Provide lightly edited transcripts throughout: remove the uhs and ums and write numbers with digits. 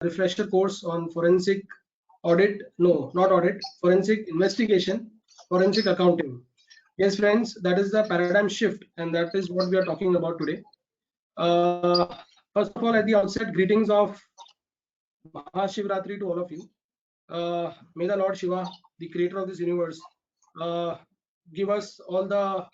refresher course on forensic audit, no, not audit, forensic investigation, forensic accounting. Yes, friends, that is the paradigm shift, and that is what we are talking about today. First of all, at the outset, greetings of Mahashivratri to all of you. May the Lord Shiva, the creator of this universe, give us all the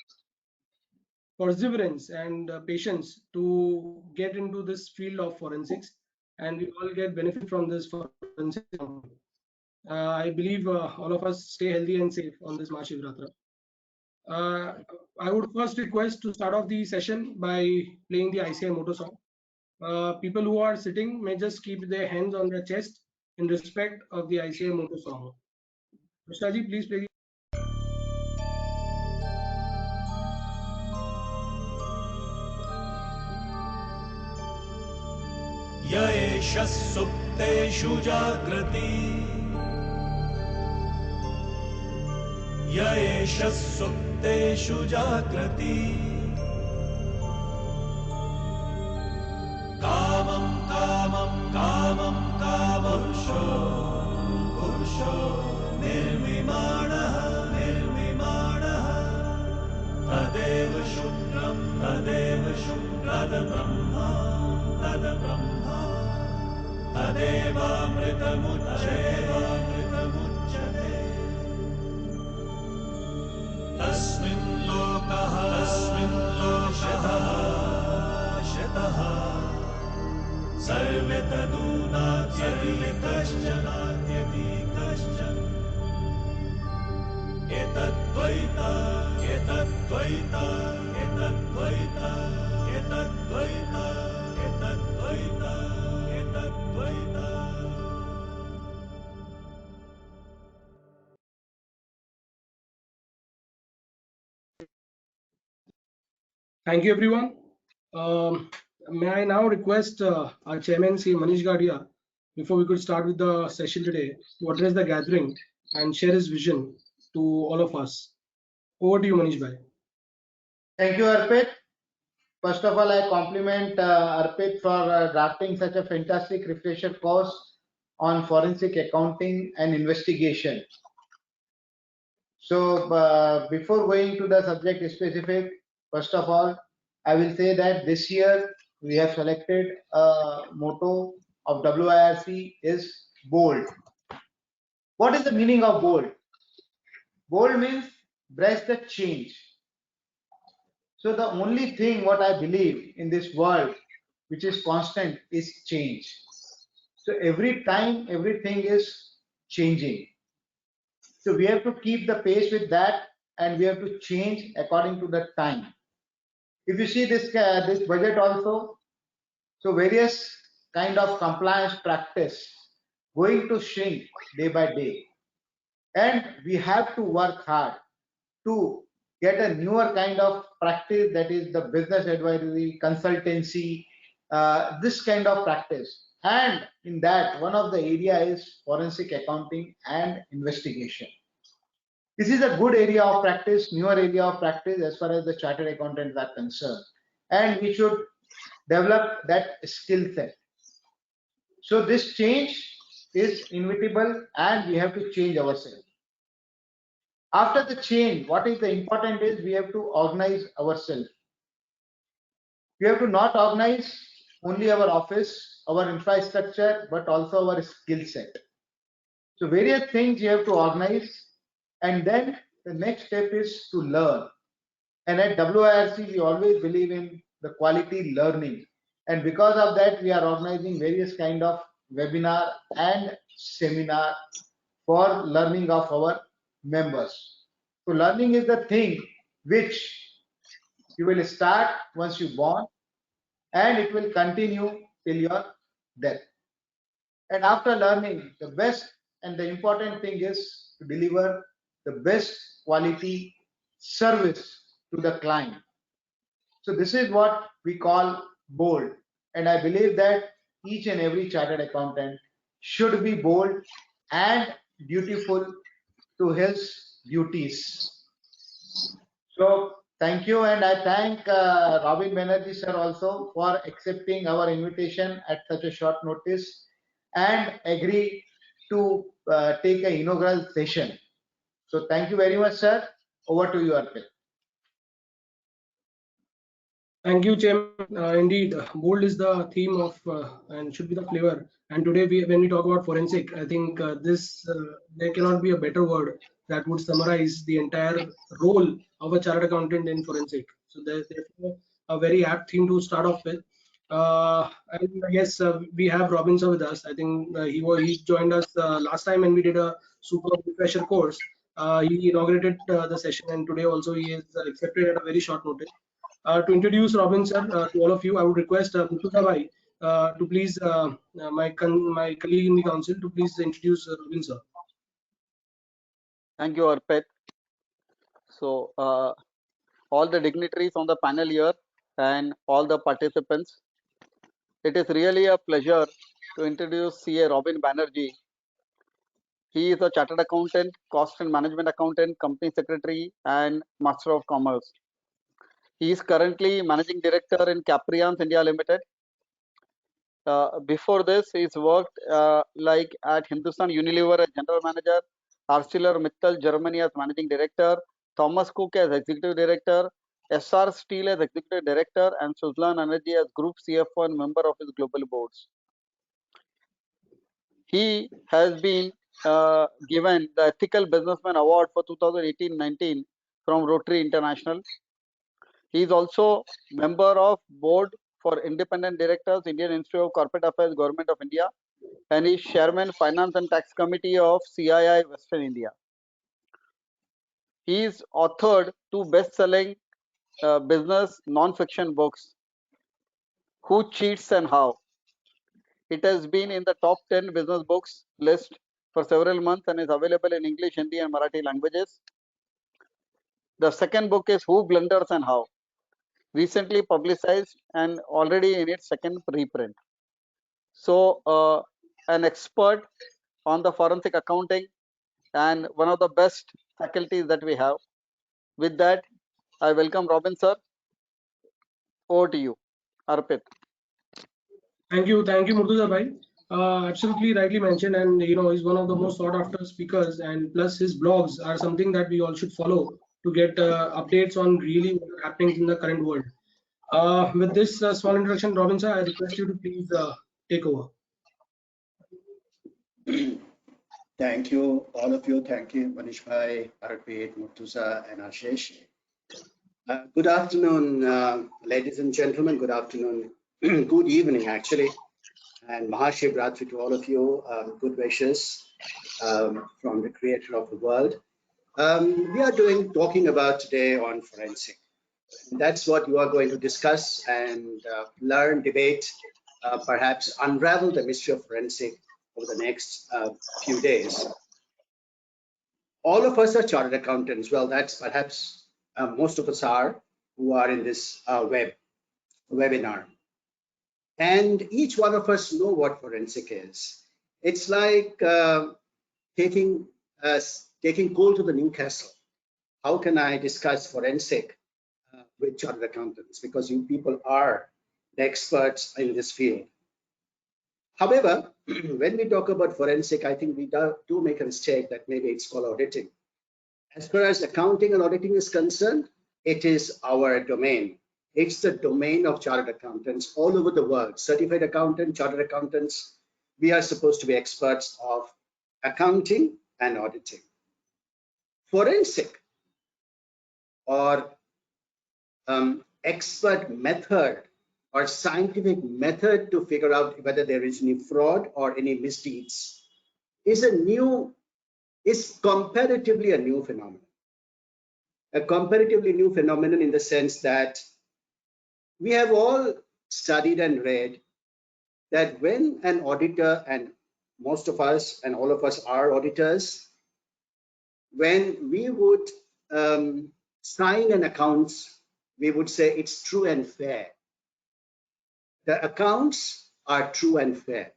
perseverance and patience to get into this field of forensics, and we all get benefit from this forensic. I believe all of us stay healthy and safe on this Mahashivratri. I would first request to start off the session by playing the ICI motto song. People who are sitting may just keep their hands on their chest in respect of the ICI motto song. Krishnaji, please play. य एष सुप्तेषु जाग्रति य एष सुप्तेषु जाग्रति कामं कामं कामं कामपुरुषो पुरुषो निर्विमाणः निर्विमाणः तदेव शुक्रं तद्ब्रह्मा तद्ब्रह्मा तदेवामृतमुच्यते तस्मिन् लोकः शतः सर्वे तदूनात्यपि कश्चन एतद्द्वैता एतद्द्वैता एतद्द्वैता एतद्द्वैता एतद्द्वैता एतद्द्वैता. Thank you, everyone. May I now request our chairman, C. Manish Gadia, before we could start with the session today, to address the gathering and share his vision to all of us. Over to you, Manish Bhai. Thank you, Arpit. First of all, I compliment Arpit for drafting such a fantastic refresher course on forensic accounting and investigation. So before going to the subject specific, first of all, I will say that this year we have selected a motto of WIRC is bold. What is the meaning of bold? Bold means embrace the change. So the only thing what I believe in this world which is constant is change. So every time everything is changing. So we have to keep the pace with that, and we have to change according to the time. If you see this budget also, so various kind of compliance practice going to shrink day by day, and we have to work hard to get a newer kind of practice, that is the business advisory, consultancy, this kind of practice. And in that, one of the area is forensic accounting and investigation. This is a good area of practice, newer area of practice as far as the chartered accountants are concerned, and we should develop that skill set. So this change is inevitable, and we have to change ourselves. After the change, what is the important is we have to organize ourselves. We have to not organize only our office, our infrastructure, but also our skill set. So various things you have to organize, and then the next step is to learn. And at WIRC, we always believe in the quality learning. And because of that, we are organizing various kind of webinar and seminar for learning of our members. So learning is the thing which you will start once you born, and it will continue till your death. And after learning, the best and the important thing is to deliver the best quality service to the client. So this is what we call bold. And I believe that each and every chartered accountant should be bold and dutiful to his duties. So thank you, and I thank Robin Banerjee sir also for accepting our invitation at such a short notice. and agree to take an inaugural session. So thank you very much, sir. Over to you, Arpit. Thank you, Chairman. Indeed, bold is the theme of and should be the flavor. And today, when we talk about forensic, I think there cannot be a better word that would summarize the entire role of a chartered accountant in forensic. So therefore, a very apt theme to start off with. And yes, we have Robin sir with us. I think he joined us last time when we did a super refresher course. He inaugurated the session, and today also he is accepted at a very short notice. To introduce Robin sir to all of you, I would request Murtuza bhai to please, my colleague in the council, to please introduce Robin sir. Thank you, Arpit. So, all the dignitaries on the panel here and all the participants, it is really a pleasure to introduce CA Robin Banerjee. He is a chartered accountant, cost and management accountant, company secretary, and master of commerce. He is currently managing director in Caprions India Limited. Before this, he's worked like at Hindustan Unilever as general manager, ArcelorMittal Germany as managing director, Thomas Cook as executive director, SR Steel as executive director, and Suzlon Energy as group CFO and member of his global boards. He has been given the Ethical Businessman Award for 2018-19 from Rotary International. He is also member of board for independent directors, Indian Institute of Corporate Affairs, Government of India, and is chairman Finance and Tax Committee of CII Western India. He is authored two best-selling business non-fiction books, Who Cheats and How. It has been in the top 10 business books list for several months and is available in English, Hindi, and Marathi languages. The second book is Who Blunders and How, recently publicized and already in its second reprint. So, an expert on the forensic accounting and one of the best faculties that we have. With that, I welcome Robin sir. Over to you, Arpit. Thank you, Murtuza bhai. Absolutely rightly mentioned, and he's one of the most sought after speakers, and plus his blogs are something that we all should follow to get updates on really what is happening in the current world. With this small introduction, Robin sir, I request you to please take over. Thank you, all of you. Thank you, Manish bhai, Arpit, Murtuza, and Ashish. Good afternoon, ladies and gentlemen. Good afternoon. Good evening, actually. And Mahashivratri to all of you. Good wishes from the creator of the world. We are talking about today on forensic. And that's what you are going to discuss and learn, debate, perhaps unravel the mystery of forensic over the next few days. All of us are chartered accountants. Well, that's perhaps most of us are who are in this webinar. And each one of us know what forensic is. It's like taking coal to the Newcastle. How can I discuss forensic with chartered accountants? Because you people are the experts in this field. However, when we talk about forensic, I think we do make a mistake that maybe it's called auditing. As far as accounting and auditing is concerned, it is our domain. It's the domain of chartered accountants all over the world. Certified accountant, chartered accountants, we are supposed to be experts of accounting and auditing. Forensic or expert method or scientific method to figure out whether there is any fraud or any misdeeds is comparatively a new phenomenon. A comparatively new phenomenon in the sense that we have all studied and read that when an auditor, and most of us and all of us are auditors, when we would sign an accounts, we would say it's true and fair. The accounts are true and fair.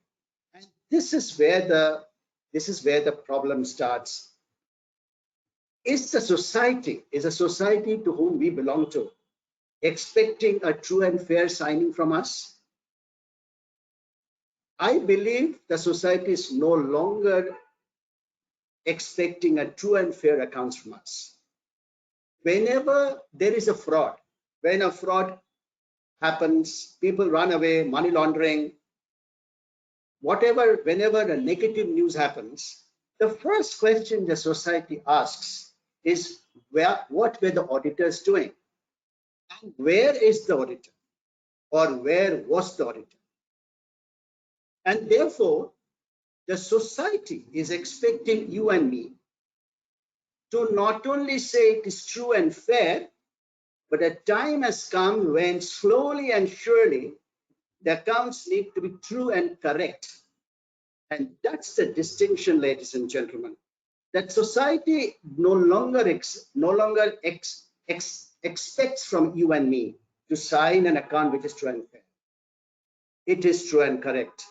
And this is where the problem starts. Is a society to whom we belong to expecting a true and fair signing from us? I believe the society is no longer expecting a true and fair accounts from us. Whenever there is a fraud, when a fraud happens, people run away, money laundering, whatever, whenever a negative news happens, the first question the society asks is, what were the auditors doing? And where is the auditor? Or where was the auditor? And therefore, the society is expecting you and me to not only say it is true and fair, but a time has come when slowly and surely the accounts need to be true and correct. And that's the distinction, ladies and gentlemen, that society no longer expects from you and me to sign an account which is true and fair. It is true and correct.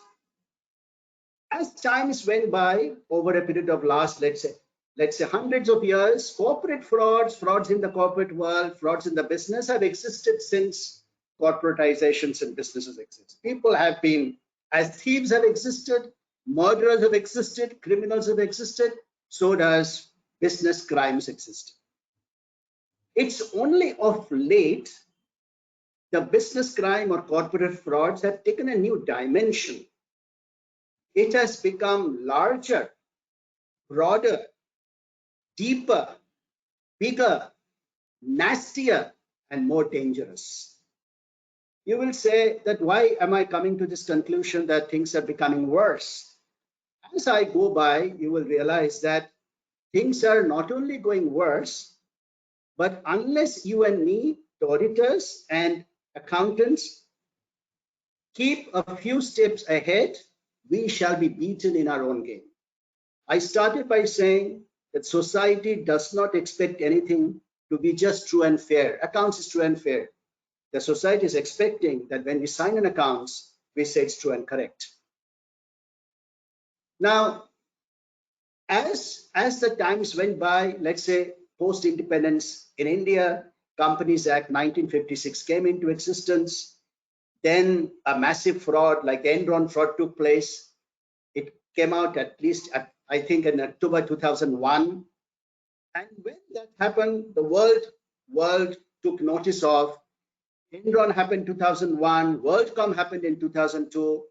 As times went by over a period of last, let's say hundreds of years, corporate frauds in the corporate world, frauds in the business have existed since corporatizations and businesses exist. People have been, as thieves have existed, murderers have existed, criminals have existed, so does business crimes exist. It's only of late the business crime or corporate frauds have taken a new dimension. It has become larger, broader, deeper, bigger, nastier, and more dangerous. You will say that why am I coming to this conclusion that things are becoming worse? As I go by, you will realize that things are not only going worse, but unless you and me, the auditors and accountants, keep a few steps ahead, we shall be beaten in our own game. I started by saying that society does not expect anything to be just true and fair. Accounts is true and fair. The society is expecting that when we sign an accounts, we say it's true and correct. Now, as the times went by, let's say post-independence in India, Companies Act 1956 came into existence. Then a massive fraud like the Enron fraud took place. It came out at least, I think, in October 2001. And when that happened, the world took notice of. Enron happened in 2001, WorldCom happened in 2002.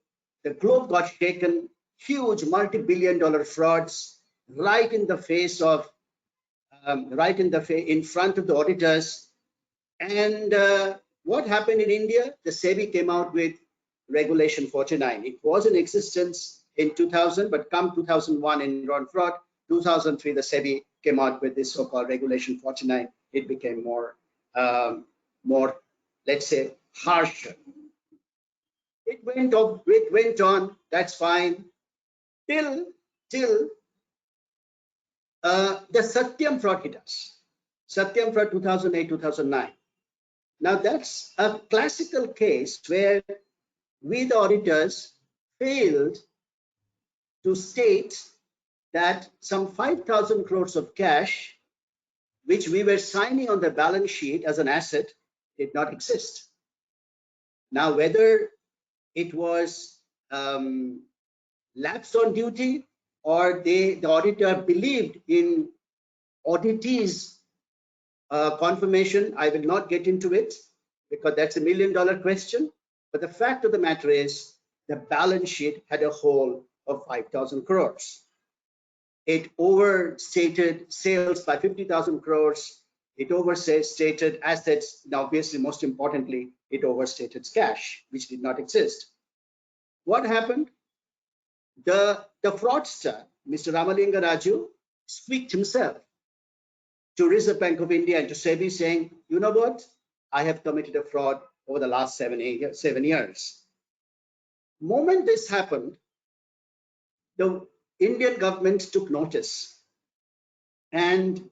The globe got shaken, huge multi-billion-dollar frauds right in the face of, in front of the auditors. And what happened in India? The SEBI came out with Regulation 49. It was in existence in 2000, but come 2001 Enron fraud, 2003 the SEBI came out with this so-called Regulation 49. It became more, let's say, harsher. It went on. That's fine. Till the Satyam Fraud hit us. Satyam Fraud 2008, 2009. Now that's a classical case where we, the auditors, failed to state that some 5,000 crores of cash, which we were signing on the balance sheet as an asset, did not exist. Now, whether it was lapse on duty or the auditor believed in auditees' confirmation, I will not get into it because that's $1 million question. But the fact of the matter is the balance sheet had a hole of 5,000 crores. It overstated sales by 50,000 crores. It overstated assets. Now, obviously, most importantly, it overstated cash, which did not exist. What happened? The fraudster, Mr. Ramalinga Raju, squeaked himself to Reserve Bank of India and to SEBI saying, you know what? I have committed a fraud over the last 7 years. Moment this happened, the Indian government took notice, and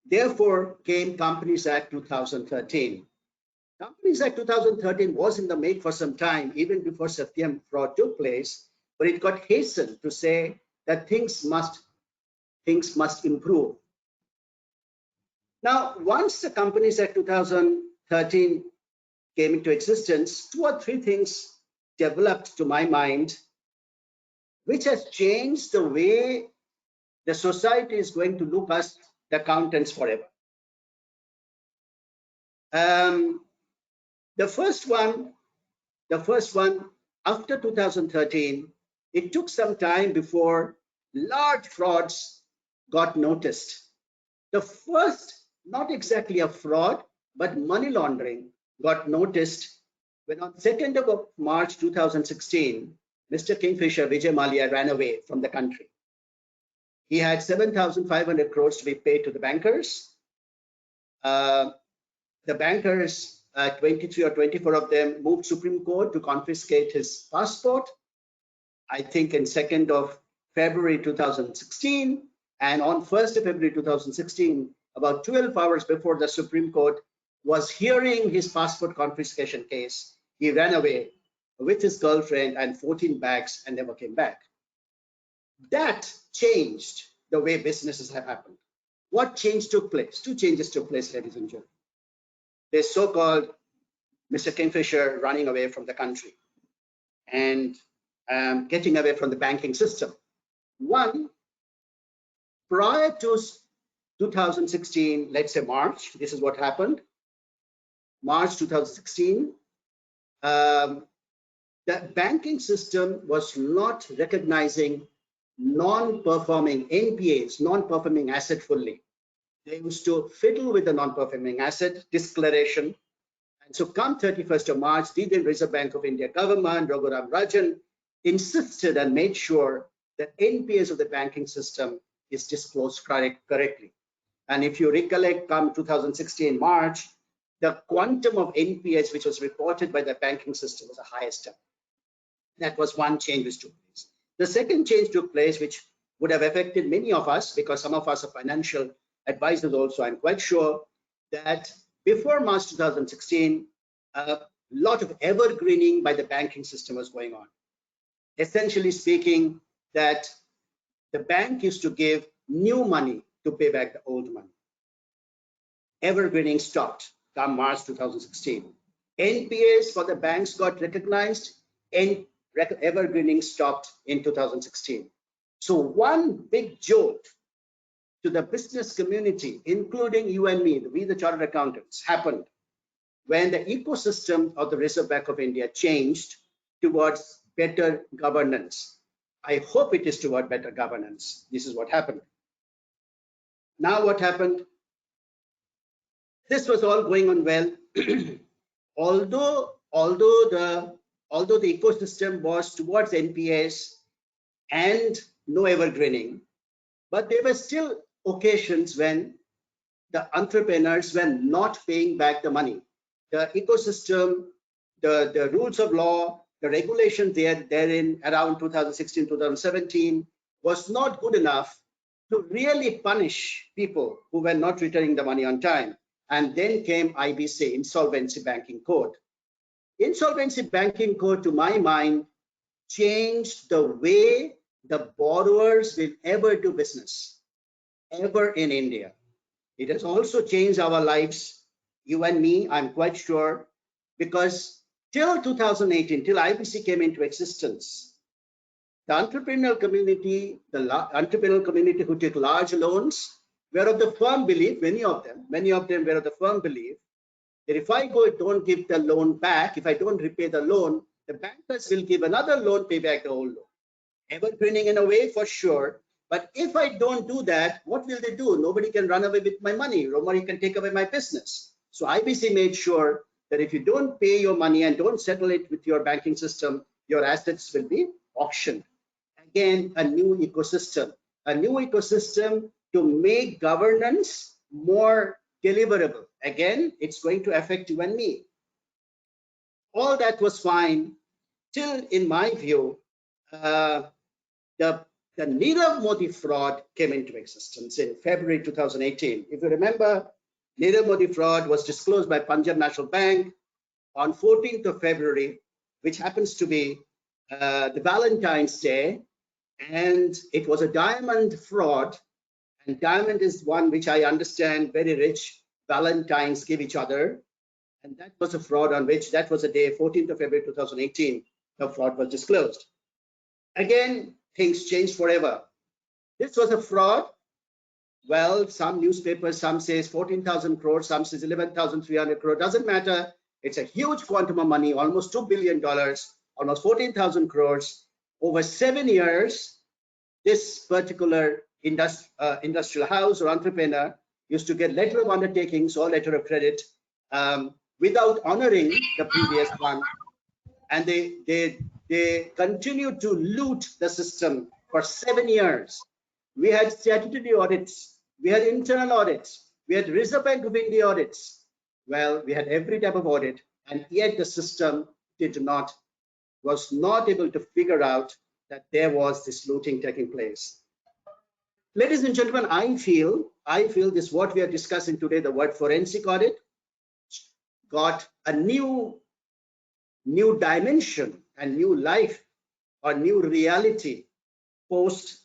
therefore came Companies Act 2013. Companies Act 2013 was in the make for some time, even before Satyam fraud took place, but it got hastened to say that things must improve. Now, once the Companies Act 2013 came into existence, 2 or 3 things developed to my mind which has changed the way the society is going to look at the accountants forever. The first one, after 2013, it took some time before large frauds got noticed. The first, not exactly a fraud, but money laundering got noticed when on 2nd of March 2016, Mr. Kingfisher Vijay Mallya ran away from the country. He had 7,500 crores to be paid to the bankers. The bankers, 23 or 24 of them, moved Supreme Court to confiscate his passport, I think in 2nd of February 2016. And on 1st of February 2016, about 12 hours before the Supreme Court was hearing his passport confiscation case, he ran away with his girlfriend and 14 bags and never came back. That changed the way businesses have happened. What change took place? Two changes took place, ladies and gentlemen. This so-called Mr. Kingfisher running away from the country and getting away from the banking system. One, prior to 2016, let's say March, this is what happened. March 2016, the banking system was not recognizing non-performing NPAs, non-performing asset fully. They used to fiddle with the non-performing asset declaration. And so come 31st of March, the then Reserve Bank of India government, Raghuram Rajan, insisted and made sure that NPAs of the banking system is disclosed correctly. And if you recollect, come 2016 March, the quantum of NPAs which was reported by the banking system was the highest ever. That was one change which took place. The second change took place, which would have affected many of us, because some of us are financial advisors also. I'm quite sure that before March 2016, a lot of evergreening by the banking system was going on. Essentially speaking, that the bank used to give new money to pay back the old money. Evergreening stopped come March 2016. NPAs for the banks got recognized and evergreening stopped in 2016. So one big jolt to the business community, including you and me, we the chartered accountants, happened when the ecosystem of the Reserve Bank of India changed towards better governance. I hope it is toward better governance. This is what happened. Now what happened? This was all going on well. Although the ecosystem was towards NPAs and no evergreening, but there were still occasions when the entrepreneurs were not paying back the money. The ecosystem, the rules of law, the regulation therein around 2016, 2017 was not good enough to really punish people who were not returning the money on time. And then came IBC, Insolvency Banking Code. Insolvency Banking Code, to my mind, changed the way the borrowers will ever do business, ever in India. It has also changed our lives, you and me, I'm quite sure, because till 2018, till IBC came into existence, the entrepreneurial community, who took large loans, were of the firm belief, many of them were of the firm belief that if I don't give the loan back, if I don't repay the loan, the bankers will give another loan, pay back the old loan. Evergreening in a way, for sure. But if I don't do that, what will they do? Nobody can run away with my money. Nobody can take away my business. So IBC made sure that if you don't pay your money and don't settle it with your banking system, your assets will be auctioned. Again, a new ecosystem to make governance more deliverable. Again, it's going to affect you and me. All that was fine till, in my view, the Nirav Modi fraud came into existence in February 2018. If you remember, Nirav Modi fraud was disclosed by Punjab National Bank on 14th of February, which happens to be the Valentine's Day, and it was a diamond fraud. And diamond is one which I understand very rich Valentines give each other. And that was a fraud on which, that was a day, 14th of February 2018, the fraud was disclosed. Again, things changed forever. This was a fraud. Well, some newspapers, some says 14,000 crores, some says 11,300 crores, doesn't matter. It's a huge quantum of money, almost $2 billion, almost 14,000 crores. Over 7 years, this particular industrial house or entrepreneur used to get letter of undertakings or letter of credit without honoring the previous one. And they continued to loot the system for 7 years. We had statutory audits, we had internal audits, we had Reserve Bank of India audits. Well, we had every type of audit, and yet the system was not able to figure out that there was this looting taking place. Ladies and gentlemen, I feel this, what we are discussing today, the word forensic audit, got a new dimension and new life or new reality post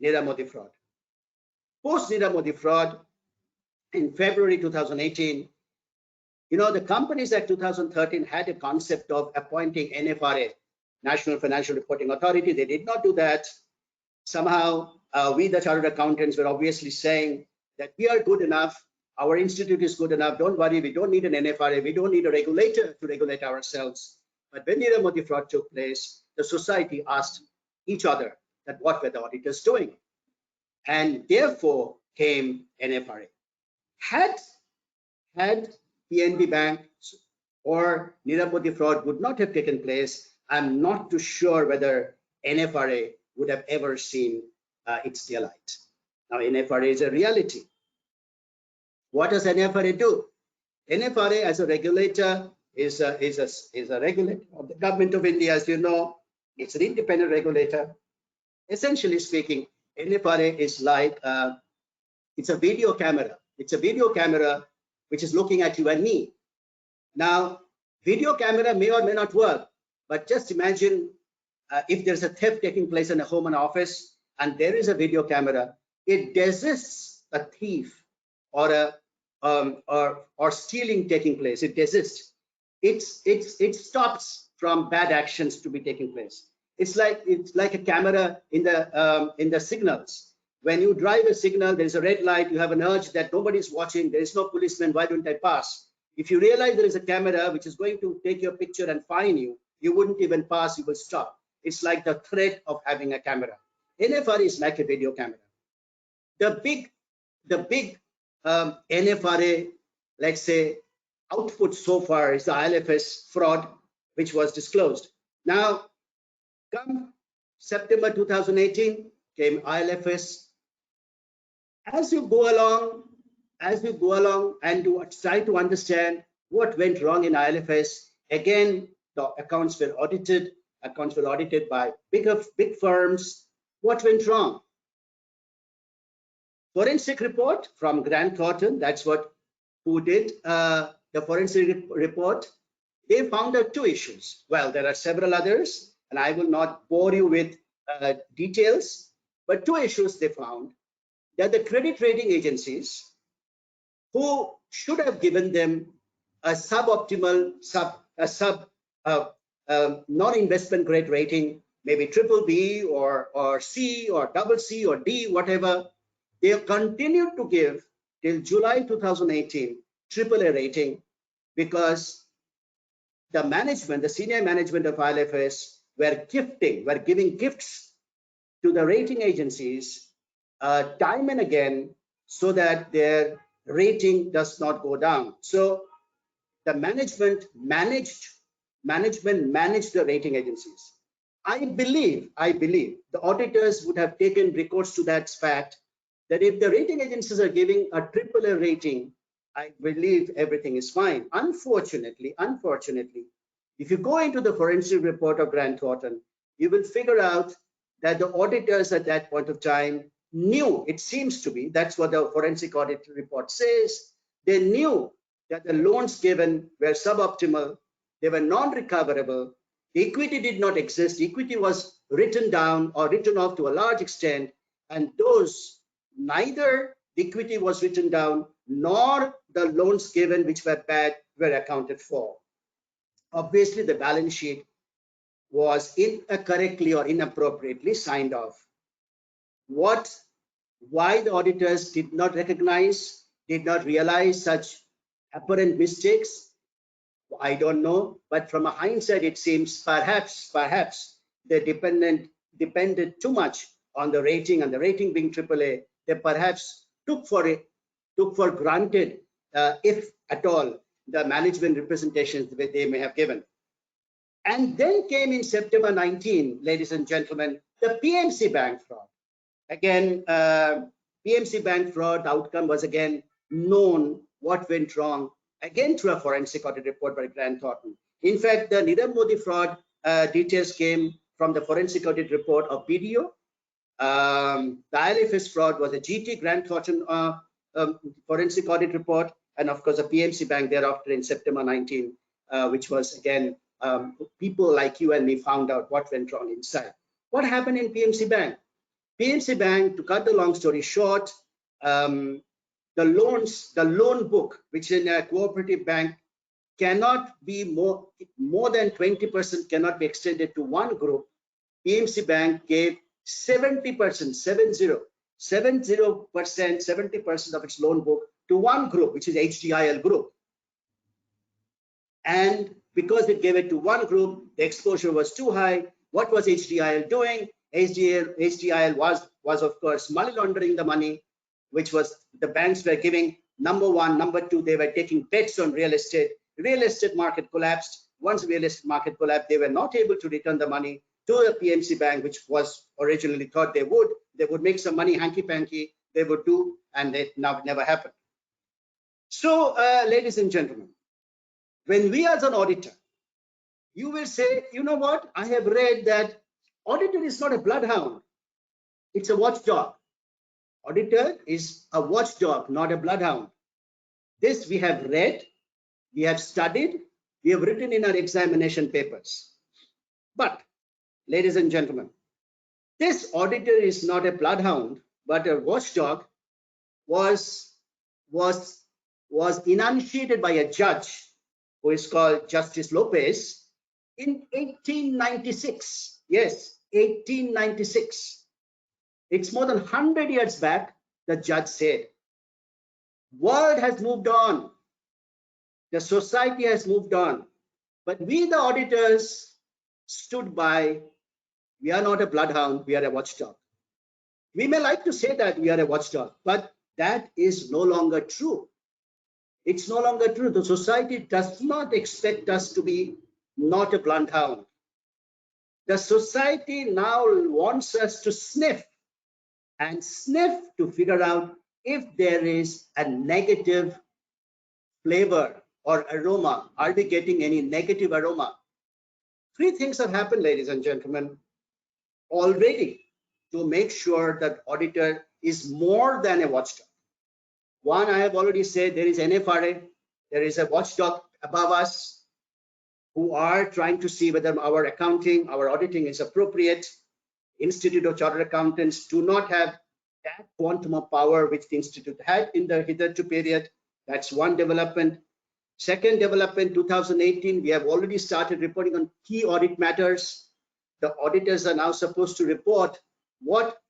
Nirav Modi fraud. Post Nirav Modi fraud in February 2018, the Companies Act 2013 had a concept of appointing NFRA, National Financial Reporting Authority. They did not do that. Somehow, we, the chartered accountants, were obviously saying that we are good enough. Our institute is good enough. Don't worry, we don't need an NFRA. We don't need a regulator to regulate ourselves. But when Nirav Modi fraud took place, the society asked each other that what were the auditors doing? And therefore came NFRA. Had PNB Bank or Nirav Modi fraud would not have taken place, I'm not too sure whether NFRA would have ever seen its daylight. Now, NFRA is a reality. What does NFRA do? NFRA as a regulator is a regulator of the government of India, as you know. It's an independent regulator. Essentially speaking, NFRA is like, it's a video camera. It's a video camera which is looking at you and me. Now, video camera may or may not work, but just imagine if there's a theft taking place in a home and office, and there is a video camera, it desists a thief or stealing taking place. It desists. It stops from bad actions to be taking place. It's like a camera in the signals. When you drive a signal, there's a red light, you have an urge that nobody's watching, there is no policeman, why don't I pass? If you realize there is a camera which is going to take your picture and fine you, you wouldn't even pass, you will stop. It's like the threat of having a camera. NFRA is like a video camera. The big NFRA, let's say, output so far is the ILFS fraud, which was disclosed. Now, come September 2018, came ILFS. As you go along and try to understand what went wrong in ILFS, again, the accounts were audited by big firms. What went wrong? Forensic report from Grant Thornton, that's who did the forensic report. They found out two issues. Well, there are several others, and I will not bore you with details, but two issues they found: that the credit rating agencies, who should have given them a suboptimal, non-investment grade rating, maybe BBB or C or CC or D, whatever, they have continued to give till July 2018 AAA rating, because the senior management of ILFS were giving gifts to the rating agencies time and again, so that their rating does not go down. So the management managed the rating agencies. I believe the auditors would have taken recourse to that fact, that if the rating agencies are giving a AAA rating, I believe everything is fine. Unfortunately, if you go into the forensic report of Grant Thornton, you will figure out that the auditors at that point of time knew, it seems to be, that's what the forensic audit report says, they knew that the loans given were suboptimal, they were non-recoverable, equity did not exist, equity was written down or written off to a large extent, and neither the equity was written down nor the loans given which were bad were accounted for. Obviously, the balance sheet was incorrectly or inappropriately signed off. Why the auditors did not recognize, did not realize such apparent mistakes, I don't know, but from a hindsight, it seems perhaps they depended too much on the rating, and the rating being AAA, they perhaps took for granted, if at all, the management representations that they may have given. And then came in September 19, ladies and gentlemen, the Pmc Bank fraud. Again, Pmc Bank fraud outcome was again known what went wrong, again through a forensic audit report by Grant Thornton. In fact, the Nirav Modi fraud details came from the forensic audit report of BDO. The ILFS fraud was a GT Grant Thornton forensic audit report, and of course, the Pmc Bank thereafter in September 19, which was again, people like you and me found out what went wrong inside. What happened in Pmc Bank? Pmc Bank, to cut the long story short, the loan book, which in a cooperative bank cannot be more than 20% cannot be extended to one group. Pmc Bank gave 70%, 70% of its loan book to one group, which is HDIL group. And because it gave it to one group, the exposure was too high. What was HDIL doing? HDIL was of course money laundering the money, which was the banks were giving. Number one, number two, they were taking bets on real estate. Real estate market collapsed. Once real estate market collapsed, they were not able to return the money to the Pmc Bank, which was originally thought they would make some money, hanky-panky, they would do, and it now never happened. So, ladies and gentlemen, when we as an auditor, you will say, you know what, I have read that auditor is not a bloodhound, it's a watchdog. Auditor is a watchdog, not a bloodhound. This we have read, we have studied, we have written in our examination papers. But, ladies and gentlemen, this auditor is not a bloodhound, but a watchdog was enunciated by a judge who is called Justice Lopez in 1896. Yes, 1896. It's more than 100 years back, the judge said. World has moved on. The society has moved on. But we, the auditors, stood by. We are not a bloodhound, we are a watchdog. We may like to say that we are a watchdog, but that is no longer true. It's no longer true. The society does not expect us to be not a bloodhound. The society now wants us to sniff to figure out if there is a negative flavor or aroma. Are we getting any negative aroma? Three things have happened, ladies and gentlemen, already to make sure that auditor is more than a watchdog. One, I have already said, there is NFRA, there is a watchdog above us who are trying to see whether our accounting, our auditing is appropriate. Institute of Chartered Accountants do not have that quantum of power which the Institute had in the hitherto period. That's one development. Second development, 2018, we have already started reporting on key audit matters. The auditors are now supposed to report what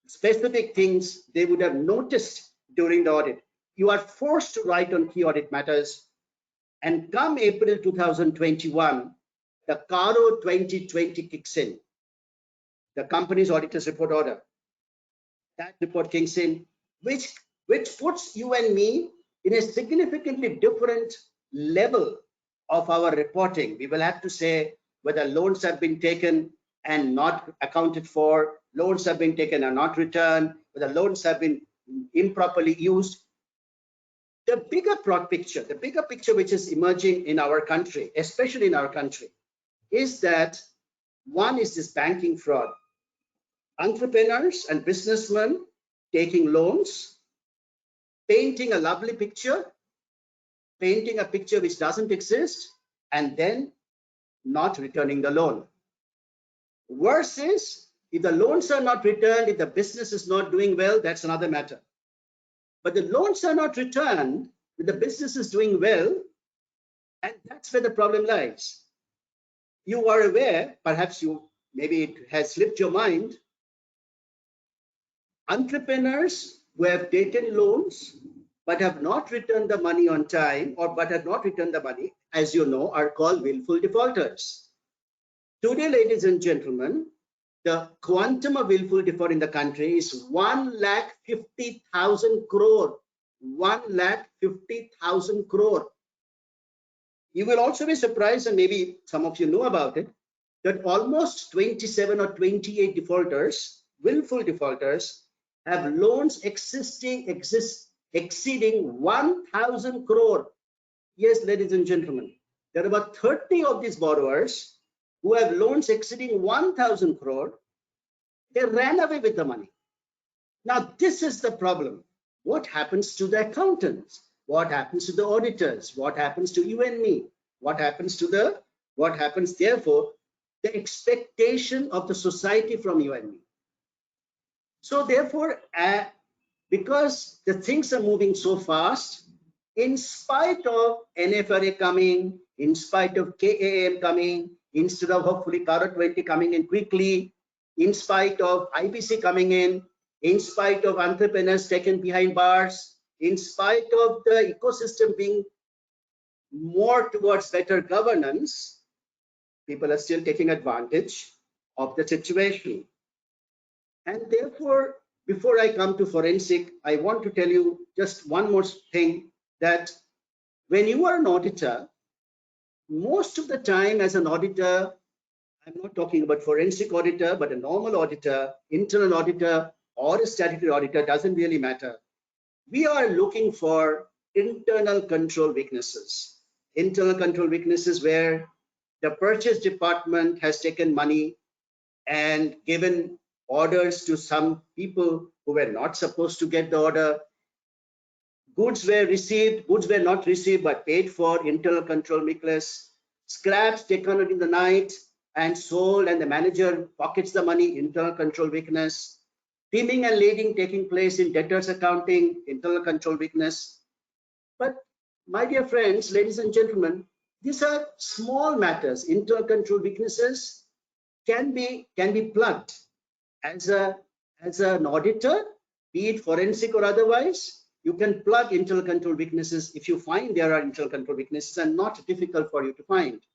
specific things they would have noticed during the audit. You are forced to write on key audit matters. And come April 2021, the CARO 2020 kicks in, the company's auditors report order. That report kicks in, which puts you and me in a significantly different level of our reporting. We will have to say whether loans have been taken and not accounted for, loans have been taken and not returned, whether loans have been improperly used. The bigger picture which is emerging in our country, especially in our country, is that one is this banking fraud. Entrepreneurs and businessmen taking loans, painting a lovely picture, painting a picture which doesn't exist, and then not returning the loan. Worse is, if the loans are not returned, if the business is not doing well, that's another matter. But the loans are not returned, if the business is doing well, and that's where the problem lies. you are aware, perhaps maybe it has slipped your mind, entrepreneurs who have taken loans but have not returned the money on time, or but have not returned the money, as you know, are called willful defaulters. Today, ladies and gentlemen, the quantum of willful default in the country is 1,50,000 crore. 1,50,000 crore. You will also be surprised, and maybe some of you know about it, that almost 27 or 28 defaulters, willful defaulters, have loans exceeding 1,000 crore. Yes, ladies and gentlemen, there are about 30 of these borrowers who have loans exceeding 1,000 crore. They ran away with the money. Now, this is the problem. What happens to the accountants? What happens to the auditors? What happens to you and me? What happens therefore, the expectation of the society from you and me? So therefore, because the things are moving so fast, in spite of NFRA coming, in spite of KAM coming, instead of hopefully CARA 20 coming in quickly, in spite of IBC coming in spite of entrepreneurs taken behind bars, in spite of the ecosystem being more towards better governance, people are still taking advantage of the situation. And therefore, before I come to forensic, I want to tell you just one more thing, that when you are an auditor, most of the time as an auditor, I'm not talking about forensic auditor, but a normal auditor, internal auditor, or a statutory auditor, doesn't really matter. We are looking for internal control weaknesses. Internal control weaknesses where the purchase department has taken money and given orders to some people who were not supposed to get the order. Goods were received, goods were not received but paid for, internal control weakness. Scraps taken in the night and sold, and the manager pockets the money, internal control weakness. Teaming and lading taking place in debtors accounting, internal control weakness. But my dear friends, ladies and gentlemen, these are small matters. Internal control weaknesses can be plugged. As an auditor, be it forensic or otherwise, you can plug internal control weaknesses if you find there are internal control weaknesses, and not difficult for you to find.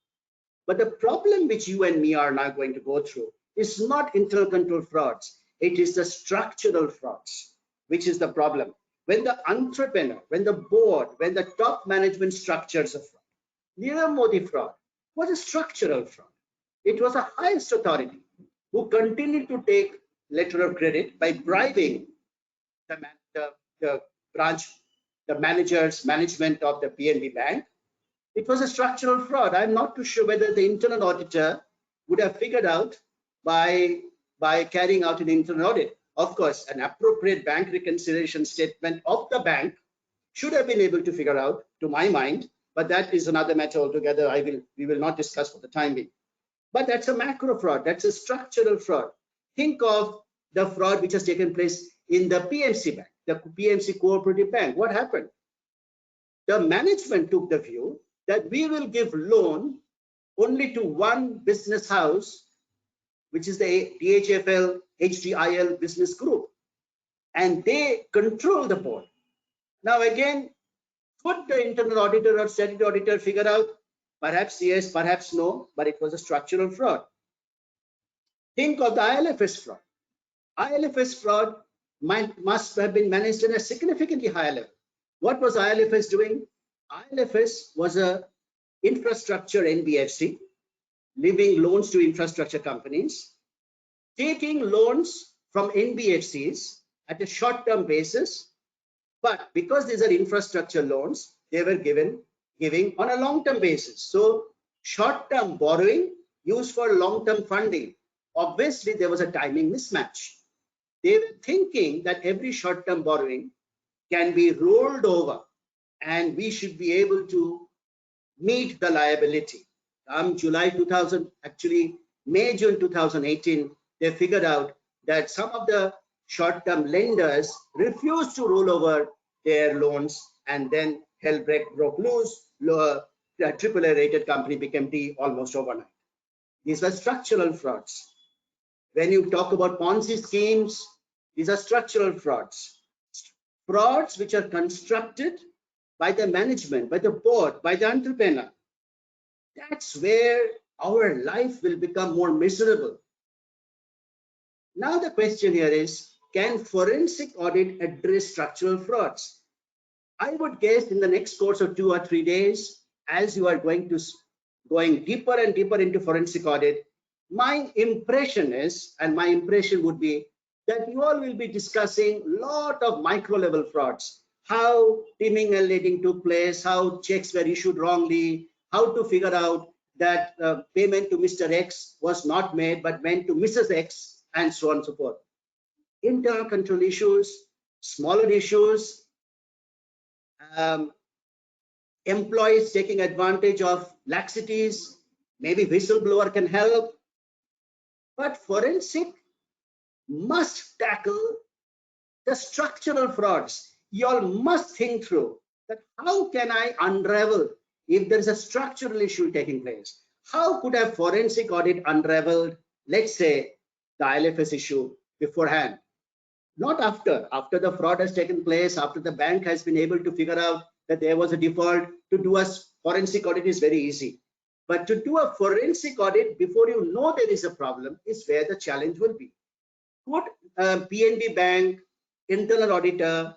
But the problem which you and me are now going to go through is not internal control frauds. It is the structural frauds, which is the problem. When the entrepreneur, when the board, when the top management structures a fraud, Nirav Modi fraud was a structural fraud. It was a highest authority who continued to take letter of credit by bribing the management of the Pmc Bank. It was a structural fraud. I'm not too sure whether the internal auditor would have figured out by carrying out an internal audit. Of course, an appropriate bank reconciliation statement of the bank should have been able to figure out, to my mind, but that is another matter altogether. We will not discuss for the time being. But that's a macro fraud. That's a structural fraud. Think of the fraud which has taken place in the PMC Bank, the PMC Cooperative Bank. What happened? The management took the view that we will give loan only to one business house, which is the DHFL HDIL business group, and they control the board. Now again, could the internal auditor or statutory auditor figure out? Perhaps yes, perhaps no, but it was a structural fraud. Think of the ILFS fraud. ILFS fraud must have been managed at a significantly higher level. What was ILFS doing? ILFS was a infrastructure NBFC, giving loans to infrastructure companies, taking loans from NBFCs at a short-term basis, but because these are infrastructure loans, they were giving on a long-term basis. So short-term borrowing used for long-term funding. Obviously, there was a timing mismatch. They were thinking that every short-term borrowing can be rolled over and we should be able to meet the liability. May, June 2018, they figured out that some of the short-term lenders refused to roll over their loans, and then hell broke loose. AAA rated company became D almost overnight. These were structural frauds. When you talk about Ponzi schemes, these are structural frauds. Frauds which are constructed by the management, by the board, by the entrepreneur. That's where our life will become more miserable. Now the question here is, can forensic audit address structural frauds? I would guess in the next course of 2 or 3 days, as you are going deeper and deeper into forensic audit, my impression is, and my impression would be, that you all will be discussing a lot of micro level frauds, how teaming and leading took place, how checks were issued wrongly, how to figure out that payment to Mr. X was not made but went to Mrs. X, and so on and so forth. Internal control issues, smaller issues, employees taking advantage of laxities, maybe whistleblower can help, but forensic must tackle the structural frauds. You all must think through that how can I unravel if there is a structural issue taking place? How could a forensic audit unraveled, let's say, the ILFS issue beforehand? Not after the fraud has taken place, after the bank has been able to figure out that there was a default. To do a forensic audit is very easy. But to do a forensic audit before you know there is a problem is where the challenge will be. Could PNB Bank internal auditor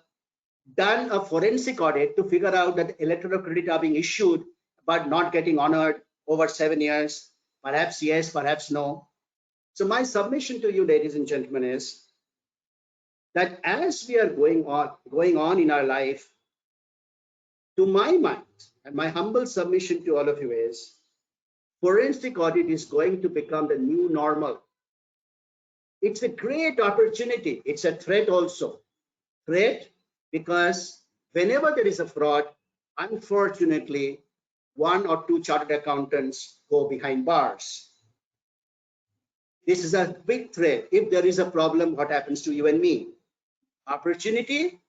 done a forensic audit to figure out that the letter of credit are being issued but not getting honored over 7 years? Perhaps yes, perhaps no. So my submission to you, ladies and gentlemen, is that as we are going on in our life, to my mind, and my humble submission to all of you is, forensic audit is going to become the new normal. It's a great opportunity. It's a threat also. Threat because whenever there is a fraud, unfortunately, 1 or 2 chartered accountants go behind bars. This is a big threat. If there is a problem, what happens to you and me? Opportunity,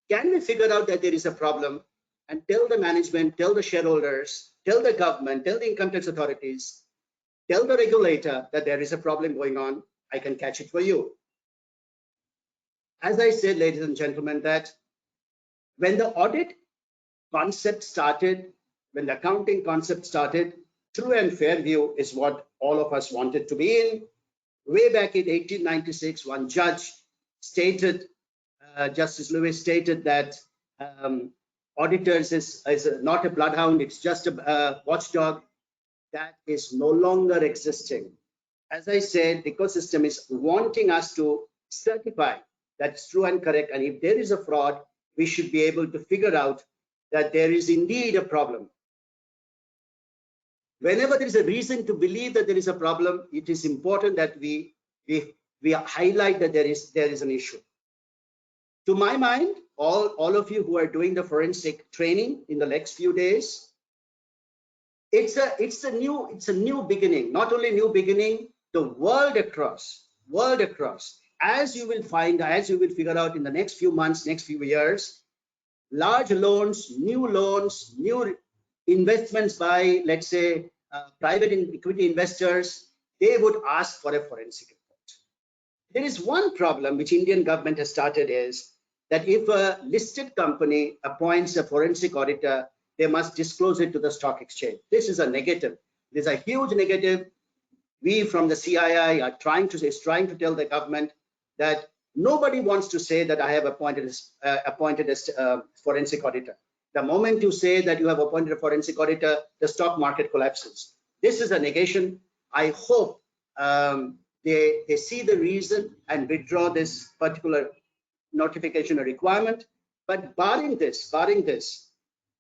can we figure out that there is a problem and tell the management, tell the shareholders, tell the government, tell the income tax authorities, tell the regulator that there is a problem going on, I can catch it for you. As I said, ladies and gentlemen, that when the audit concept started, when the accounting concept started, true and fair view is what all of us wanted to be in. Way back in 1896, one judge stated, Justice Lewis stated that auditors is not a bloodhound, it's just a watchdog. That is no longer existing. As I said, the ecosystem is wanting us to certify that's true and correct. And if there is a fraud, we should be able to figure out that there is indeed a problem. Whenever there is a reason to believe that there is a problem, it is important that we highlight that there is an issue. To my mind, all of you who are doing the forensic training in the next few days, it's a new beginning. Not only new beginning, the world across, as you will figure out in the next few months, next few years, large loans, new investments by, let's say, private equity investors, they would ask for a forensic report. There is one problem which Indian government has started is that if a listed company appoints a forensic auditor, they must disclose it to the stock exchange. This is a negative. This is a huge negative. We from the CII are trying to tell the government that nobody wants to say that I have appointed as forensic auditor. The moment you say that you have appointed a forensic auditor, the stock market collapses. This is a negation. I hope they see the reason and withdraw this particular notification or requirement. But barring this,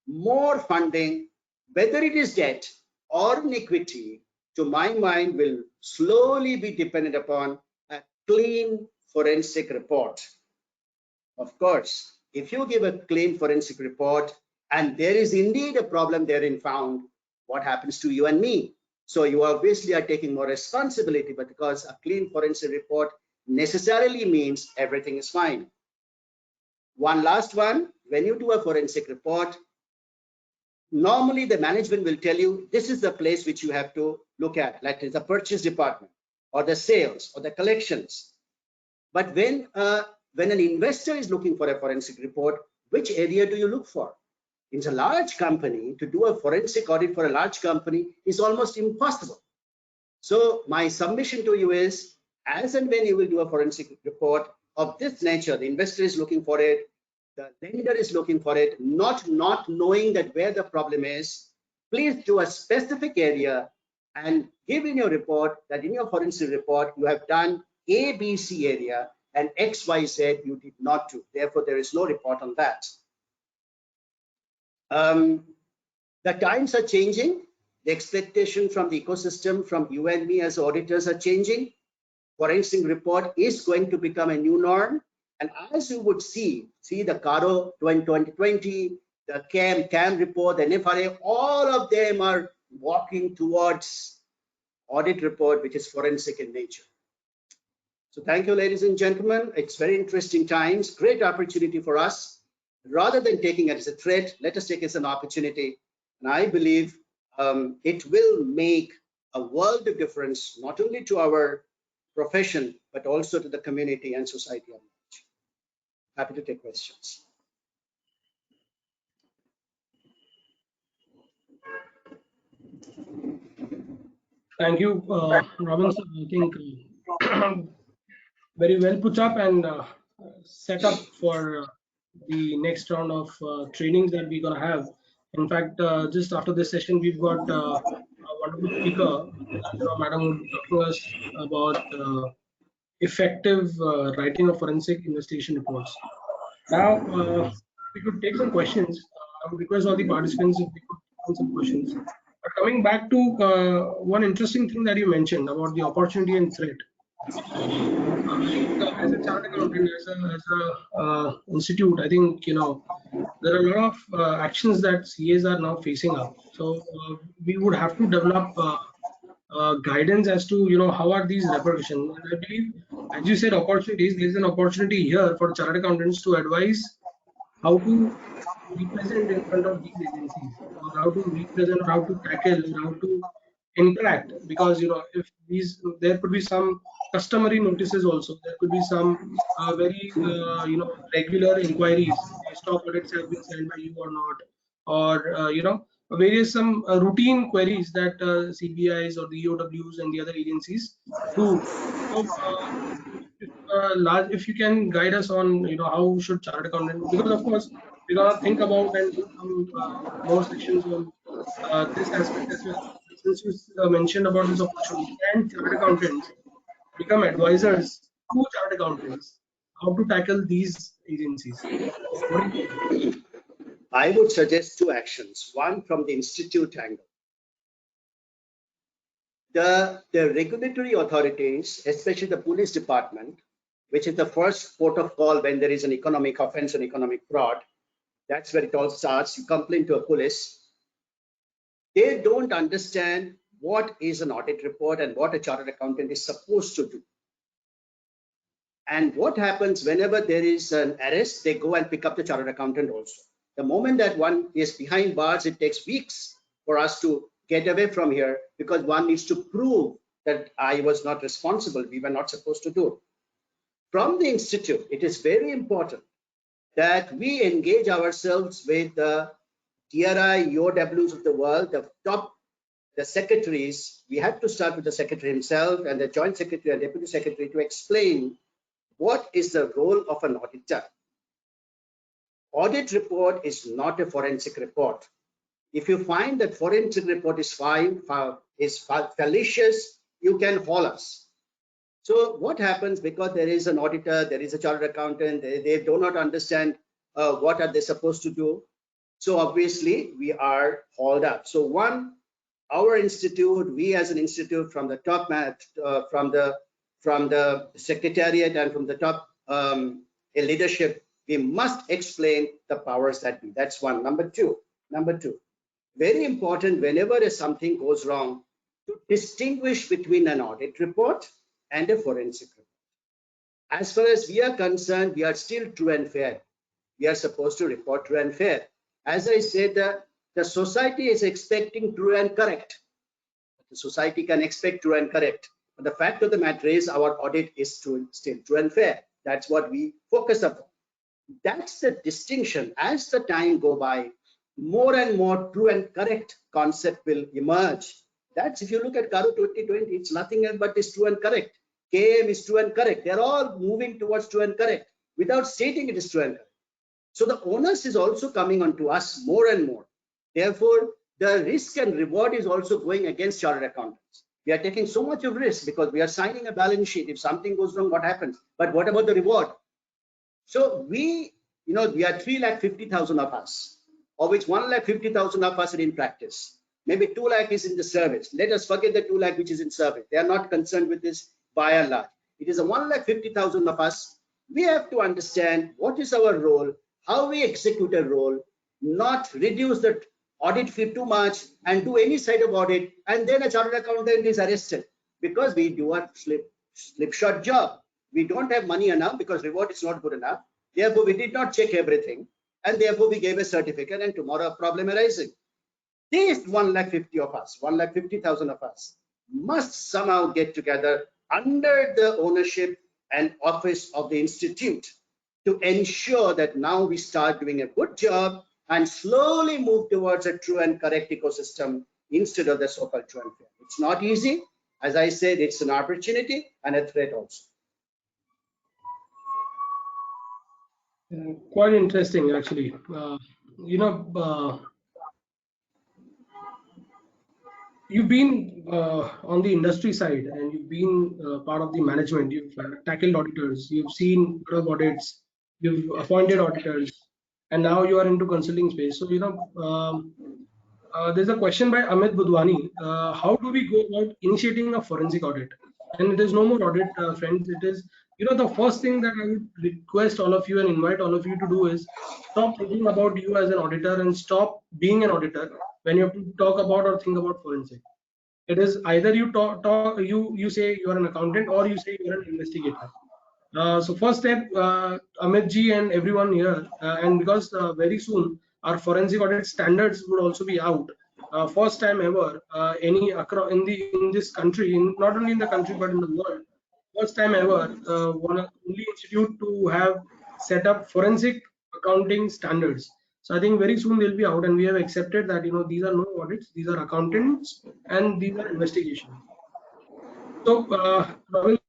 more funding, whether it is debt or in equity, to my mind, will slowly be dependent upon a clean forensic report. Of course, if you give a clean forensic report and there is indeed a problem therein found, what happens to you and me? So you obviously are taking more responsibility, but because a clean forensic report necessarily means everything is fine. One last one, when you do a forensic report, normally the management will tell you this is the place which you have to look at, like the purchase department or the sales or the collections. But when an investor is looking for a forensic report, which area do you look for? In a large company, to do a forensic audit for a large company is almost impossible. So my submission to you is, as and when you will do a forensic report of this nature, the investor is looking for it, the lender is looking for it, not knowing that where the problem is, please do a specific area and give in your report that in your forensic report you have done A, B, C area and X, Y, Z you did not do. Therefore, there is no report on that. The times are changing. The expectation from the ecosystem, from you and me as auditors are changing. Forensic report is going to become a new norm. And as you would see the CARO 2020, the CAM report, the NFRA, all of them are walking towards audit report, which is forensic in nature. So thank you, ladies and gentlemen. It's very interesting times, great opportunity for us. Rather than taking it as a threat, let us take it as an opportunity. And I believe it will make a world of difference, not only to our profession, but also to the community and society at large. Happy to take questions. Thank you, Robin. I think very well put up and set up for the next round of trainings that we're going to have. In fact, just after this session, we've got a wonderful speaker, Madam, who will be talking to us about effective writing of forensic investigation reports. Now, we could take some questions. I would request all the participants if they could take some questions. But coming back to one interesting thing that you mentioned about the opportunity and threat. As a chartered accountant, as a institute, I think there are a lot of actions that CAs are now facing up. So we would have to develop guidance as to how are these repercussions. And I believe, as you said, opportunities. There is an opportunity here for chartered accountants to advise how to represent in front of these agencies, or how to represent, how to tackle, or how to interact. Because if there could be some customary notices also. There could be some very regular inquiries. Stock audits have been sent by you or not, or various some routine queries that CBIs or the EOWs and the other agencies do. So, if you can guide us on how should chartered accountant, because of course we're gonna think about and do some more sections on this aspect as well. Since you mentioned about this opportunity, and chartered accountants become advisors to chartered accountants, how to tackle these agencies. What do you think? I would suggest two actions. One, from the institute angle. The regulatory authorities, especially the police department, which is the first port of call when there is an economic offense and economic fraud, that's where it all starts. You complain to a police. They don't understand what is an audit report and what a chartered accountant is supposed to do. And what happens whenever there is an arrest, they go and pick up the chartered accountant also. The moment that one is behind bars, it takes weeks for us to get away from here, because one needs to prove that I was not responsible, we were not supposed to do. From the institute, it is very important that we engage ourselves with the DRI, EOWs of the world, the secretaries. We have to start with the secretary himself and the joint secretary and deputy secretary to explain what is the role of an auditor. Audit report is not a forensic report. If you find that forensic report is fallacious, you can call us. So what happens, because there is an auditor, there is a chartered accountant, they do not understand what are they supposed to do. So obviously we are hauled up. So one, our institute, we as an institute, from the top, from the secretariat and from the top leadership, we must explain the powers that be. That's one. Number two, very important, whenever something goes wrong, to distinguish between an audit report and a forensic report. As far as we are concerned, we are still true and fair. We are supposed to report true and fair. As I said, The society is expecting true and correct. The society can expect true and correct. But the fact of the matter is our audit is still true and fair. That's what we focus upon. That's the distinction. As the time go by, more and more true and correct concept will emerge. That's, if you look at Karu 2020, it's nothing else but is true and correct. KM is true and correct. They're all moving towards true and correct without stating it is true and correct. So the onus is also coming onto us more and more. Therefore, the risk and reward is also going against chartered accountants. We are taking so much of risk because we are signing a balance sheet. If something goes wrong, what happens? But what about the reward? So we are 350,000 of us, of which 150,000 of us are in practice. Maybe 2 lakh is in the service. Let us forget the 2 lakh which is in service. They are not concerned with this by and large. It is a 150,000 of us. We have to understand what is our role, how we execute a role, not reduce the audit fee too much and do any side of audit, and then a chartered accountant is arrested because we do a slipshod job. We don't have money enough because reward is not good enough. Therefore, we did not check everything, and therefore we gave a certificate, and tomorrow a problem arising. These 150 of us, 150,000 of us must somehow get together under the ownership and office of the institute to ensure that now we start doing a good job and slowly move towards a true and correct ecosystem instead of the so-called true and fair. It's not easy. As I said, it's an opportunity and a threat also. Quite interesting, actually. You've been on the industry side, and you've been part of the management. You've tackled auditors. You've seen audits. You've appointed auditors, and now you are into consulting space. So there's a question by Amit Budwani. How do we go about initiating a forensic audit? And it is no more audit, friends. It is, the first thing that I would request all of you and invite all of you to do is stop thinking about you as an auditor and stop being an auditor when you have to talk about or think about forensic. It is either you you say you are an accountant or you say you are an investigator. So first step, Amit ji and everyone here, and because very soon our forensic audit standards would also be out. First time ever, in this country, not only in the country but in the world, first time ever, only institute to have set up forensic accounting standards. So I think very soon they'll be out, and we have accepted that these are no audits, these are accountants, and these are investigations. So Robin,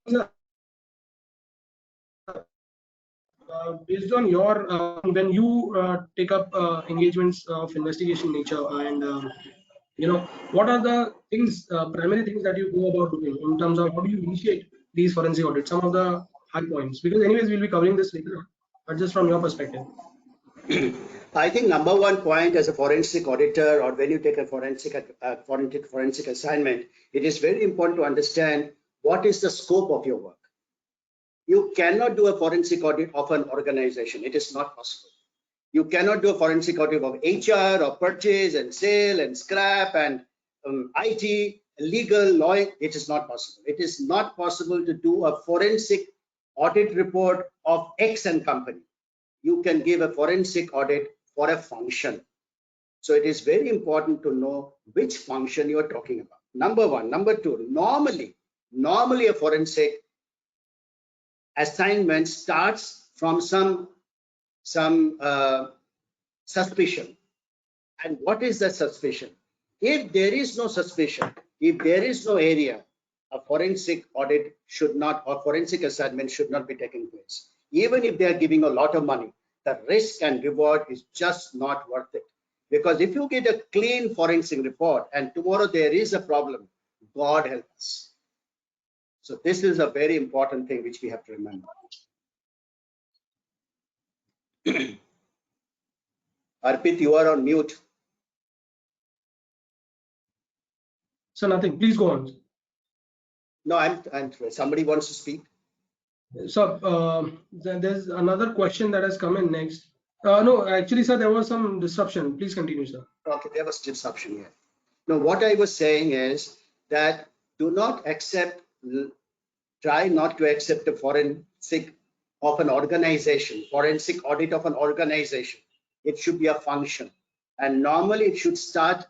based on your when you take up engagements of investigation nature, and what are the things, primary things that you go about doing in terms of how do you initiate these forensic audits? Some of the high points, because anyways we'll be covering this later, but just from your perspective. I think number one point as a forensic auditor, or when you take a forensic assignment, it is very important to understand what is the scope of your work. You cannot do a forensic audit of an organization. It is not possible. You cannot do a forensic audit of HR or purchase and sale and scrap and IT, legal, law. It is not possible. It is not possible to do a forensic audit report of X and company. You can give a forensic audit for a function. So it is very important to know which function you are talking about. Number one. Number two, normally a forensic assignment starts from some suspicion. And what is the suspicion? If there is no suspicion, if there is no area, a forensic audit should not, or forensic assignment should not be taking place. Even if they are giving a lot of money, the risk and reward is just not worth it. Because if you get a clean forensic report and tomorrow there is a problem, God help us. So this is a very important thing which we have to remember. Arpit, you are on mute. So nothing, please go on. No, I'm somebody wants to speak. So there's another question that has come in next. No, actually, sir, there was some disruption. Please continue, sir. Okay, there was disruption here. No, what I was saying is that do not accept, try not to accept a forensic of an organization, forensic audit of an organization. It should be a function. And normally it should start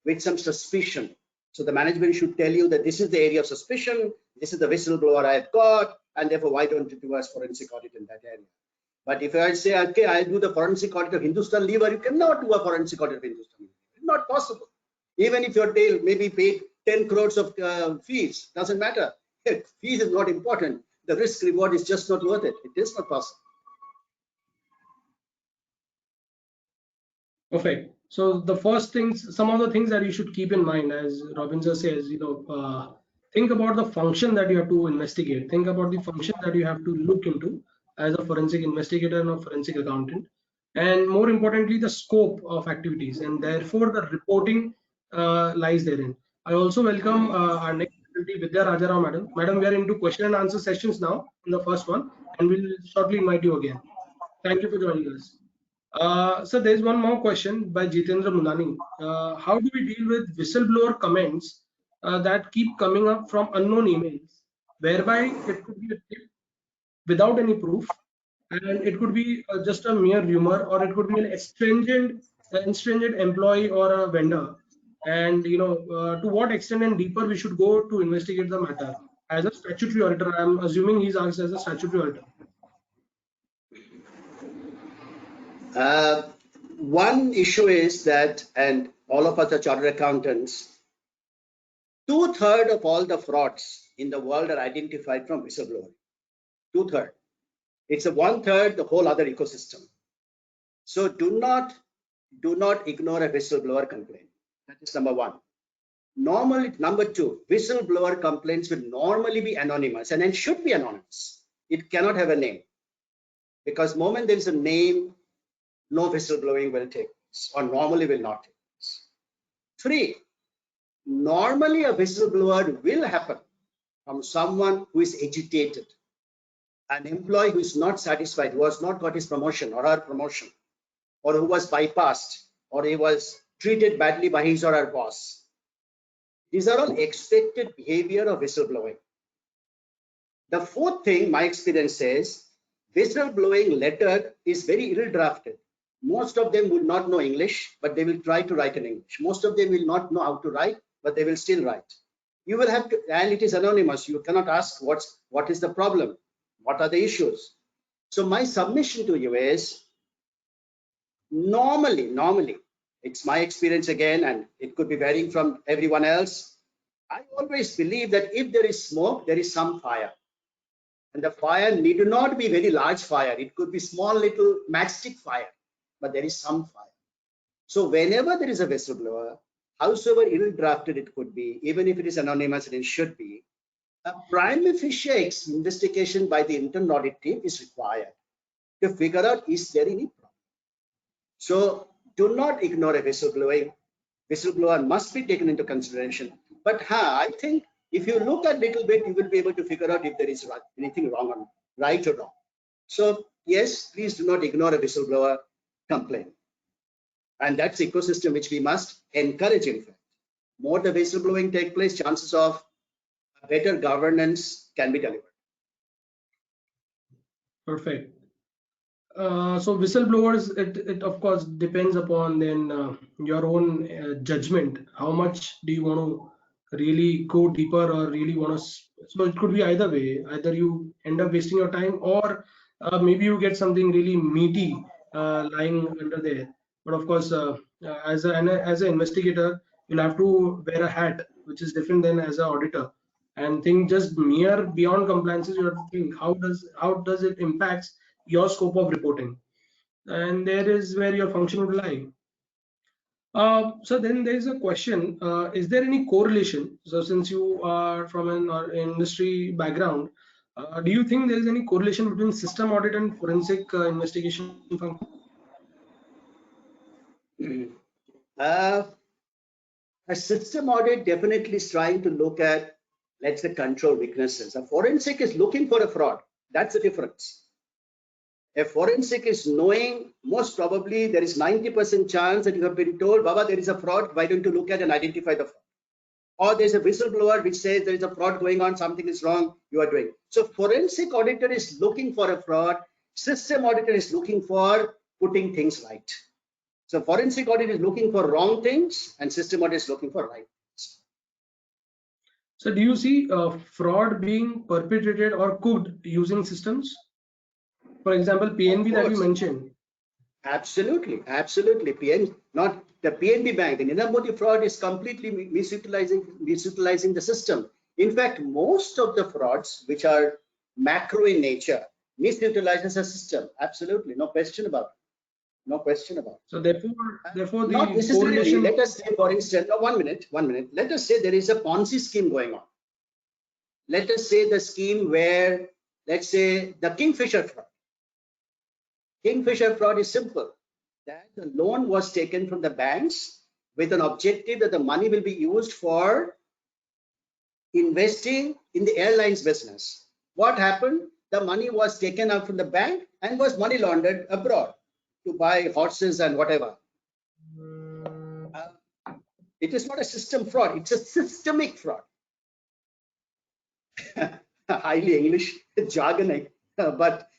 with some suspicion. So the management should tell you that this is the area of suspicion, this is the whistleblower I've got, and therefore why don't you do a forensic audit in that area? But if I say, okay, I do the forensic audit of Hindustan Lever, you cannot do a forensic audit of Hindustan Lever. It's not possible. Even if your tail maybe paid 10 crores of fees, doesn't matter. Fees is not important. The risk reward is just not worth it. It is not possible. Perfect. So the first things, some of the things that you should keep in mind, as Robin sir says, think about the function that you have to investigate. Think about the function that you have to look into as a forensic investigator and a forensic accountant, and more importantly, the scope of activities, and therefore the reporting lies therein. I also welcome our next faculty, Vidya Rajarao, madam. Madam, we are into question and answer sessions now in the first one, and we'll shortly invite you again. Thank you for joining us. So there's one more question by Jitendra Munani. How do we deal with whistleblower comments that keep coming up from unknown emails, whereby it could be a tip without any proof, and it could be just a mere rumor, or it could be an estranged employee or a vendor. And to what extent and deeper we should go to investigate the matter. As a statutory auditor, I'm assuming he's asked as a statutory auditor. One issue is that, and all of us are chartered accountants, 2/3 of all the frauds in the world are identified from whistleblowing. 2/3. It's a 1/3 the whole other ecosystem. So do not ignore a whistleblower complaint. That is number one. Normally, number two, whistleblower complaints will normally be anonymous, and it should be anonymous. It cannot have a name, because moment there is a name, no whistleblowing will take place, or normally will not take place. 3, normally a whistleblower will happen from someone who is agitated, an employee who is not satisfied, who has not got his promotion or her promotion, or who was bypassed, or he was treated badly by his or her boss. These are all expected behavior of whistleblowing. The fourth thing my experience says, whistleblowing letter is very ill drafted. Most of them would not know English, but they will try to write in English. Most of them will not know how to write, but they will still write. You will have to, and it is anonymous. You cannot ask what is the problem, what are the issues. So my submission to you is, normally, it's my experience again, and it could be varying from everyone else. I always believe that if there is smoke, there is some fire. And the fire need not be very large fire. It could be small little matchstick fire, but there is some fire. So whenever there is a whistleblower, howsoever ill drafted it could be, even if it is anonymous, and it should be, a prima facie investigation by the internal audit team is required to figure out, is there any problem? So do not ignore a whistleblower. Whistleblower must be taken into consideration. But I think if you look a little bit, you will be able to figure out if there is anything wrong or right or wrong. So yes, please do not ignore a whistleblower complaint. And that's the ecosystem which we must encourage. In fact, more the whistleblowing take place, chances of better governance can be delivered. Perfect. So whistleblowers, it of course depends upon then your own judgment. How much do you want to really go deeper, or really want to? So it could be either way. Either you end up wasting your time, or maybe you get something really meaty lying under there. But of course, as an investigator, you'll have to wear a hat which is different than as an auditor, and think just mere beyond compliances. You have to think how does it impacts your scope of reporting, and there is where your function would lie. So then there is a question, is there any correlation? So since you are from an industry background, do you think there is any correlation between system audit and forensic investigation function? A system audit definitely is trying to look at, let's say, control weaknesses. A forensic is looking for a fraud. That's the difference. A forensic is knowing, most probably there is 90% chance that you have been told, Baba, there is a fraud, why don't you look at and identify the fraud? Or there's a whistleblower which says there is a fraud going on, something is wrong, you are doing. So forensic auditor is looking for a fraud, system auditor is looking for putting things right. So forensic audit is looking for wrong things and system audit is looking for right things. So do you see fraud being perpetrated or cooked using systems? For example, PNB that you mentioned. Absolutely. Not the PNB Bank. The Nirav Modi fraud is completely misutilizing the system. In fact, most of the frauds which are macro in nature misutilizes the system. Absolutely, no question about it. No question about it. So therefore, Not the necessarily. correlation. Let us say, for instance, no, 1 minute. Let us say there is a Ponzi scheme going on. Let us say the scheme where, let's say, the Kingfisher fraud. Kingfisher fraud is simple. That the loan was taken from the banks with an objective that the money will be used for investing in the airlines business. What happened? The money was taken out from the bank and was money laundered abroad to buy horses and whatever. It is not a system fraud, it's a systemic fraud. Highly English jargon, but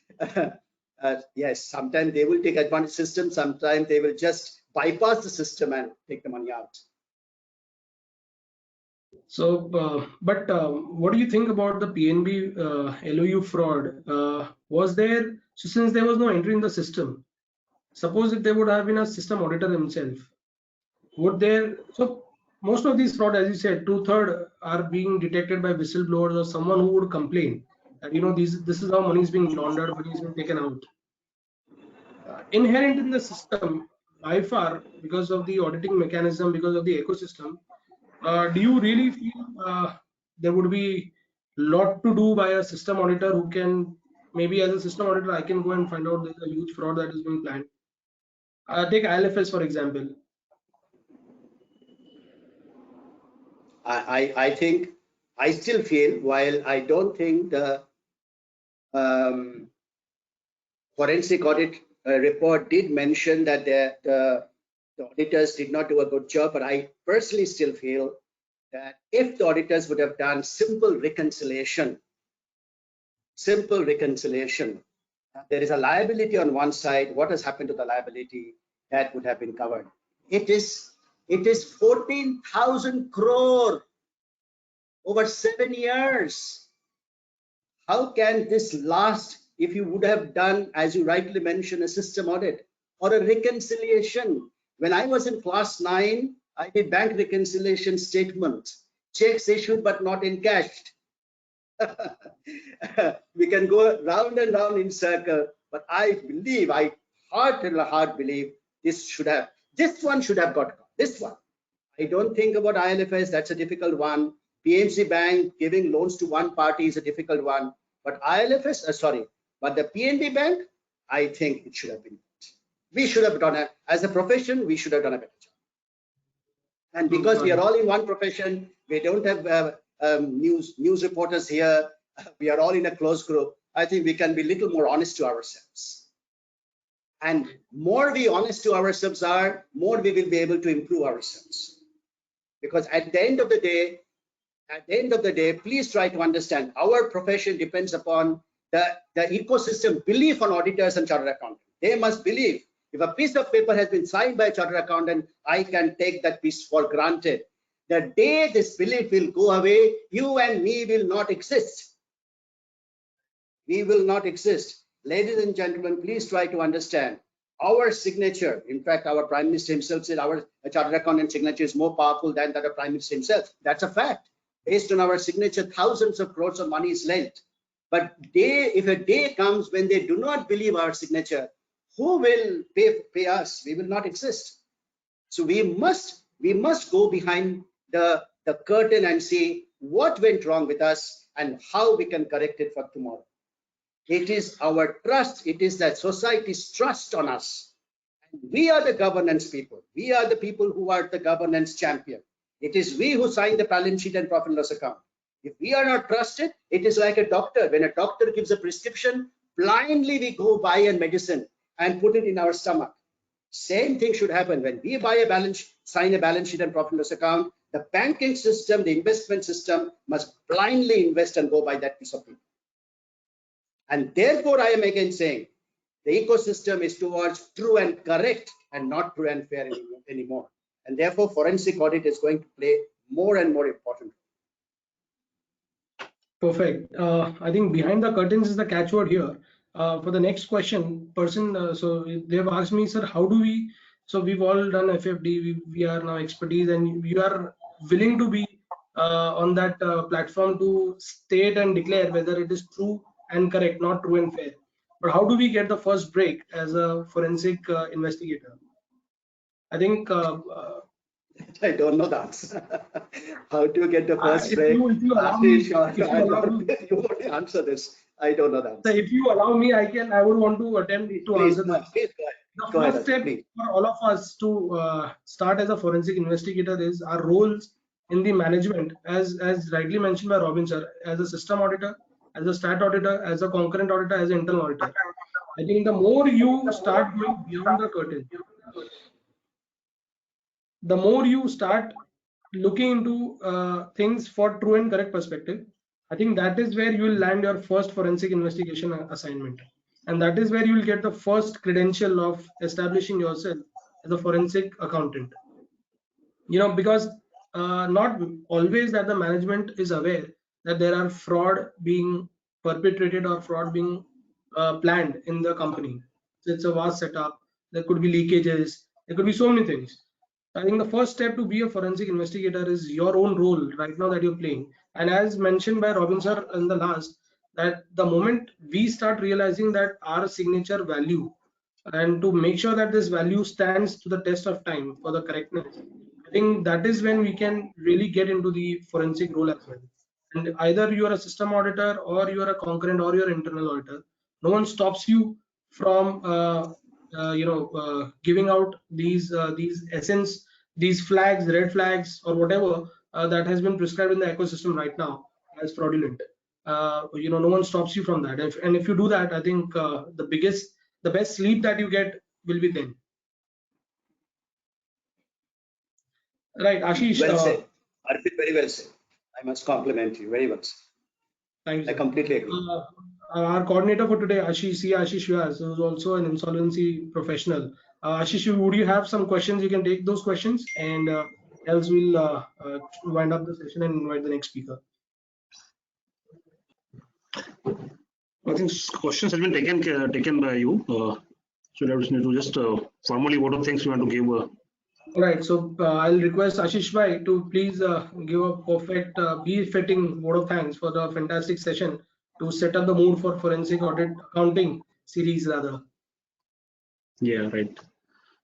yes, sometimes they will take advantage of the system, sometimes they will just bypass the system and take the money out. So, but what do you think about the PNB LOU fraud? Was there, so since there was no entry in the system, suppose if there would have been a system auditor himself, would there, so most of these fraud, as you said, 2/3 are being detected by whistleblowers or someone who would complain that, you know, this is how money is being laundered, money is being taken out. Inherent in the system, by far, because of the auditing mechanism, because of the ecosystem, do you really feel there would be a lot to do by a system auditor who can, maybe as a system auditor, I can go and find out there's a huge fraud that is being planned? Take ILFS, for example. I think, I still feel, while I don't think the forensic audit report did mention that the auditors did not do a good job, but I personally still feel that if the auditors would have done simple reconciliation, there is a liability on one side, what has happened to the liability, that would have been covered. It is 14,000 crore over 7 years. How can this last if you would have done, as you rightly mentioned, a system audit or a reconciliation? When I was in class 9, I did bank reconciliation statements, checks issued but not encashed. We can go round and round in circle, but I believe, I heart believe this one should have got this one. I don't think about ILFS, that's a difficult one. Pmc Bank giving loans to one party is a difficult one, but ILFS, but the PNB Bank, I think it should have been. We should have done it as a profession. We should have done a better job. And because we are all in one profession, we don't have news reporters here. We are all in a closed group. I think we can be a little more honest to ourselves. And more we honest to ourselves are, more we will be able to improve ourselves. Because at the end of the day, please try to understand, our profession depends upon the ecosystem belief on auditors and chartered accountants. They must believe, if a piece of paper has been signed by a chartered accountant, I can take that piece for granted. The day this belief will go away, you and me will not exist. We will not exist. Ladies and gentlemen, please try to understand our signature. In fact, our Prime Minister himself said our chartered accountant signature is more powerful than that of Prime Minister himself. That's a fact. Based on our signature, thousands of crores of money is lent. But if a day comes when they do not believe our signature, who will pay us? We will not exist. So we must go behind the curtain and see what went wrong with us and how we can correct it for tomorrow. It is our trust. It is that society's trust on us. And we are the governance people. We are the people who are the governance champion. It is we who sign the balance sheet and profit and loss account. If we are not trusted, it is like a doctor. When a doctor gives a prescription, blindly we go buy a medicine and put it in our stomach. Same thing should happen when we sign a balance sheet and profit and loss account. The banking system, the investment system must blindly invest and go buy that piece of paper. And therefore, I am again saying, The ecosystem is towards true and correct and not true and fair anymore. And therefore, forensic audit is going to play more and more important. Perfect. I think behind the curtains is the catchword here. For the next question, so they've asked me, sir, how do we? So we've all done FFD. We are now expertise, and you are willing to be on that platform to state and declare whether it is true and correct, not true and fair. But how do we get the first break as a forensic investigator? I think I don't know the answer. How do you get the first if break? you allow me, You want to answer this. I don't know the answer. So if you allow me, I would want to attempt to answer that. Please The first step for all of us to start as a forensic investigator is our roles in the management, as rightly mentioned by Robin sir, as a system auditor, as a stat auditor, as a concurrent auditor, as an internal auditor. I think the more you start going beyond the curtain, the more you start looking into things for true and correct perspective, I think that is where you will land your first forensic investigation assignment. And that is where you will get the first credential of establishing yourself as a forensic accountant. Because not always that the management is aware that there are fraud being perpetrated or fraud being planned in the company. So it's a vast setup. There could be leakages. There could be so many things. I think the first step to be a forensic investigator is your own role right now that you're playing. And as mentioned by Robin sir in the last, that the moment we start realizing that our signature value, and to make sure that this value stands to the test of time for the correctness, I think that is when we can really get into the forensic role as well. And either you are a system auditor or you are a concurrent or you're internal auditor, no one stops you from giving out these essence, these flags, red flags, or whatever that has been prescribed in the ecosystem right now as fraudulent. No one stops you from that. And if you do that, I think the best sleep that you get will be then. Right, Ashish. Well said. Arpit, very well said. I must compliment you. Very well said. Thank you, sir. I completely agree. Our coordinator for today, Ashish Vyas, who is also an insolvency professional. Ashish, would you have some questions? You can take those questions, and else we'll wind up the session and invite the next speaker. I think questions have been taken by you. So I just need to just formally what are things you want to give. All right, so I'll request Ashish Bhai to please give a perfect, befitting word of thanks for the fantastic session to set up the mood for forensic audit accounting series rather. Yeah, right.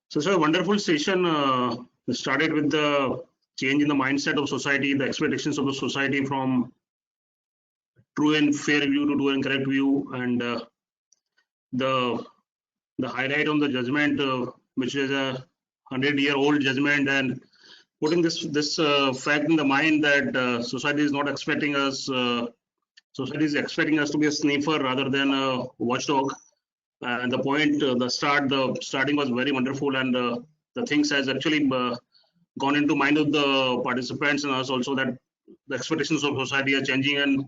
So it's a wonderful session. Started with the change in the mindset of society, the expectations of the society from true and fair view to true and correct view, and the highlight on the judgment, which is a 100-year-old judgment, and putting this fact in the mind that society is not expecting us. Society is expecting us to be a sniffer rather than a watchdog. And the point, the starting was very wonderful, and the things has actually gone into mind of the participants and us also, that the expectations of society are changing, and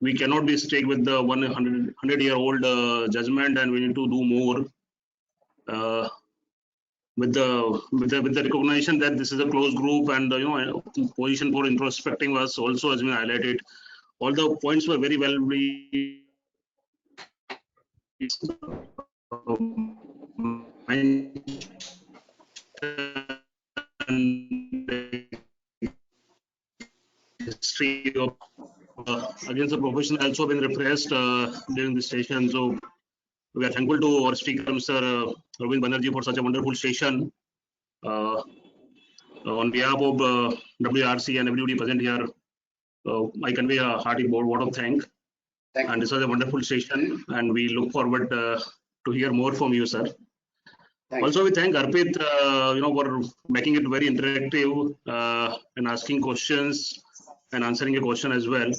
we cannot be stuck with the 100-year-old judgment, and we need to do more. With the recognition that this is a closed group, and position for introspecting was also has been highlighted. All the points were very well history of against the profession also been repressed during this session. So we are thankful to our speaker, Mr. Robin Banerjee, for such a wonderful session. On behalf of WRC and everybody present here, I convey a hearty word of thanks. And this was a wonderful session, and we look forward to hear more from you, sir. Also, we thank Arpit, for making it very interactive and asking questions and answering a question as well.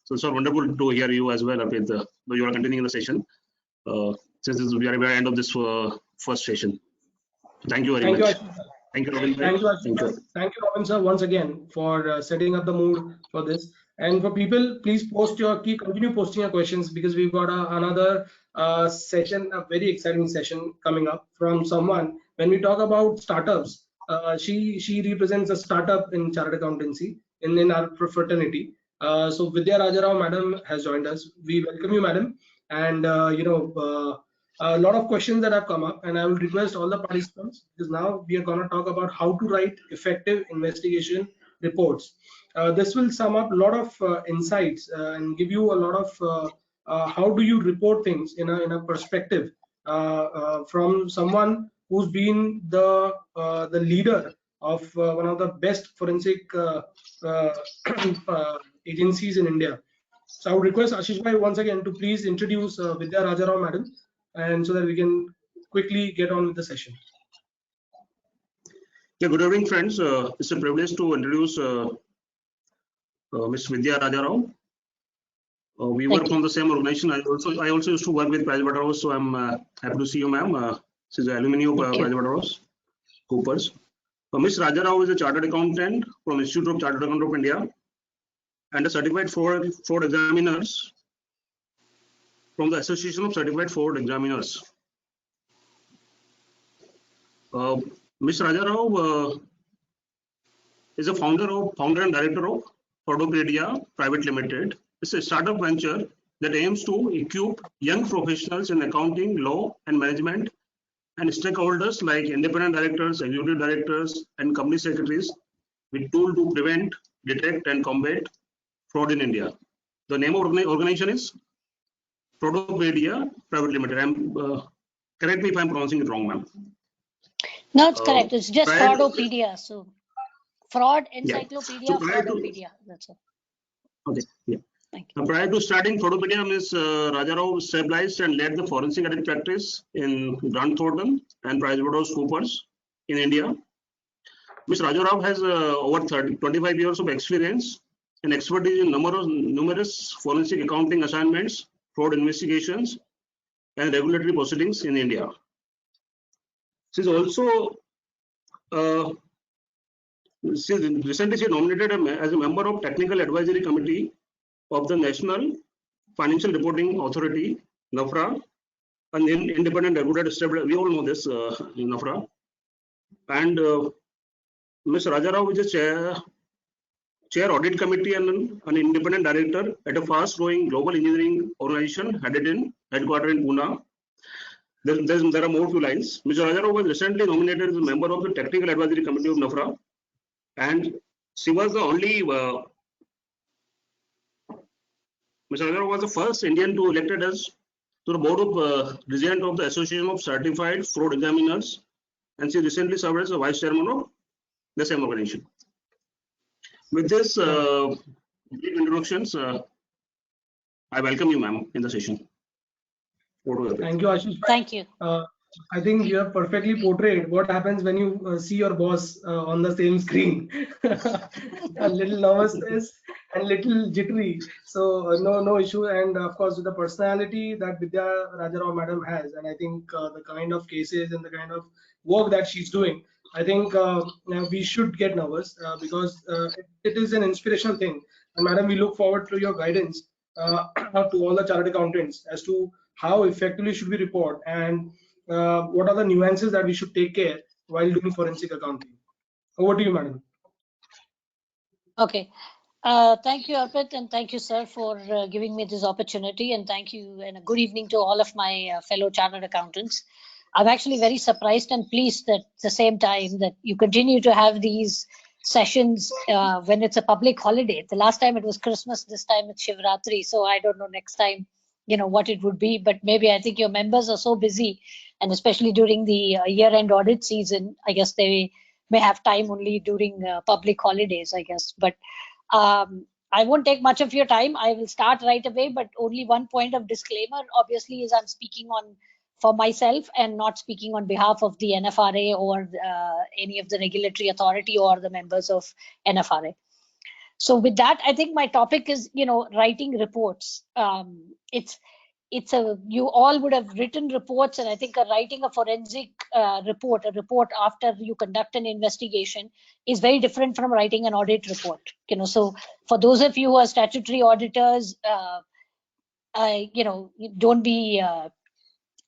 So it's wonderful to hear you as well, Arpit. You are continuing the session. Since we are at the end of this first session. Thank you very much. Thank you, Robin. Thank you, Robin sir, once again for setting up the mood for this. And for people, please continue posting your questions, because we've got another session, a very exciting session coming up from someone. When we talk about startups, she represents a startup in chartered accountancy in our fraternity. So Vidya Rajarao madam has joined us. We welcome you, madam. And a lot of questions that have come up, and I will request all the participants, because now we are going to talk about how to write effective investigation reports. This will sum up a lot of insights and give you a lot of how do you report things in a perspective from someone who's been the leader of one of the best forensic agencies in India. So I would request Ashish bhai once again to please introduce Vidya Rajarao madam, and so that we can quickly get on with the session. Yeah, good evening, friends. It's a privilege to introduce Ms. Vidya Rajarao. We work from the same organization. I also used to work with Pricewaterhouse, so I'm happy to see you, ma'am. She's an alumni of Pricewaterhouse Coopers. Ms. Rajarao is a chartered accountant from Institute of Chartered Accountants of India and a certified fraud examiners from the Association of Certified Fraud Examiners. Ms. Rajarao is a founder and director of Fraudopedia Private Limited. It's a startup venture that aims to equip young professionals in accounting, law, and management, and stakeholders like independent directors, executive directors, and company secretaries with tools to prevent, detect, and combat fraud in India. The name of organization is Fraudopedia Private Limited. Correct me if I'm pronouncing it wrong, ma'am. No, it's correct. It's just Fraudopedia. So fraud encyclopedia, So Fraudopedia. That's it. Okay. Yeah. Thank you. Prior to starting Fraudopedia, Ms. Rajarao stabilized and led the forensic audit practice in Grant Thornton and PricewaterhouseCoopers in India. Ms. Rajarao has over 25 years of experience and expertise in numerous forensic accounting assignments, fraud investigations, and regulatory proceedings in India. She's also recently nominated as a member of Technical Advisory Committee of the National Financial Reporting Authority, NAFRA, an independent regulator established. We all know this, NAFRA. And Ms. Rajarao is a chair audit committee and an independent director at a fast-growing global engineering organization headquartered in Pune. There are more few lines. Ms. Rajarao was recently nominated as a member of the Technical Advisory Committee of NAFRA, and she was the only. Ms. Rajarao was the first Indian to elected as to the board of president of the Association of Certified Fraud Examiners, and she recently served as the vice chairman of the same organization. With this brief introductions, I welcome you, ma'am, in the session. Thank you, Ashish. Thank you. I think you have perfectly portrayed what happens when you see your boss on the same screen. A little nervousness and little jittery. So no issue. And of course, with the personality that Vidya Rajarao madam has, and I think the kind of cases and the kind of work that she's doing, I think we should get nervous because it is an inspirational thing. And madam, we look forward to your guidance to all the chartered accountants as to how effectively should we report and what are the nuances that we should take care while doing forensic accounting. Over to you, madam. Okay. Thank you, Arpit, and thank you, sir, for giving me this opportunity. And thank you, and a good evening to all of my fellow chartered accountants. I'm actually very surprised and pleased that at the same time that you continue to have these sessions when it's a public holiday. The last time it was Christmas, this time it's Shivratri. So I don't know next time, what it would be, but maybe I think your members are so busy, and especially during the year-end audit season, I guess they may have time only during public holidays, I guess. But I won't take much of your time. I will start right away, but only one point of disclaimer, obviously, is I'm speaking for myself and not speaking on behalf of the NFRA or any of the regulatory authority or the members of NFRA. So with that, I think my topic is, writing reports. you all would have written reports, and I think writing a forensic report, a report after you conduct an investigation, is very different from writing an audit report. So for those of you who are statutory auditors, don't be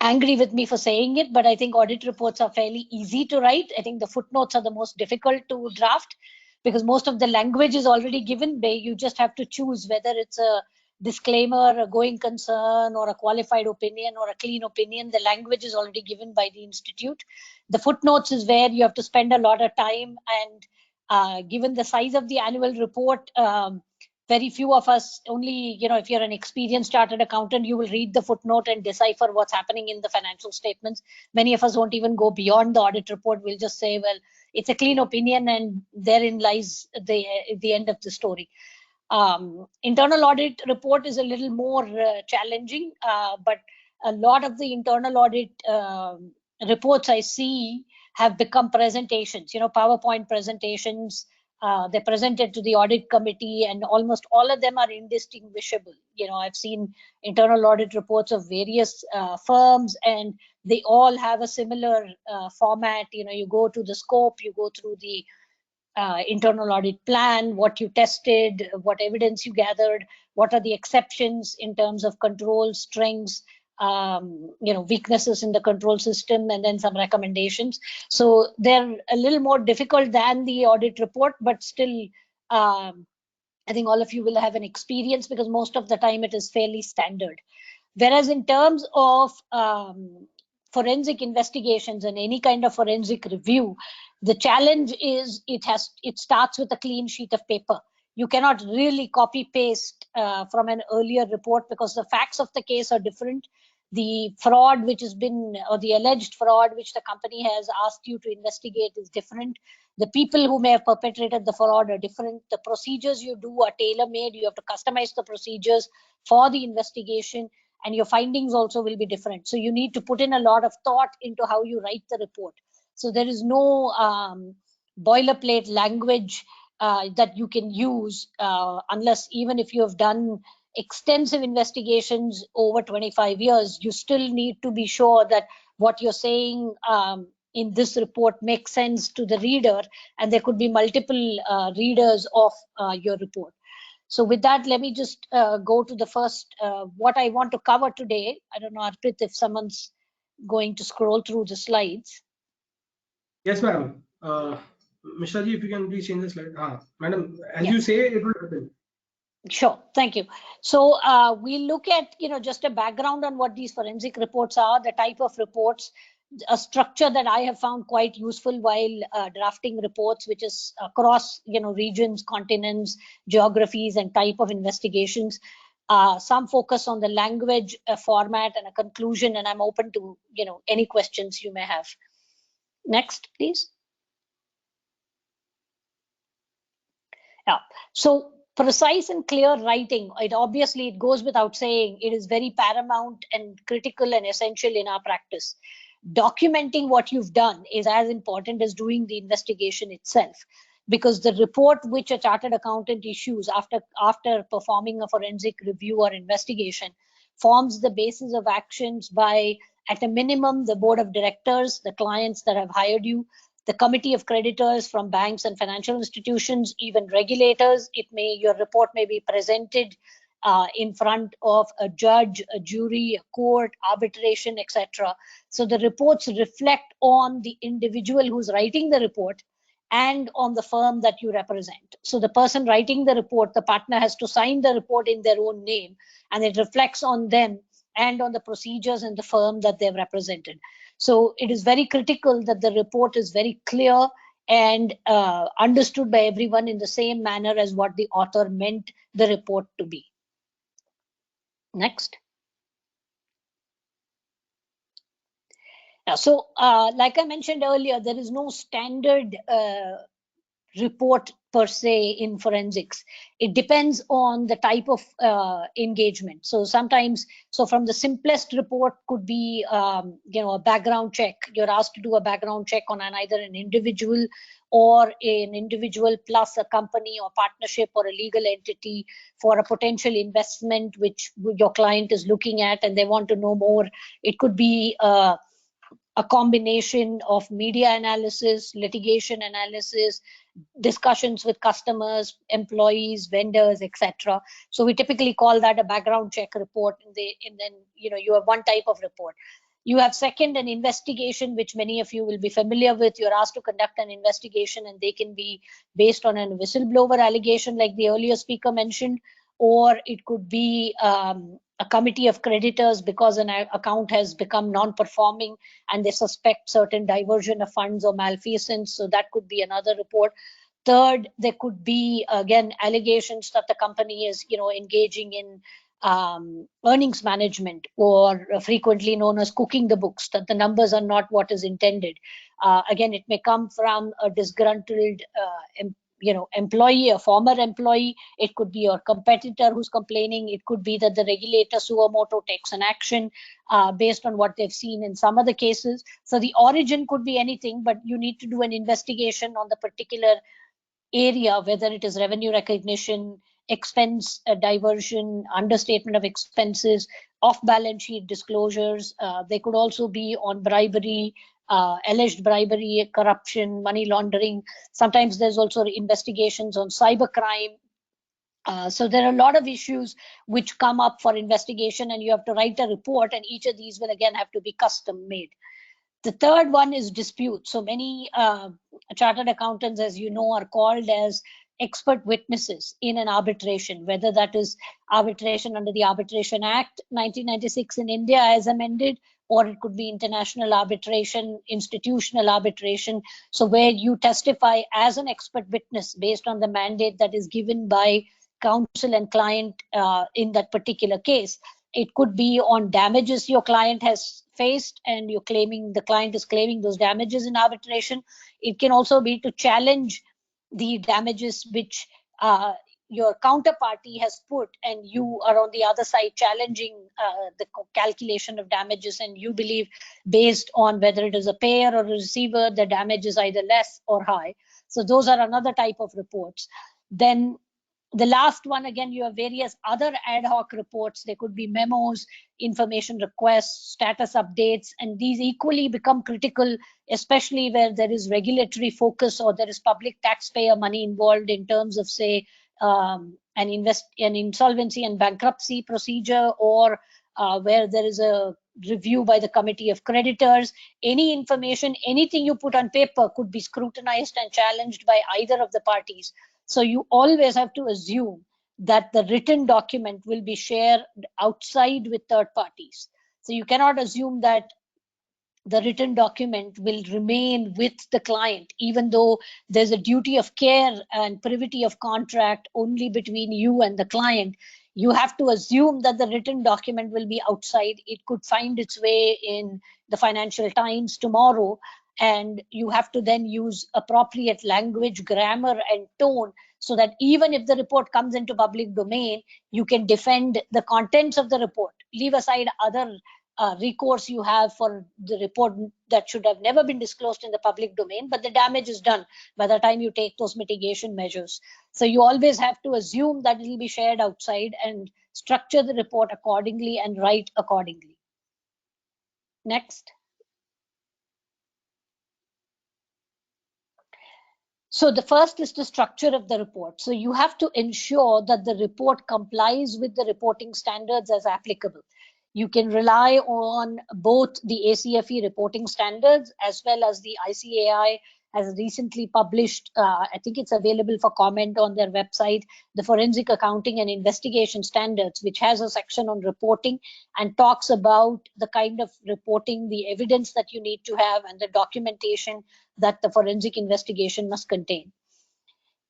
angry with me for saying it, but I think audit reports are fairly easy to write. I think the footnotes are the most difficult to draft because most of the language is already given. You just have to choose whether it's a disclaimer, a going concern, or a qualified opinion, or a clean opinion. The language is already given by the institute. The footnotes is where you have to spend a lot of time, and given the size of the annual report, very few of us, only, if you're an experienced chartered accountant, you will read the footnote and decipher what's happening in the financial statements. Many of us won't even go beyond the audit report. We'll just say, well, it's a clean opinion, and therein lies the end of the story. Internal audit report is a little more challenging, but a lot of the internal audit reports I see have become presentations, PowerPoint presentations. They're presented to the audit committee, and almost all of them are indistinguishable. I've seen internal audit reports of various firms, and they all have a similar format. You go to the scope, you go through the internal audit plan, what you tested, what evidence you gathered, what are the exceptions in terms of control strengths, weaknesses in the control system, and then some recommendations. So they're a little more difficult than the audit report, but still, I think all of you will have an experience because most of the time it is fairly standard. Whereas in terms of forensic investigations and any kind of forensic review, the challenge is it starts with a clean sheet of paper. You cannot really copy paste from an earlier report because the facts of the case are different. The fraud which has been, or the alleged fraud which the company has asked you to investigate is different. The people who may have perpetrated the fraud are different. The procedures you do are tailor-made. You have to customize the procedures for the investigation, and your findings also will be different. So you need to put in a lot of thought into how you write the report. So there is no boilerplate language that you can use unless, even if you have done extensive investigations over 25 years, you still need to be sure that what you're saying in this report makes sense to the reader, and there could be multiple readers of your report. So with that, let me just go to the first, what I want to cover today. I don't know, Arpit, if someone's going to scroll through the slides. Yes, ma'am. Mishra ji, if you can please change the slide. Madam, as you say, it will happen. Sure, thank you. So we look at, just a background on what these forensic reports are, the type of reports, a structure that I have found quite useful while drafting reports, which is across, regions, continents, geographies, and type of investigations. Some focus on the language, format, and a conclusion, and I'm open to, any questions you may have. Next, please. Yeah. So precise and clear writing, it goes without saying, it is very paramount and critical and essential in our practice. Documenting what you've done is as important as doing the investigation itself, because the report which a chartered accountant issues after performing a forensic review or investigation forms the basis of actions by, at a minimum, the board of directors, the clients that have hired you, the committee of creditors from banks and financial institutions, even regulators. Your report may be presented in front of a judge, a jury, a court, arbitration, etc. So the reports reflect on the individual who's writing the report and on the firm that you represent. So the person writing the report, the partner, has to sign the report in their own name, and it reflects on them and on the procedures and the firm that they've represented. So it is very critical that the report is very clear and understood by everyone in the same manner as what the author meant the report to be. Next. So like I mentioned earlier, there is no standard report per se in forensics. It depends on the type of engagement. So sometimes, so from the simplest report could be, a background check. You're asked to do a background check on either an individual or an individual plus a company or partnership or a legal entity for a potential investment which your client is looking at and they want to know more. It could be a combination of media analysis, litigation analysis, discussions with customers, employees, vendors, etc. So we typically call that a background check report, and then you have one type of report. You have second, an investigation, which many of you will be familiar with. You're asked to conduct an investigation, and they can be based on a whistleblower allegation, like the earlier speaker mentioned, or it could be a committee of creditors because an account has become non-performing and they suspect certain diversion of funds or malfeasance. So that could be another report. Third, there could be, again, allegations that the company is, engaging in earnings management, or frequently known as cooking the books, that the numbers are not what is intended. Again, it may come from a disgruntled employee, a former employee. It could be your competitor who's complaining. It could be that the regulator suo moto takes an action based on what they've seen in some of the cases. So the origin could be anything, but you need to do an investigation on the particular area, whether it is revenue recognition, expense diversion, understatement of expenses, off-balance sheet disclosures. They could also be on bribery, alleged bribery, corruption, money laundering. Sometimes there's also investigations on cybercrime. So there are a lot of issues which come up for investigation, and you have to write a report, and each of these will again have to be custom made. The third one is dispute. So many chartered accountants, as you know, are called as expert witnesses in an arbitration, whether that is arbitration under the Arbitration Act 1996 in India as amended, or it could be international arbitration, institutional arbitration. So where you testify as an expert witness based on the mandate that is given by counsel and client in that particular case. It could be on damages your client has faced and the client is claiming those damages in arbitration. It can also be to challenge the damages which your counterparty has put, and you are on the other side challenging the calculation of damages, and you believe based on whether it is a payer or a receiver, the damage is either less or high. So those are another type of reports. Then the last one, again, you have various other ad hoc reports. There could be memos, information requests, status updates, and these equally become critical, especially where there is regulatory focus or there is public taxpayer money involved in terms of, say, an insolvency and bankruptcy procedure, or where there is a review by the committee of creditors. Any information, anything you put on paper could be scrutinized and challenged by either of the parties. So you always have to assume that the written document will be shared outside with third parties. So you cannot assume that the written document will remain with the client, even though there's a duty of care and privity of contract only between you and the client. You have to assume that the written document will be outside. It could find its way in the Financial Times tomorrow, and you have to then use appropriate language, grammar, and tone, so that even if the report comes into public domain, you can defend the contents of the report. Leave aside other recourse you have for the report that should have never been disclosed in the public domain, but the damage is done by the time you take those mitigation measures. So you always have to assume that it will be shared outside and structure the report accordingly and write accordingly. Next. So the first is the structure of the report. So you have to ensure that the report complies with the reporting standards as applicable. You can rely on both the ACFE reporting standards as well as the ICAI has recently published, I think it's available for comment on their website, the Forensic Accounting and Investigation Standards, which has a section on reporting and talks about the kind of reporting, the evidence that you need to have, and the documentation that the forensic investigation must contain.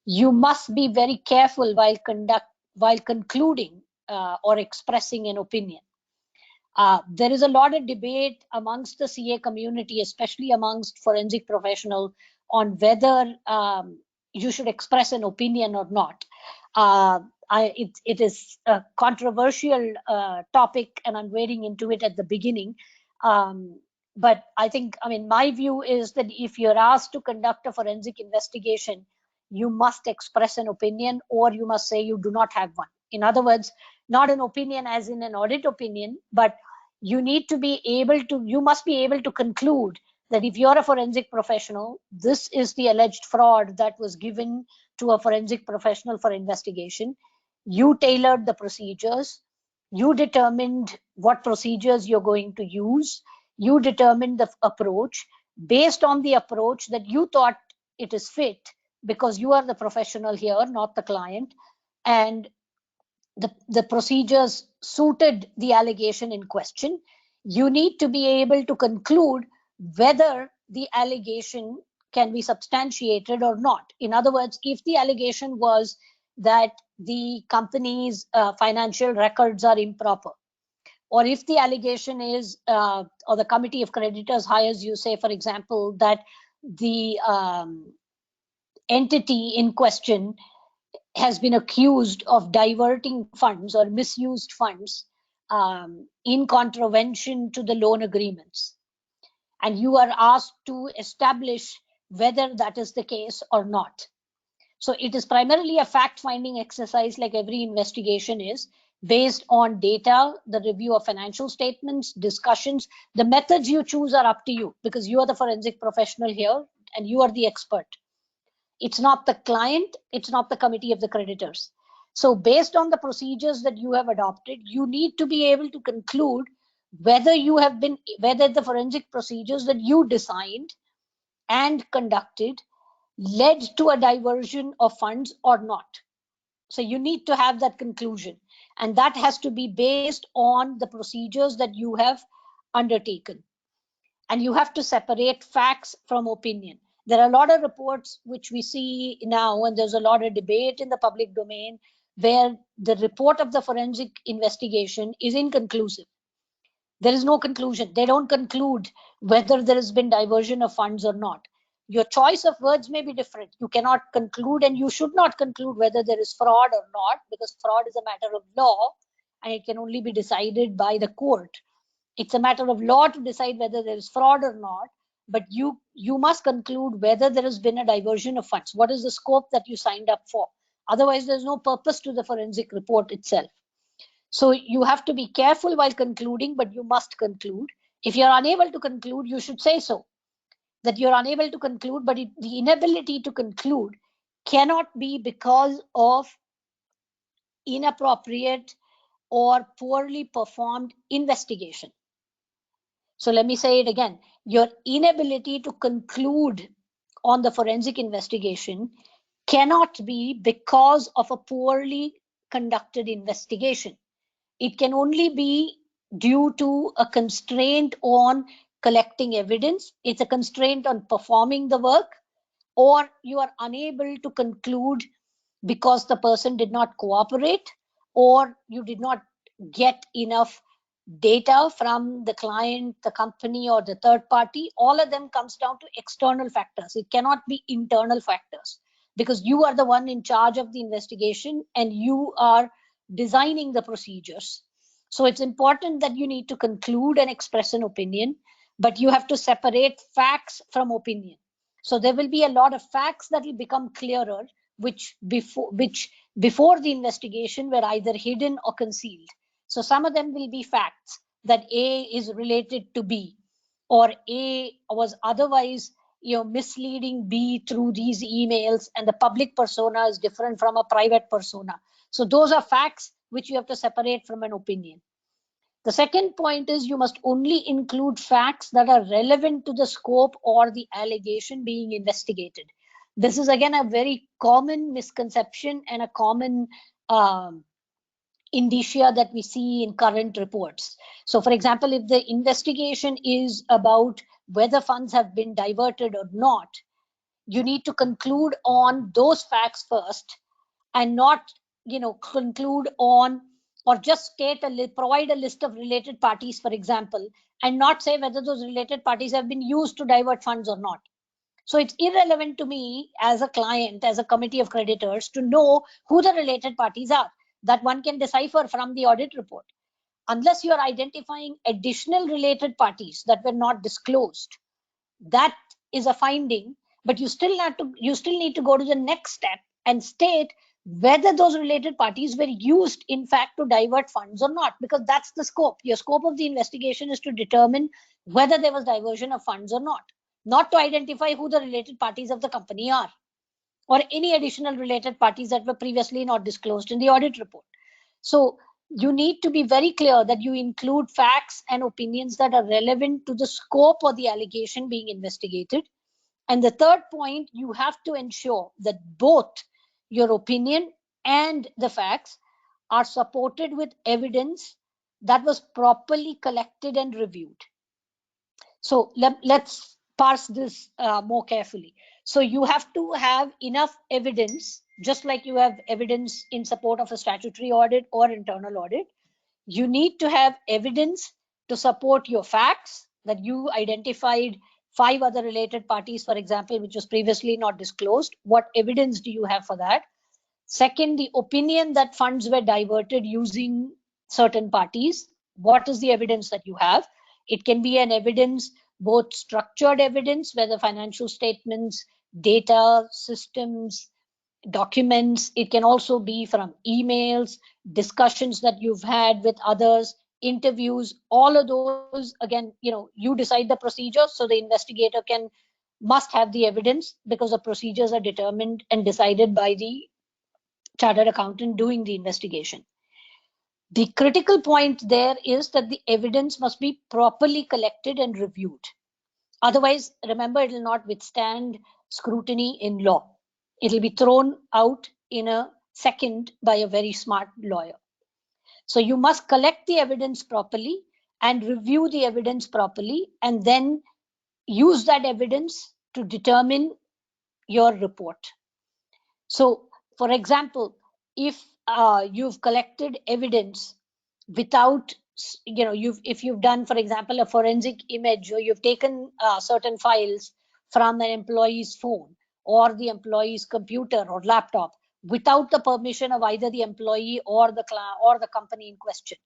You must be very careful while concluding or expressing an opinion. There is a lot of debate amongst the CA community, especially amongst forensic professionals, on whether you should express an opinion or not. It is a controversial topic, and I'm wading into it at the beginning. But I think, my view is that if you're asked to conduct a forensic investigation, you must express an opinion, or you must say you do not have one. In other words, not an opinion as in an audit opinion, but you must be able to conclude that if you're a forensic professional, this is the alleged fraud that was given to a forensic professional for investigation. You tailored the procedures. You determined what procedures you're going to use. You determined the approach. Based on the approach that you thought it is fit, because you are the professional here, not the client, and the procedures suited the allegation in question, you need to be able to conclude whether the allegation can be substantiated or not. In other words, if the allegation was that the company's financial records are improper, or if the allegation is, or the committee of creditors hires you, say, for example, that the entity in question has been accused of diverting funds or misused funds in contravention to the loan agreements, and you are asked to establish whether that is the case or not. So it is primarily a fact-finding exercise, like every investigation is, based on data, the review of financial statements, discussions. The methods you choose are up to you, because you are the forensic professional here and you are the expert. It's not the client, it's not the committee of the creditors. So based on the procedures that you have adopted, you need to be able to conclude whether the forensic procedures that you designed and conducted led to a diversion of funds or not. So you need to have that conclusion, and that has to be based on the procedures that you have undertaken. And you have to separate facts from opinion. There are a lot of reports which we see now, and there's a lot of debate in the public domain where the report of the forensic investigation is inconclusive. There is no conclusion. They don't conclude whether there has been diversion of funds or not. Your choice of words may be different. You cannot conclude, and you should not conclude, whether there is fraud or not, because fraud is a matter of law and it can only be decided by the court. It's a matter of law to decide whether there is fraud or not, but you must conclude whether there has been a diversion of funds. What is the scope that you signed up for? Otherwise, there's no purpose to the forensic report itself. So you have to be careful while concluding, but you must conclude. If you're unable to conclude, you should say so, that you're unable to conclude, but the inability to conclude cannot be because of inappropriate or poorly performed investigation. So let me say it again. Your inability to conclude on the forensic investigation cannot be because of a poorly conducted investigation. It can only be due to a constraint on collecting evidence. It's a constraint on performing the work, or you are unable to conclude because the person did not cooperate, or you did not get enough data from the client, the company, or the third party. All of them comes down to external factors. It cannot be internal factors, because you are the one in charge of the investigation and you are designing the procedures. So it's important that you need to conclude and express an opinion, but you have to separate facts from opinion. So there will be a lot of facts that will become clearer, which before the investigation were either hidden or concealed. So some of them will be facts, that A is related to B, or A was otherwise misleading B through these emails, and the public persona is different from a private persona. So those are facts which you have to separate from an opinion. The second point is you must only include facts that are relevant to the scope or the allegation being investigated. This is again a very common misconception and a common indicia that we see in current reports. So for example, if the investigation is about whether funds have been diverted or not, you need to conclude on those facts first, and not conclude on, or just provide a list of related parties, for example, and not say whether those related parties have been used to divert funds or not. So it's irrelevant to me as a client, as a committee of creditors, to know who the related parties are. That one can decipher from the audit report. Unless you are identifying additional related parties that were not disclosed, that is a finding, but you still need to go to the next step and state whether those related parties were used in fact to divert funds or not, because that's the scope. Your scope of the investigation is to determine whether there was diversion of funds or not to identify who the related parties of the company are or any additional related parties that were previously not disclosed in the audit report. So you need to be very clear that you include facts and opinions that are relevant to the scope or the allegation being investigated. And the third point, you have to ensure that both your opinion and the facts are supported with evidence that was properly collected and reviewed. So let's parse this more carefully. So you have to have enough evidence, just like you have evidence in support of a statutory audit or internal audit. You need to have evidence to support your facts that you identified 5 other related parties, for example, which was previously not disclosed. What evidence do you have for that? Second, the opinion that funds were diverted using certain parties. What is the evidence that you have? It can be an evidence, both structured evidence, whether financial statements, data, systems, documents. It can also be from emails, discussions that you've had with others, interviews. All of those, again, you decide the procedure, so the investigator must have the evidence, because the procedures are determined and decided by the chartered accountant doing the investigation. The critical point there is that the evidence must be properly collected and reviewed. Otherwise, remember, it will not withstand scrutiny in law. It will be thrown out in a second by a very smart lawyer. So you must collect the evidence properly and review the evidence properly, and then use that evidence to determine your report. So, for example, if you've collected evidence without, if you've done, for example, a forensic image, or you've taken certain files from an employee's phone or the employee's computer or laptop without the permission of either the employee or the company in question.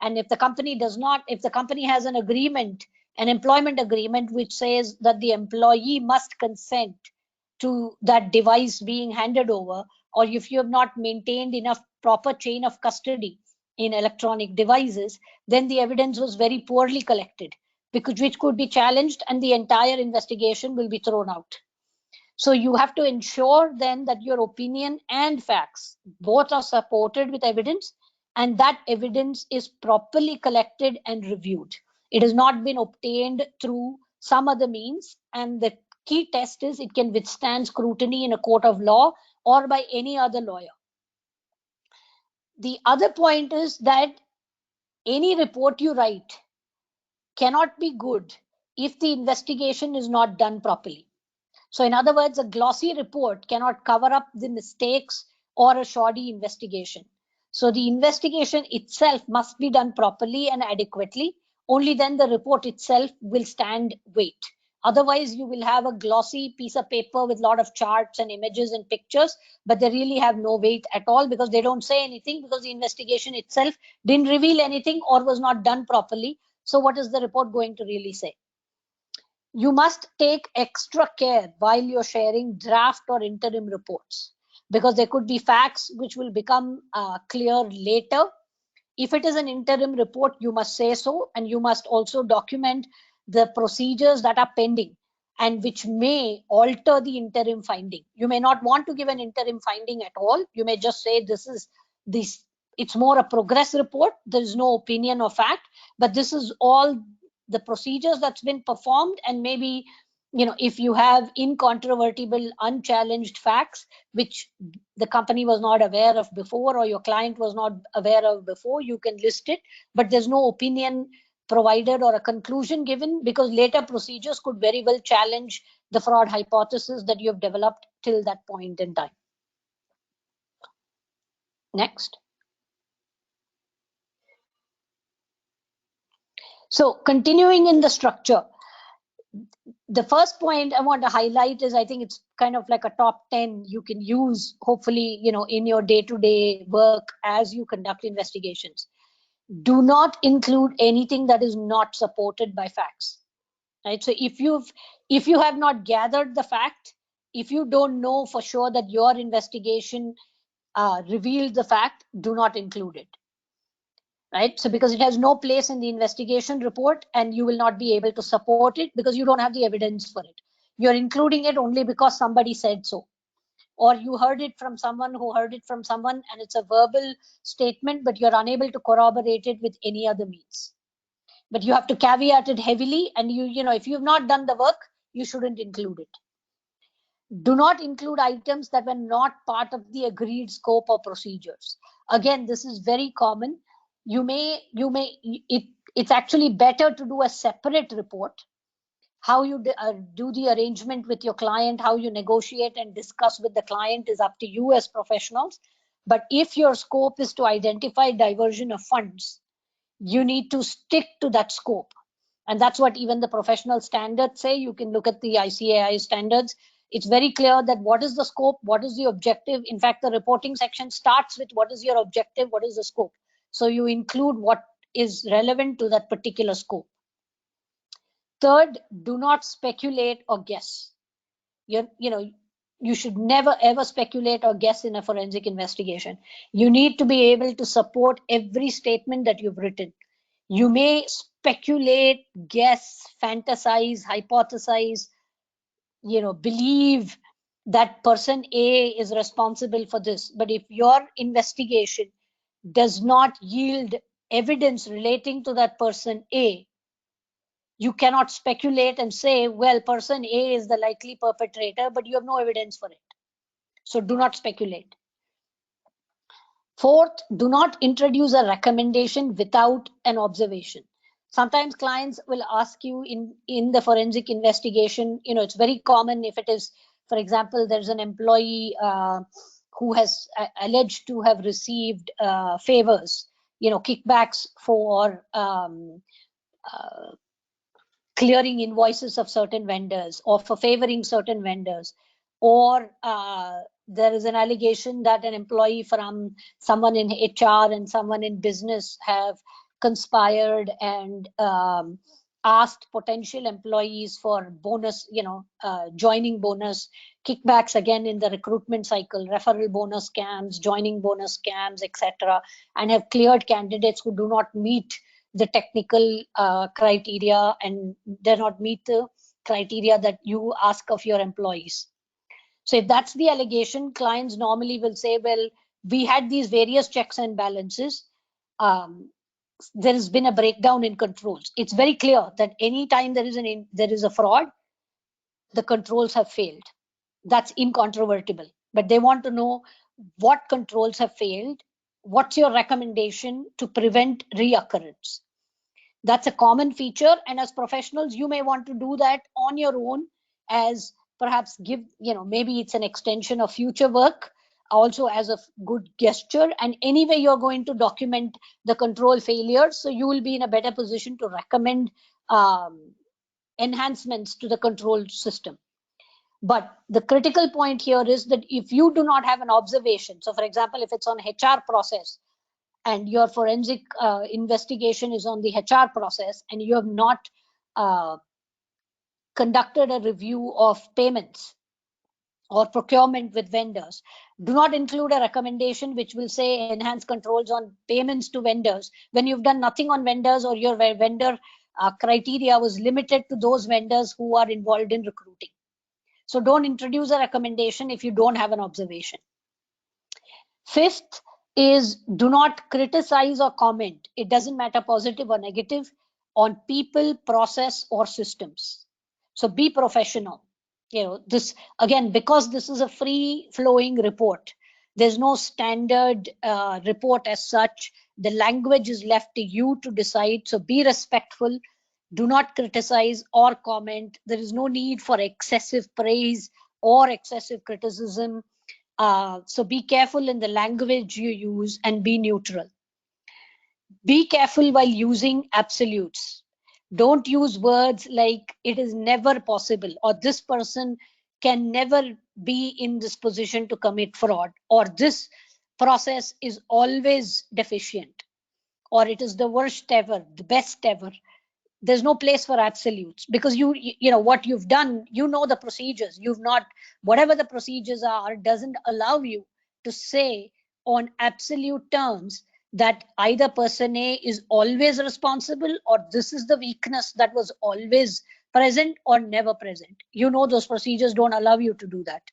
And if the company has an agreement, an employment agreement, which says that the employee must consent to that device being handed over, or if you have not maintained enough proper chain of custody in electronic devices, then the evidence was very poorly collected, which could be challenged and the entire investigation will be thrown out. So you have to ensure then that your opinion and facts both are supported with evidence, and that evidence is properly collected and reviewed. It has not been obtained through some other means, and the key test is it can withstand scrutiny in a court of law or by any other lawyer. The other point is that any report you write cannot be good if the investigation is not done properly. So in other words, a glossy report cannot cover up the mistakes or a shoddy investigation. So the investigation itself must be done properly and adequately. Only then the report itself will stand weight. Otherwise, you will have a glossy piece of paper with a lot of charts and images and pictures, but they really have no weight at all, because they don't say anything, because the investigation itself didn't reveal anything or was not done properly. So what is the report going to really say? You must take extra care while you're sharing draft or interim reports, because there could be facts which will become clear later. If it is an interim report, you must say so, and you must also document the procedures that are pending and which may alter the interim finding. You may not want to give an interim finding at all. You may just say it's more a progress report. There is no opinion or fact, but this is all the procedures that's been performed, and maybe if you have incontrovertible, unchallenged facts which the company was not aware of before or your client was not aware of before, you can list it, but there's no opinion provided or a conclusion given, because later procedures could very well challenge the fraud hypothesis that you have developed till that point in time. Next. So continuing in the structure, The first point I want to highlight is, I think it's kind of like a top 10 you can use, hopefully, in your day-to-day work as you conduct investigations. Do not include anything that is not supported by facts. Right? So if you have not gathered the fact, if you don't know for sure that your investigation revealed the fact, do not include it. Right? So because it has no place in the investigation report, and you will not be able to support it because you don't have the evidence for it. You're including it only because somebody said so, or you heard it from someone who heard it from someone, and it's a verbal statement, but you're unable to corroborate it with any other means. But you have to caveat it heavily, and if you've not done the work, you shouldn't include it. Do not include items that were not part of the agreed scope or procedures. Again, this is very common. It's actually better to do a separate report. How you do the arrangement with your client, how you negotiate and discuss with the client is up to you as professionals. But if your scope is to identify diversion of funds, you need to stick to that scope. And that's what even the professional standards say. You can look at the ICAI standards. It's very clear that what is the scope, what is the objective. In fact, the reporting section starts with what is your objective, what is the scope. So you include what is relevant to that particular scope. Third, do not speculate or guess. You should never ever speculate or guess in a forensic investigation. You need to be able to support every statement that you've written. You may speculate, guess, fantasize, hypothesize, believe that person A is responsible for this. But if your investigation does not yield evidence relating to that person A, you cannot speculate and say, well, person A is the likely perpetrator, but you have no evidence for it. So do not speculate. Fourth, do not introduce a recommendation without an observation. Sometimes clients will ask you in the forensic investigation, it's very common if it is, for example, there's an employee who has alleged to have received favors, kickbacks for clearing invoices of certain vendors or for favoring certain vendors, or there is an allegation that an employee from someone in HR and someone in business have conspired and asked potential employees for bonus, joining bonus, kickbacks again in the recruitment cycle, referral bonus scams, joining bonus scams, etc., and have cleared candidates who do not meet the technical criteria and do not meet the criteria that you ask of your employees. So if that's the allegation, clients normally will say, well, we had these various checks and balances. There has been a breakdown in controls. It's very clear that anytime there is a fraud, the controls have failed. That's incontrovertible. But they want to know what controls have failed. What's your recommendation to prevent reoccurrence? That's a common feature, and as professionals you may want to do that on your own, as perhaps maybe it's an extension of future work, also as a good gesture. And anyway, you're going to document the control failures, so you will be in a better position to recommend enhancements to the control system. But the critical point here is that if you do not have an observation, so for example, if it's on HR process and your forensic investigation is on the HR process, and you have not conducted a review of payments or procurement with vendors, do not include a recommendation which will say enhance controls on payments to vendors when you've done nothing on vendors, or your vendor criteria was limited to those vendors who are involved in recruiting. So don't introduce a recommendation if you don't have an observation. Fifth is, do not criticize or comment. It doesn't matter positive or negative, on people, process, or systems. So be professional. This again, because this is a free flowing report, there's no standard report as such. The language is left to you to decide. So be respectful. Do not criticize or comment. There is no need for excessive praise or excessive criticism. So be careful in the language you use and be neutral. Be careful while using absolutes. Don't use words like it is never possible, or this person can never be in this position to commit fraud, or this process is always deficient, or it is the worst ever, the best ever. There's no place for absolutes, because you know what you've done, you know the procedures. You've not, whatever the procedures are doesn't allow you to say on absolute terms that either person A is always responsible, or this is the weakness that was always present or never present. You know those procedures don't allow you to do that.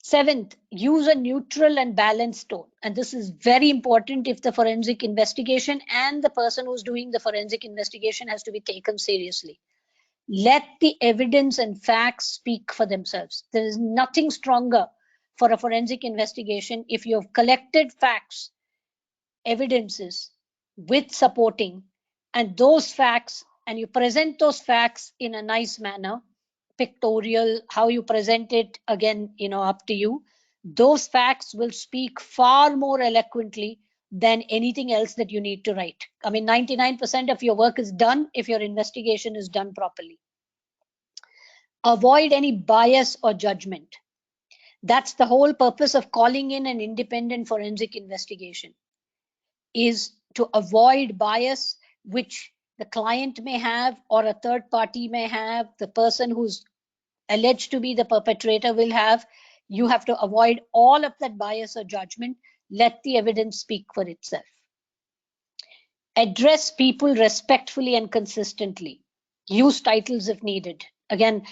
Seventh, use a neutral and balanced tone. And this is very important if the forensic investigation and the person who's doing the forensic investigation has to be taken seriously. Let the evidence and facts speak for themselves. There is nothing stronger for a forensic investigation if you have collected facts, evidences with supporting, and those facts, and you present those facts in a nice manner, pictorial, how you present it, again, up to you. Those facts will speak far more eloquently than anything else that you need to write. I mean, 99% of your work is done if your investigation is done properly. Avoid any bias or judgment. That's the whole purpose of calling in an independent forensic investigation, is to avoid bias, which the client may have or a third party may have, the person who's alleged to be the perpetrator will have. You have to avoid all of that bias or judgment. Let the evidence speak for itself. Address people respectfully and consistently. Use titles if needed. Again,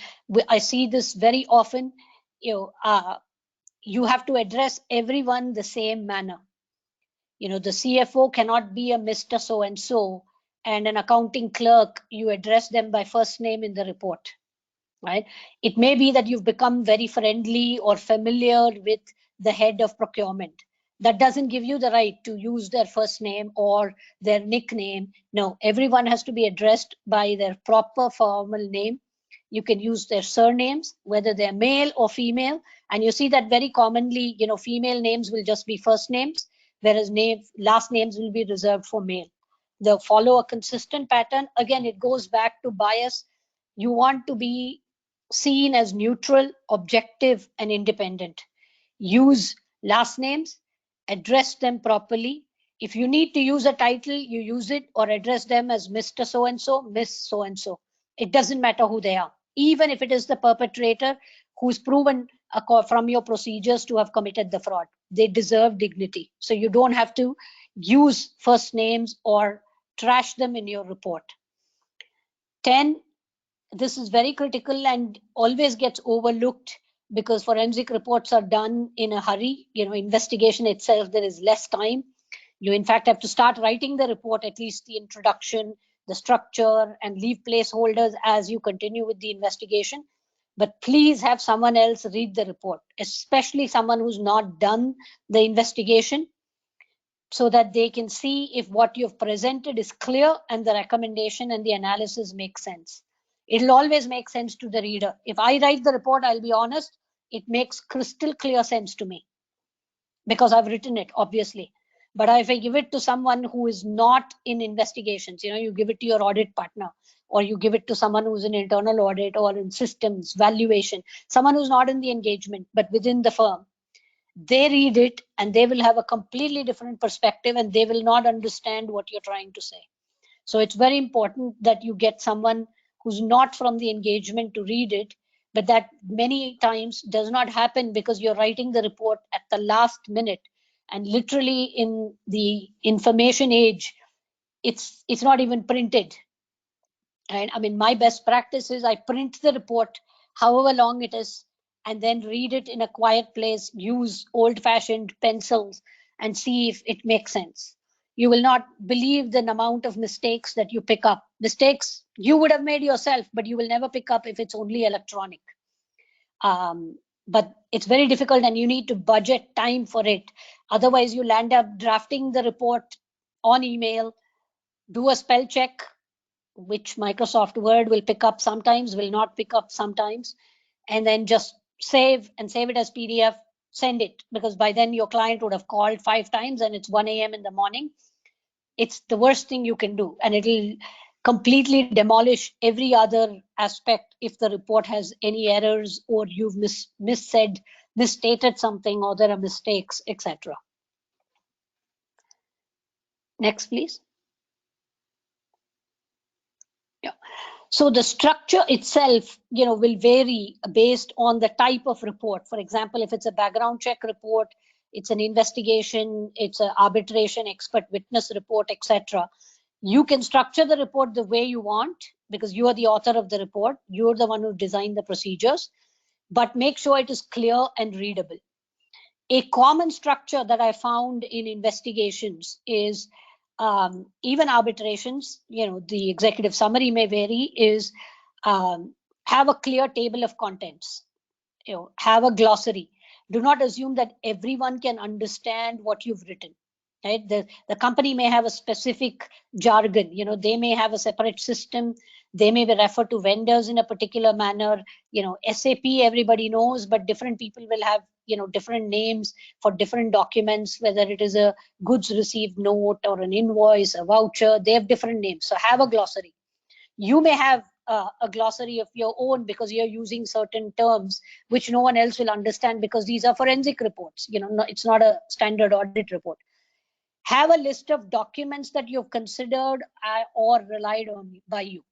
I see this very often. You have to address everyone the same manner. The CFO cannot be a Mr. So-and-so, and an accounting clerk, you address them by first name in the report. Right? It may be that you've become very friendly or familiar with the head of procurement. That doesn't give you the right to use their first name or their nickname. No, everyone has to be addressed by their proper formal name. You can use their surnames, whether they're male or female. And you see that very commonly, female names will just be first names, whereas last names will be reserved for male. They'll follow a consistent pattern. Again, it goes back to bias. You want to be seen as neutral, objective, and independent. Use last names, address them properly. If you need to use a title, you use it, or address them as Mr. So-and-so, Miss So-and-so. It doesn't matter who they are. Even if it is the perpetrator who's proven from your procedures to have committed the fraud, they deserve dignity. So you don't have to use first names or trash them in your report. 10, this is very critical and always gets overlooked because forensic reports are done in a hurry. Investigation itself, there is less time. You in fact have to start writing the report, at least the introduction, the structure, and leave placeholders as you continue with the investigation. But please have someone else read the report, especially someone who's not done the investigation, so that they can see if what you've presented is clear and the recommendation and the analysis make sense. It'll always make sense to the reader. If I write the report, I'll be honest, it makes crystal clear sense to me because I've written it, obviously. But if I give it to someone who is not in investigations, you give it to your audit partner, or you give it to someone who's in internal audit or in systems valuation, someone who's not in the engagement but within the firm, they read it and they will have a completely different perspective and they will not understand what you're trying to say. So it's very important that you get someone who's not from the engagement to read it, but that many times does not happen because you're writing the report at the last minute. And literally in the information age, it's not even printed. And I mean, my best practice is I print the report, however long it is, and then read it in a quiet place, use old-fashioned pencils and see if it makes sense. You will not believe the amount of mistakes that you pick up. Mistakes you would have made yourself, but you will never pick up if it's only electronic. But it's very difficult and you need to budget time for it. Otherwise, you'll end up drafting the report on email, do a spell check, which Microsoft Word will pick up sometimes, will not pick up sometimes, and then just save it as PDF, send it, because by then your client would have called 5 times and it's 1 a.m. in the morning. It's the worst thing you can do, and it'll completely demolish every other aspect if the report has any errors or you've misstated something or there are mistakes, etc. Next, please. Yeah. So the structure itself, will vary based on the type of report. For example, if it's a background check report, it's an investigation, it's an arbitration expert witness report, etc. You can structure the report the way you want because you are the author of the report. You're the one who designed the procedures, but make sure it is clear and readable. A common structure that I found in investigations is even arbitrations, the executive summary may vary, is have a clear table of contents, have a glossary. Do not assume that everyone can understand what you've written. Right? The company may have a specific jargon, they may have a separate system, they may be referred to vendors in a particular manner. SAP everybody knows, but different people will have different names for different documents, whether it is a goods received note or an invoice, a voucher, they have different names. So have a glossary. You may have a glossary of your own because you're using certain terms which no one else will understand because these are forensic reports. It's not a standard audit report. Have a list of documents that you've considered or relied on by you.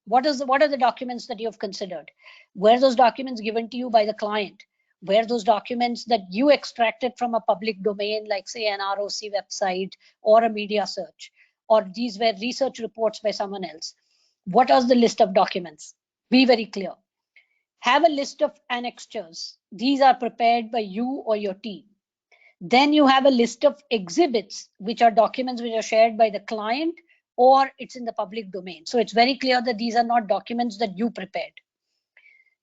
What are the documents that you've considered? Were those documents given to you by the client? Were those documents that you extracted from a public domain, like say an ROC website or a media search? Or these were research reports by someone else? What is the list of documents? Be very clear. Have a list of annexures. These are prepared by you or your team. Then you have a list of exhibits, which are documents which are shared by the client or it's in the public domain. So it's very clear that these are not documents that you prepared.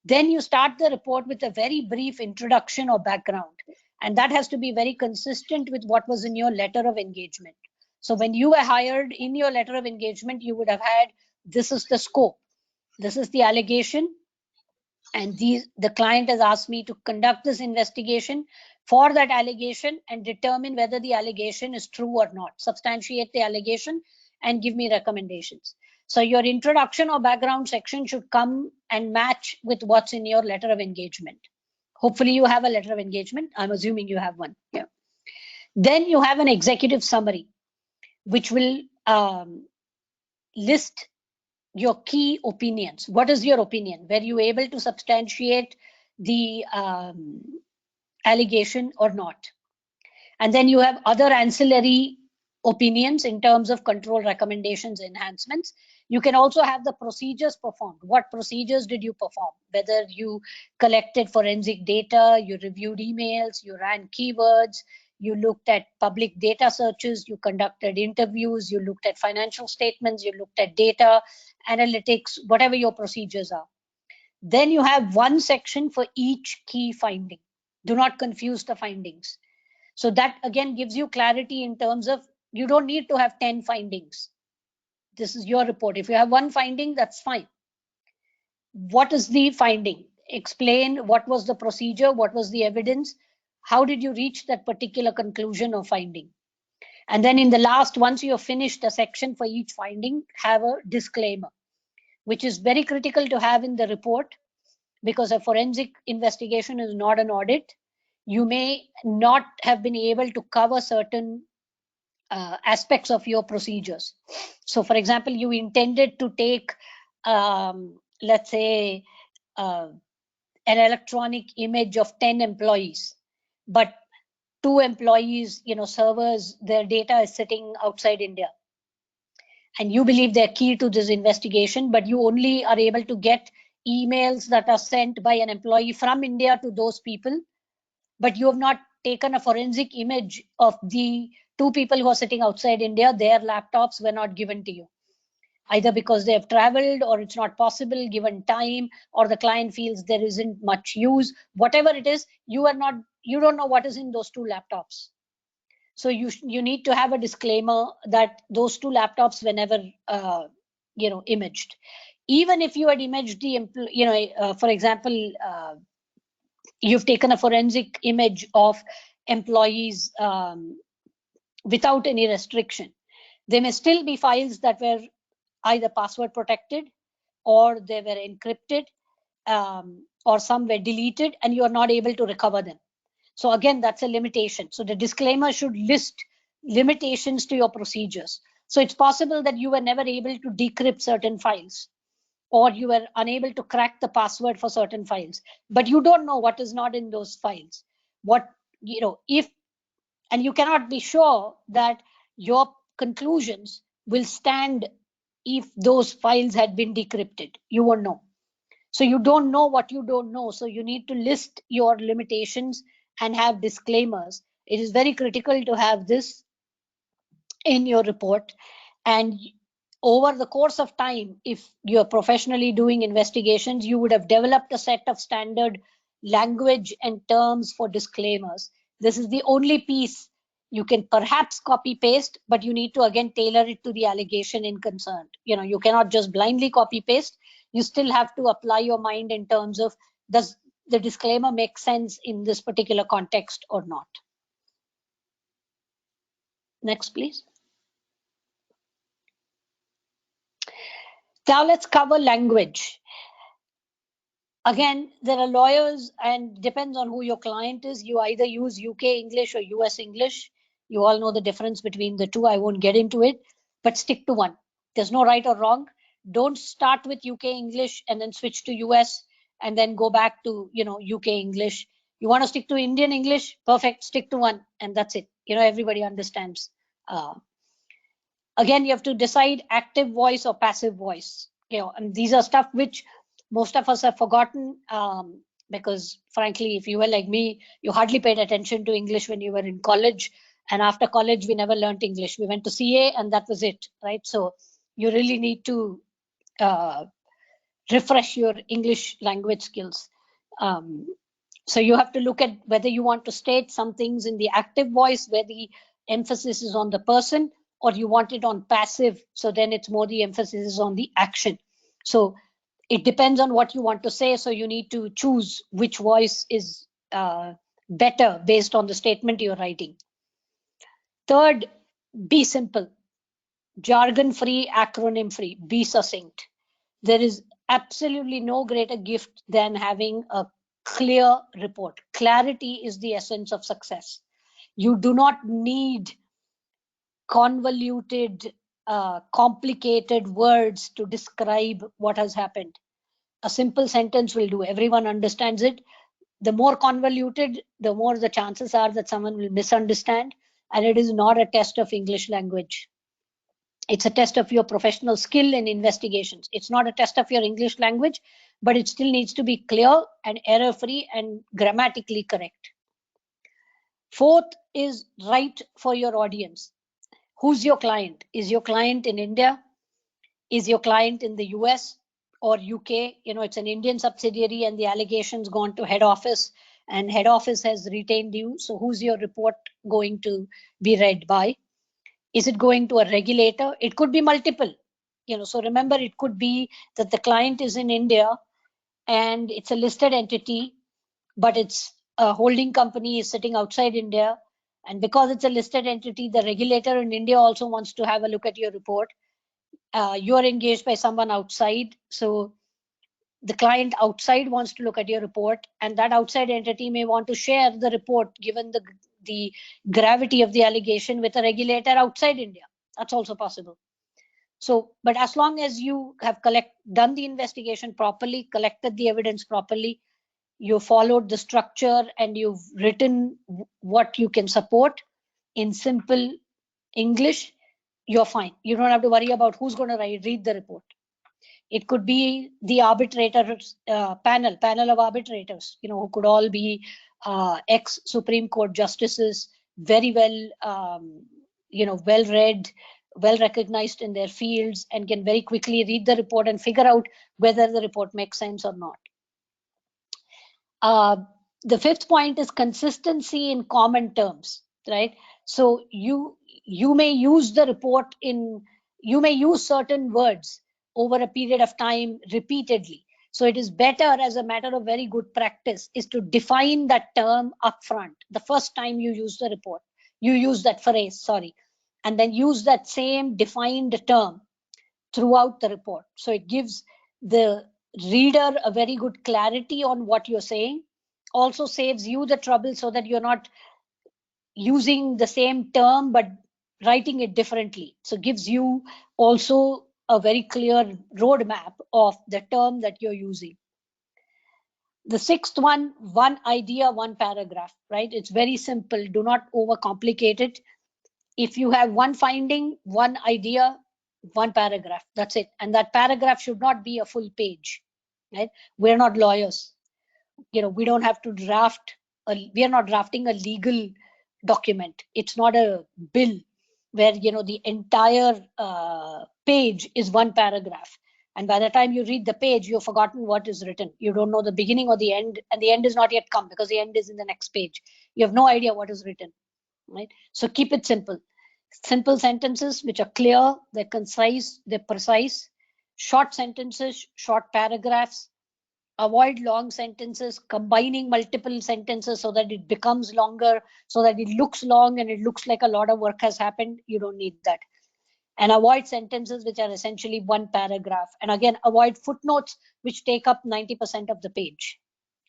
Then you start the report with a very brief introduction or background. And that has to be very consistent with what was in your letter of engagement. So when you were hired, in your letter of engagement, you would have had, this is the scope, this is the allegation, and the client has asked me to conduct this investigation for that allegation and determine whether the allegation is true or not, substantiate the allegation and give me recommendations. So your introduction or background section should come and match with what's in your letter of engagement. Hopefully you have a letter of engagement. I'm assuming you have one. Yeah. Then you have an executive summary, which will list your key opinions. What is your opinion? Were you able to substantiate the allegation or not? And then you have other ancillary opinions in terms of control recommendations, enhancements. You can also have the procedures performed. What procedures did you perform? Whether you collected forensic data, you reviewed emails, you ran keywords, you looked at public data searches, you conducted interviews, you looked at financial statements, you looked at data, analytics, whatever your procedures are. Then you have one section for each key finding. Do not confuse the findings. So that again gives you clarity in terms of you don't need to have 10 findings. This is your report. If you have one finding, that's fine. What is the finding? Explain what was the procedure, what was the evidence, how did you reach that particular conclusion or finding? And then in the last, once you have finished a section for each finding, have a disclaimer, which is very critical to have in the report because a forensic investigation is not an audit. You may not have been able to cover certain aspects of your procedures. So for example, you intended to take, let's say, an electronic image of 10 employees, but 2 employees, servers, their data is sitting outside India. And you believe they're key to this investigation, but you only are able to get emails that are sent by an employee from India to those people, but you have not taken a forensic image of the 2 people who are sitting outside India. Their laptops were not given to you, either because they have traveled or it's not possible given time, or the client feels there isn't much use. Whatever it is, you don't know what is in those 2 laptops. So you need to have a disclaimer that those 2 laptops were never imaged. Even if you had imaged the for example, you've taken a forensic image of employees without any restriction, there may still be files that were either password protected, or they were encrypted, or some were deleted, and you are not able to recover them. So again, that's a limitation. So the disclaimer should list limitations to your procedures. So it's possible that you were never able to decrypt certain files, or you were unable to crack the password for certain files, but you don't know what is not in those files. What, if, and you cannot be sure that your conclusions will stand if those files had been decrypted. You won't know. So you don't know what you don't know. So you need to list your limitations and have disclaimers. It is very critical to have this in your report. And over the course of time, if you're professionally doing investigations, you would have developed a set of standard language and terms for disclaimers. This is the only piece you can perhaps copy paste, but you need to again tailor it to the allegation in concern. You cannot just blindly copy paste. You still have to apply your mind in terms of, does the disclaimer make sense in this particular context or not? Next, please. Now let's cover language. Again, there are lawyers, and depends on who your client is. You either use UK English or US English. You all know the difference between the two. I won't get into it, but stick to one. There's no right or wrong. Don't start with UK English and then switch to US and then go back to UK English. You want to stick to Indian English? Perfect. Stick to one, and that's it. Everybody understands. Again, you have to decide active voice or passive voice. And these are stuff which most of us have forgotten, because frankly, if you were like me, you hardly paid attention to English when you were in college. And after college, we never learned English. We went to CA and that was it, right? So you really need to refresh your English language skills. So you have to look at whether you want to state some things in the active voice where the emphasis is on the person, or you want it on passive, so then it's more the emphasis is on the action. So it depends on what you want to say, so you need to choose which voice is better based on the statement you're writing. Third, be simple. Jargon-free, acronym-free. Be succinct. There is absolutely no greater gift than having a clear report. Clarity is the essence of success. You do not need convoluted, complicated words to describe what has happened. A simple sentence will do. Everyone understands it. The more convoluted, the more the chances are that someone will misunderstand. And it is not a test of English language. It's a test of your professional skill in investigations. It's not a test of your English language, but it still needs to be clear and error-free and grammatically correct. Fourth is write for your audience. Who's your client? Is your client in India? Is your client in the US or UK? It's an Indian subsidiary and the allegation's gone to head office and head office has retained you. So who's your report going to be read by? Is it going to a regulator? It could be multiple. So remember, it could be that the client is in India and it's a listed entity, but it's a holding company is sitting outside India. And because it's a listed entity, the regulator in India also wants to have a look at your report. You are engaged by someone outside. So the client outside wants to look at your report, and that outside entity may want to share the report, given the gravity of the allegation, with a regulator outside India. That's also possible. So, but as long as you have done the investigation properly, collected the evidence properly, you followed the structure, and you've written what you can support in simple English, you're fine. You don't have to worry about who's going to read the report. It could be the arbitrators panel of arbitrators, who could all be ex-Supreme Court justices, very well, well read, well recognized in their fields, and can very quickly read the report and figure out whether the report makes sense or not. The fifth point is consistency in common terms, right? So you may use the report you may use certain words over a period of time repeatedly. So it is better, as a matter of very good practice, is to define that term upfront. The first time you use the report, you use that phrase, and then use that same defined term throughout the report. So it gives the reader a very good clarity on what you're saying. Also saves you the trouble so that you're not using the same term but writing it differently. So gives you also a very clear roadmap of the term that you're using. The sixth one idea, one paragraph, right? It's very simple. Do not overcomplicate it. If you have one finding, one idea, one paragraph, that's it. And that paragraph should not be a full page, right? We're not lawyers. We don't have to draft, we are not drafting a legal document. It's not a bill where, the entire page is one paragraph. And by the time you read the page, you've forgotten what is written. You don't know the beginning or the end, and the end is not yet come because the end is in the next page. You have no idea what is written, right? So keep it simple. Simple sentences which are clear, they're concise, they're precise. Short sentences, short paragraphs. Avoid long sentences, combining multiple sentences so that it becomes longer, so that it looks long and it looks like a lot of work has happened. You don't need that. And avoid sentences which are essentially one paragraph. And again, avoid footnotes which take up 90% of the page,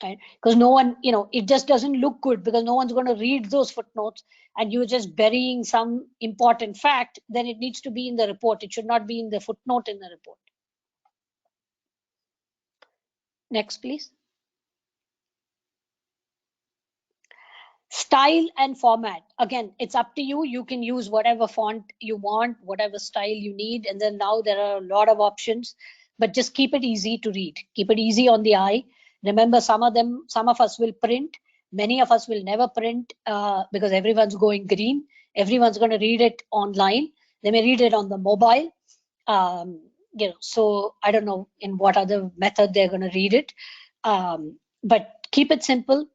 right? Because no one, it just doesn't look good because no one's going to read those footnotes and you're just burying some important fact. Then it needs to be in the report. It should not be in the footnote in the report. Next, please. Style and format. Again, it's up to you. You can use whatever font you want, whatever style you need. And then now there are a lot of options, but just keep it easy to read. Keep it easy on the eye. Remember, some of us will print. Many of us will never print because everyone's going green. Everyone's going to read it online. They may read it on the mobile. So I don't know in what other method they're going to read it. But keep it simple.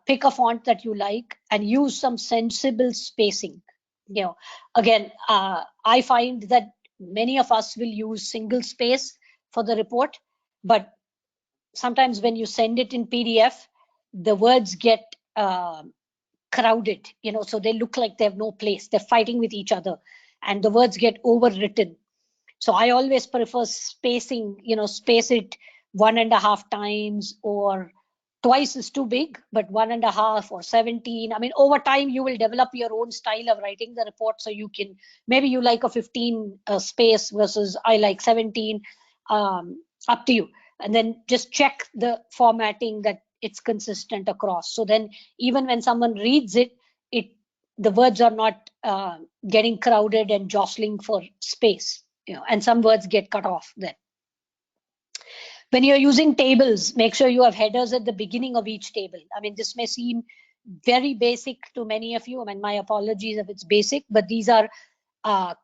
Pick a font that you like and use some sensible spacing. Again, I find that many of us will use single space for the report, but sometimes when you send it in PDF, the words get crowded, so they look like they have no place. They're fighting with each other and the words get overwritten. So I always prefer spacing, space it 1.5 times, or twice is too big, but 1.5 or 17. I mean, over time, you will develop your own style of writing the report. So you can, maybe you like a 15 space versus I like 17, up to you. And then just check the formatting that it's consistent across. So then even when someone reads it, the words are not getting crowded and jostling for space, and some words get cut off then. When you're using tables, make sure you have headers at the beginning of each table. I mean, this may seem very basic to many of you. I mean, my apologies if it's basic, but these are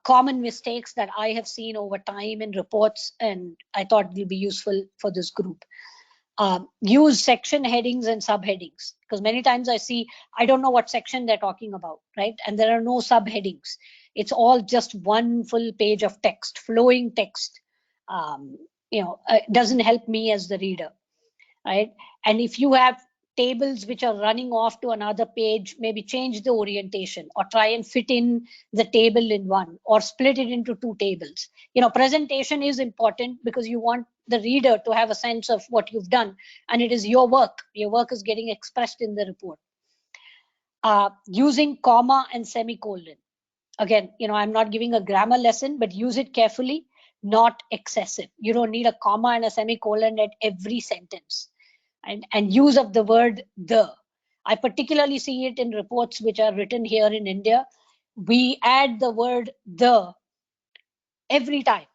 common mistakes that I have seen over time in reports, and I thought it will be useful for this group. Use section headings and subheadings, because many times I see, I don't know what section they're talking about, right? And there are no subheadings. It's all just one full page of text, flowing text. It doesn't help me as the reader, right? And if you have tables which are running off to another page, maybe change the orientation or try and fit in the table in one, or split it into 2 tables. Presentation is important because you want the reader to have a sense of what you've done, and it is your work. Your work is getting expressed in the report. Using comma and semicolon. Again, I'm not giving a grammar lesson, but use it carefully, not excessive. You don't need a comma and a semicolon at every sentence. And use of the word the. I particularly see it in reports which are written here in India. We add the word the every time.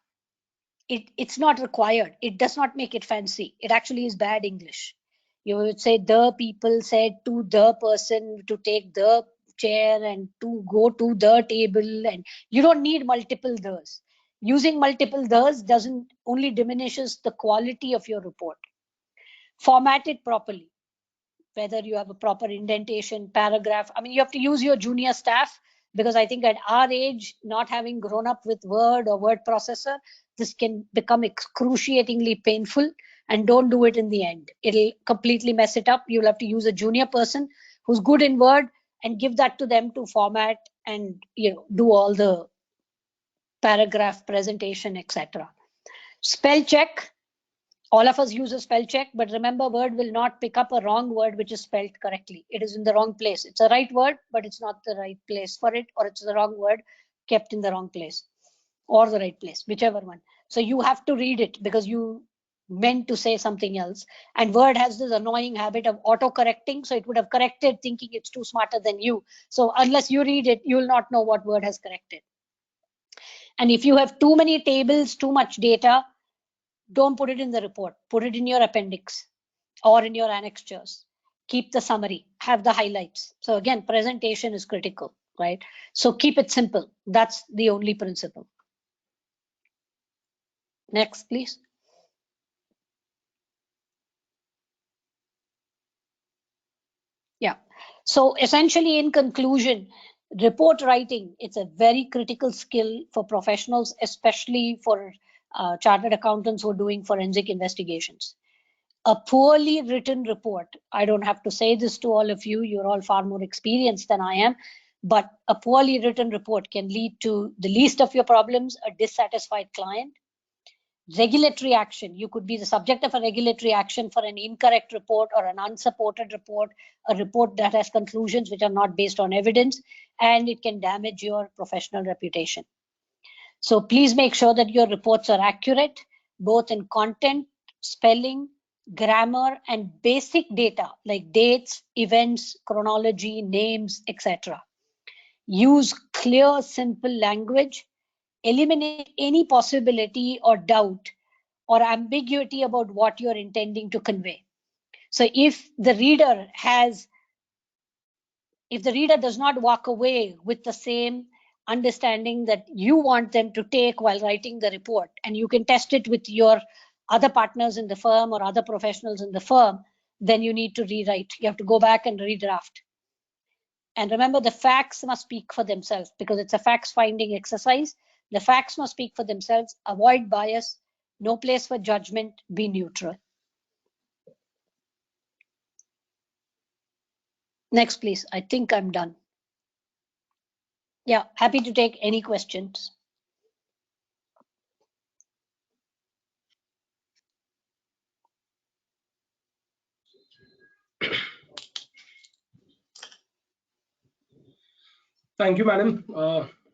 It's not required. It does not make it fancy. It actually is bad English. You would say the people said to the person to take the chair and to go to the table, and you don't need multiple the's. Using multiple the's doesn't only diminishes the quality of your report. Format it properly, whether you have a proper indentation, paragraph. I mean, you have to use your junior staff, because I think at our age, not having grown up with Word or word processor, this can become excruciatingly painful, and don't do it in the end. It'll completely mess it up. You'll have to use a junior person who's good in Word and give that to them to format and do all the paragraph, presentation, etc. Spell check. All of us use a spell check, but remember, Word will not pick up a wrong word which is spelled correctly. It is in the wrong place. It's a right word, but it's not the right place for it, or it's the wrong word kept in the wrong place, or the right place, whichever one. So you have to read it because you meant to say something else. And Word has this annoying habit of auto-correcting, so it would have corrected thinking it's too smarter than you. So unless you read it, you will not know what Word has corrected. And if you have too many tables, too much data, don't put it in the report. Put it in your appendix or in your annexures. Keep the summary, have the highlights. So again, presentation is critical, right? So keep it simple. That's the only principle. Next, please. Yeah. So essentially, in conclusion, report writing, it's a very critical skill for professionals, especially for chartered accountants who are doing forensic investigations. A poorly written report, I don't have to say this to all of you, you're all far more experienced than I am, but a poorly written report can lead to the least of your problems, a dissatisfied client. Regulatory action, you could be the subject of a regulatory action for an incorrect report or an unsupported report, a report that has conclusions which are not based on evidence, and it can damage your professional reputation. So please make sure that your reports are accurate, both in content, spelling, grammar, and basic data like dates, events, chronology, names, etc. Use clear, simple language. Eliminate any possibility or doubt or ambiguity about what you're intending to convey. So if the reader does not walk away with the same understanding that you want them to take while writing the report, and you can test it with your other partners in the firm or other professionals in the firm, then you need to rewrite. You have to go back and redraft. And remember, the facts must speak for themselves because it's a facts finding exercise. The facts must speak for themselves. Avoid bias. No place for judgment. Be neutral. Next, please. I think I'm done. Yeah, happy to take any questions. Thank you, madam.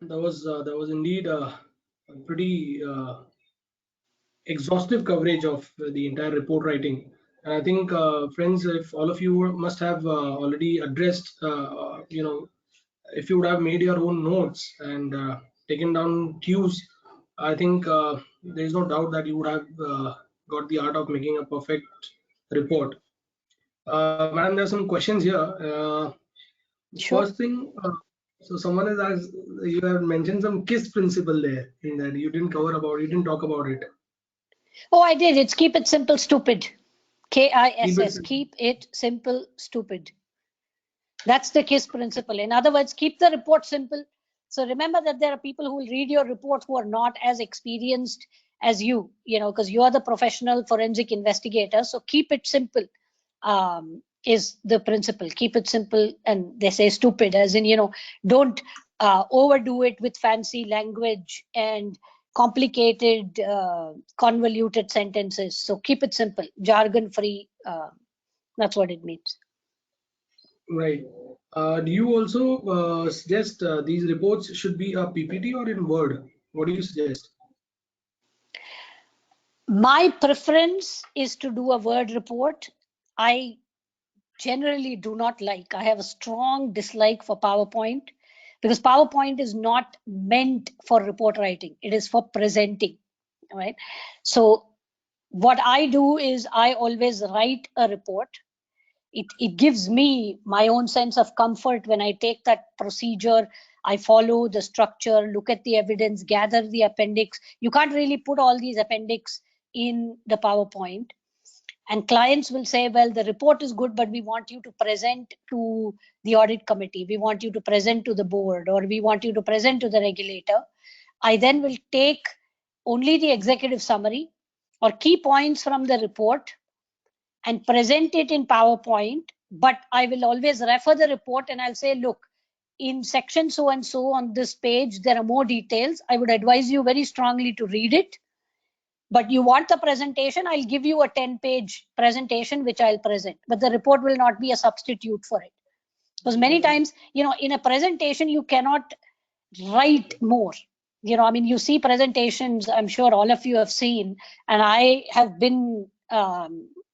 That was indeed a pretty exhaustive coverage of the entire report writing. And I think, friends, if all of you must have already addressed, if you would have made your own notes and taken down cues, I think there is no doubt that you would have got the art of making a perfect report. Madam, there are some questions here. Sure. First thing, so someone has asked, you have mentioned some KISS principle there in that you didn't talk about it. Oh, I did. It's keep it simple, stupid. KISS. Keep it Keep it simple, stupid. That's the KISS principle. In other words, keep the report simple. So remember that there are people who will read your report who are not as experienced as you, because you are the professional forensic investigator. So keep it simple is the principle. Keep it simple. And they say stupid as in, don't overdo it with fancy language and complicated, convoluted sentences. So keep it simple, jargon free. That's what it means. Right. Do you also suggest these reports should be a PPT or in Word? What do you suggest? My preference is to do a Word report. I generally do not like. I have a strong dislike for PowerPoint because PowerPoint is not meant for report writing. It is for presenting, right? So what I do is I always write a report. It gives me my own sense of comfort when I take that procedure. I follow the structure, look at the evidence, gather the appendix. You can't really put all these appendix in the PowerPoint. And clients will say, well, the report is good, but we want you to present to the audit committee. We want you to present to the board, or we want you to present to the regulator. I then will take only the executive summary or key points from the report and present it in PowerPoint, but I will always refer the report and I'll say, look, in section so and so on this page, there are more details. I would advise you very strongly to read it. But you want the presentation, I'll give you a 10-page presentation, which I'll present. But the report will not be a substitute for it. Because many times, in a presentation, you cannot write more. I mean, you see presentations, I'm sure all of you have seen, and I have been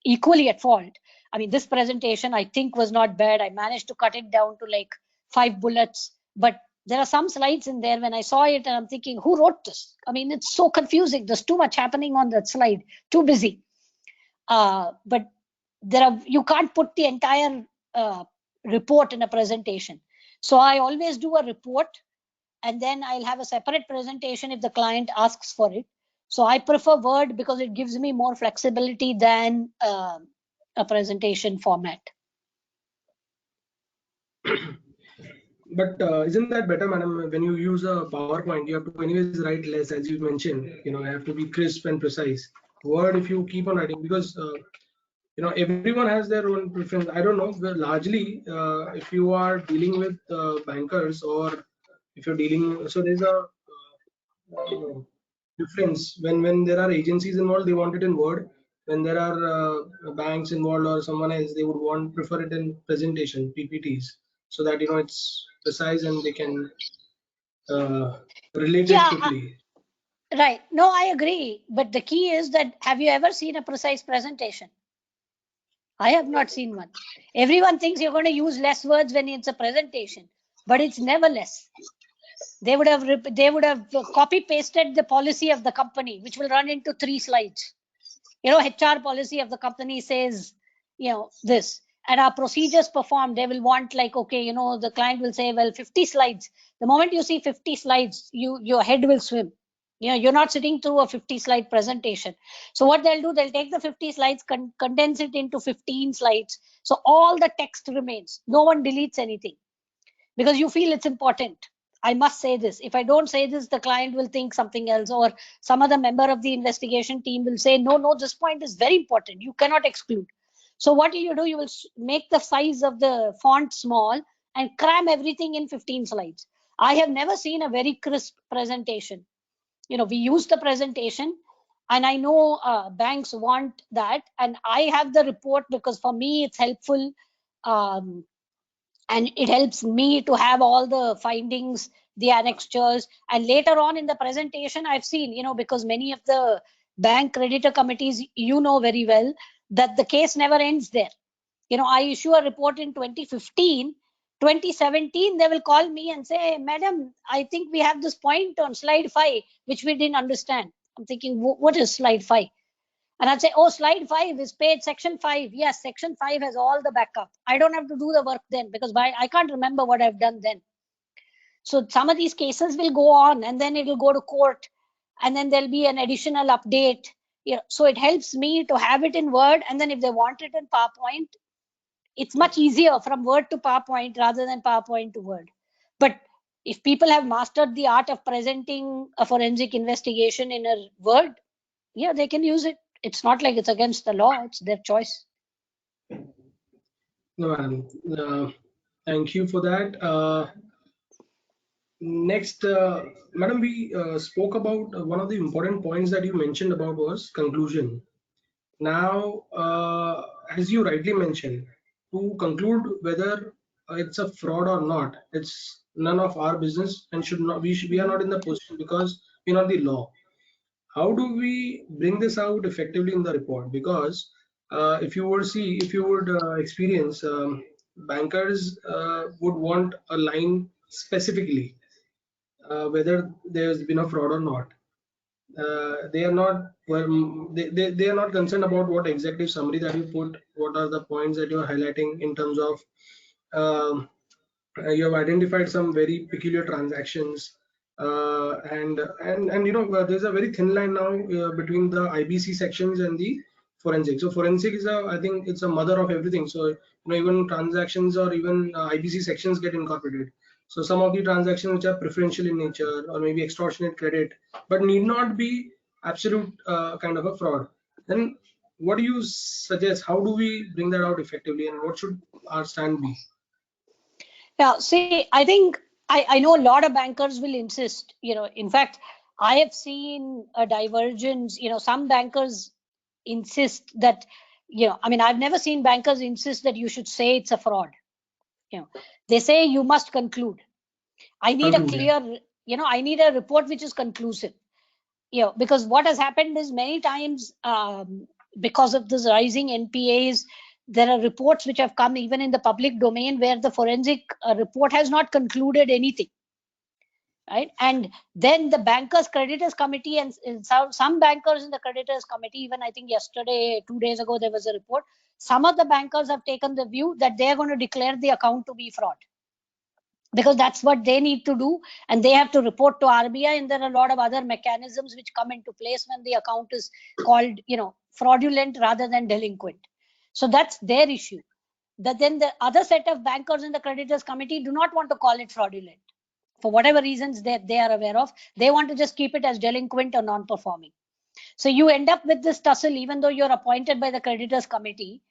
equally at fault. I mean, this presentation I think was not bad. I managed to cut it down to like 5 bullets, but there are some slides in there when I saw it and I'm thinking, who wrote this? I mean, it's so confusing. There's too much happening on that slide, too busy. But you can't put the entire report in a presentation. So I always do a report and then I'll have a separate presentation if the client asks for it. So I prefer Word because it gives me more flexibility than a presentation format. But isn't that better, madam? When you use a PowerPoint, you have to anyways write less, as you mentioned. I have to be crisp and precise. Word, if you keep on writing, because everyone has their own preference. I don't know, but largely, if you are dealing with bankers or if you're dealing, so there's a difference when there are agencies involved, they want it in Word. When there are banks involved or someone else, they would prefer it in presentation, PPTs, so that it's precise and they can relate it quickly. Right. No, I agree. But the key is that, have you ever seen a precise presentation? I have not seen one. Everyone thinks you're going to use less words when it's a presentation, but it's never less. They would have copy pasted the policy of the company, which will run into 3 slides. HR policy of the company says, this, and our procedures performed. They will want like, okay, the client will say, well, 50 slides. The moment you see 50 slides, your head will swim. You're not sitting through a 50-slide presentation. So what they'll do, they'll take the 50 slides, condense it into 15 slides. So all the text remains. No one deletes anything because you feel it's important. I must say this. If I don't say this, the client will think something else, or some other member of the investigation team will say, no, this point is very important. You cannot exclude. So what do? You will make the size of the font small and cram everything in 15 slides. I have never seen a very crisp presentation. We use the presentation, and I know banks want that, and I have the report because for me it's helpful. And it helps me to have all the findings, the annexures, and later on in the presentation I've seen, because many of the bank creditor committees, very well that the case never ends there. I issue a report in 2015, 2017, they will call me and say, madam, I think we have this point on slide 5, which we didn't understand. I'm thinking, what is slide 5? And I'd say, oh, slide 5 is page section 5. Yes, section 5 has all the backup. I don't have to do the work then because I can't remember what I've done then. So some of these cases will go on and then it will go to court and then there'll be an additional update. So it helps me to have it in Word, and then if they want it in PowerPoint, it's much easier from Word to PowerPoint rather than PowerPoint to Word. But if people have mastered the art of presenting a forensic investigation in a Word, they can use it. It's not like it's against the law. It's their choice. No, madam. Thank you for that. Next, madam, we spoke about one of the important points that you mentioned about was conclusion. Now, as you rightly mentioned, to conclude whether it's a fraud or not, it's none of our business and should not. We are not in the position because we're not the law. How do we bring this out effectively in the report? Because if you would experience, bankers would want a line specifically whether there's been a fraud or not. They are not they are not concerned about what executive summary that you put, what are the points that you are highlighting in terms of you have identified some very peculiar transactions, and there's a very thin line now between the IBC sections and the forensic. So forensic is I think it's a mother of everything. So even transactions or even IBC sections get incorporated. So some of the transactions which are preferential in nature or maybe extortionate credit, but need not be absolute kind of a fraud. Then what do you suggest? How do we bring that out effectively, and what should our stand be? Yeah, see, I think I know a lot of bankers will insist, in fact, I have seen a divergence, some bankers insist that, I mean, I've never seen bankers insist that you should say it's a fraud. They say you must conclude. I need a clear, I need a report which is conclusive. Because what has happened is many times, because of this rising NPAs, there are reports which have come even in the public domain where the forensic report has not concluded anything, right? And then the bankers creditors committee and some bankers in the creditors committee, even I think yesterday, 2 days ago, there was a report. Some of the bankers have taken the view that they are going to declare the account to be fraud, because that's what they need to do, and they have to report to RBI, and there are a lot of other mechanisms which come into place when the account is called, fraudulent rather than delinquent. So that's their issue. That then the other set of bankers in the creditors committee do not want to call it fraudulent for whatever reasons they are aware of. They want to just keep it as delinquent or non-performing. So you end up with this tussle, even though you're appointed by the creditors committee.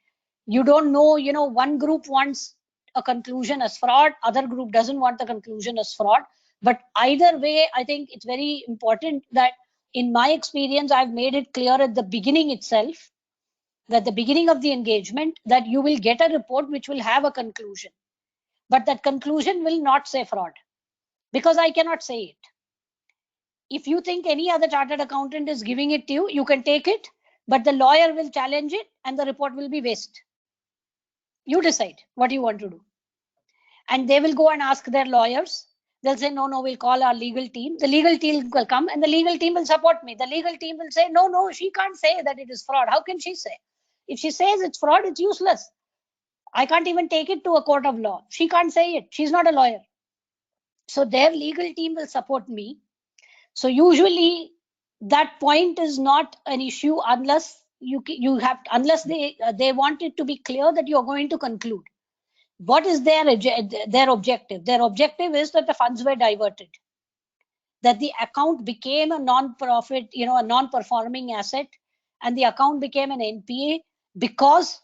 You don't know, one group wants a conclusion as fraud, other group doesn't want the conclusion as fraud. But either way, I think it's very important that, in my experience, I've made it clear at the beginning itself, that the beginning of the engagement, that you will get a report which will have a conclusion, but that conclusion will not say fraud, because I cannot say it. If you think any other chartered accountant is giving it to you, you can take it, but the lawyer will challenge it and the report will be waste. You decide what you want to do. And they will go and ask their lawyers. They'll say, no, we'll call our legal team. The legal team will come and the legal team will support me. The legal team will say, no, she can't say that it is fraud. How can she say? If she says it's fraud, it's useless. I can't even take it to a court of law. She can't say it. She's not a lawyer. So their legal team will support me. So usually that point is not an issue unless unless they want it to be clear that you're going to conclude. What is their objective? Their objective is that the funds were diverted, that the account became a non-profit, a non-performing asset, and the account became an NPA because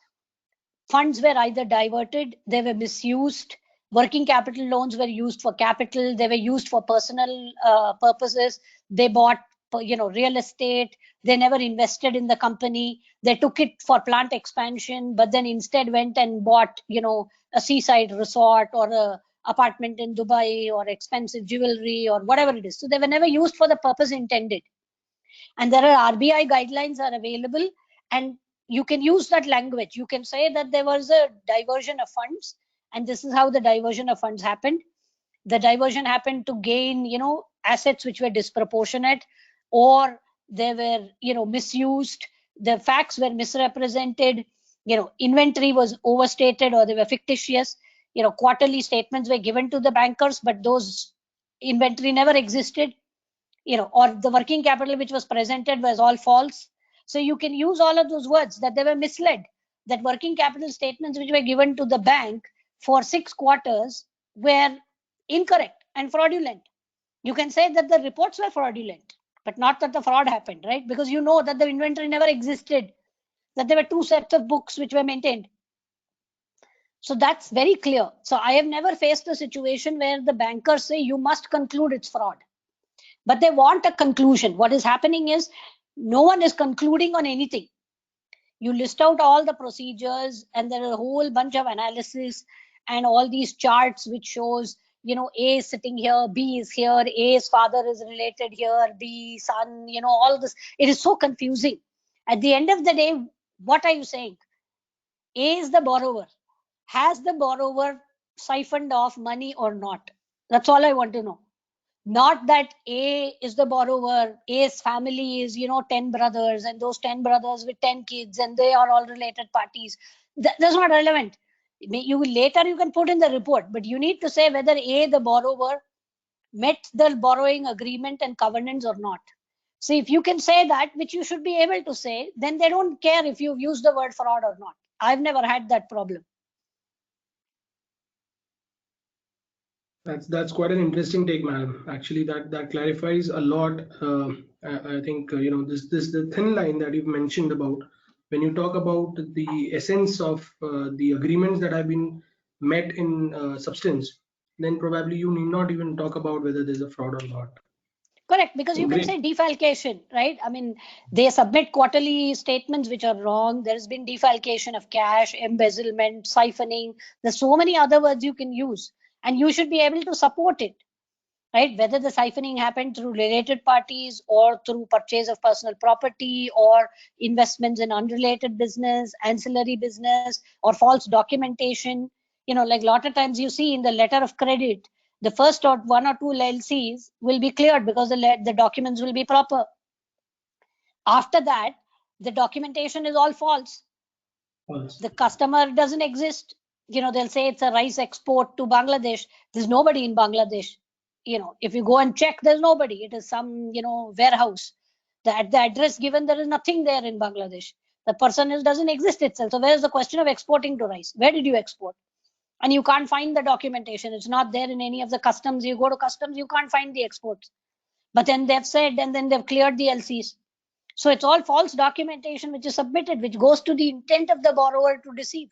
funds were either diverted, they were misused, working capital loans were used for capital, they were used for personal purposes, they bought real estate, they never invested in the company, they took it for plant expansion, but then instead went and bought a seaside resort or a apartment in Dubai or expensive jewelry or whatever it is. So they were never used for the purpose intended. And there are RBI guidelines are available, and you can use that language. You can say that there was a diversion of funds, and this is how the diversion of funds happened. The diversion happened to gain, assets which were disproportionate, or they were, misused. The facts were misrepresented. Inventory was overstated, or they were fictitious. Quarterly statements were given to the bankers, but those inventory never existed. Or the working capital which was presented was all false. So you can use all of those words, that they were misled, that working capital statements which were given to the bank for 6 quarters were incorrect and fraudulent. You can say that the reports were fraudulent, but not that the fraud happened, right? Because you know that the inventory never existed, that there were 2 sets of books which were maintained. So that's very clear. So I have never faced a situation where the bankers say you must conclude it's fraud, but they want a conclusion. What is happening is no one is concluding on anything. You list out all the procedures, and there are a whole bunch of analysis and all these charts which shows, A is sitting here, B is here, A's father is related here, B son, all this. It is so confusing. At the end of the day, what are you saying? A is the borrower. Has the borrower siphoned off money or not? That's all I want to know. Not that A is the borrower, A's family is, 10 brothers, and those 10 brothers with 10 kids, and they are all related parties. That's not relevant. Later you can put in the report, but you need to say whether A, the borrower, met the borrowing agreement and covenants or not. So if you can say that, which you should be able to say, then they don't care if you've used the word fraud or not. I've never had that problem. That's quite an interesting take, madam. Actually, that clarifies a lot. I think this the thin line that you've mentioned about when you talk about the essence of the agreements that have been met in substance, then probably you need not even talk about whether there's a fraud or not. Correct, because you can say defalcation, right? I mean, they submit quarterly statements which are wrong. There's been defalcation of cash, embezzlement, siphoning. There's so many other words you can use, and you should be able to support it, right? Whether the siphoning happened through related parties or through purchase of personal property or investments in unrelated business, ancillary business, or false documentation. Like a lot of times you see in the letter of credit, the first one or two LCs will be cleared because the documents will be proper. After that, the documentation is all false. The customer doesn't exist. They'll say it's a rice export to Bangladesh. There's nobody in Bangladesh. If you go and check, there's nobody. It is some, warehouse. At the address given, there is nothing there in Bangladesh. The person doesn't exist itself. So where's the question of exporting to rice? Where did you export? And you can't find the documentation. It's not there in any of the customs. You go to customs, you can't find the exports. But then they've said, and then they've cleared the LCs. So it's all false documentation which is submitted, which goes to the intent of the borrower to deceive.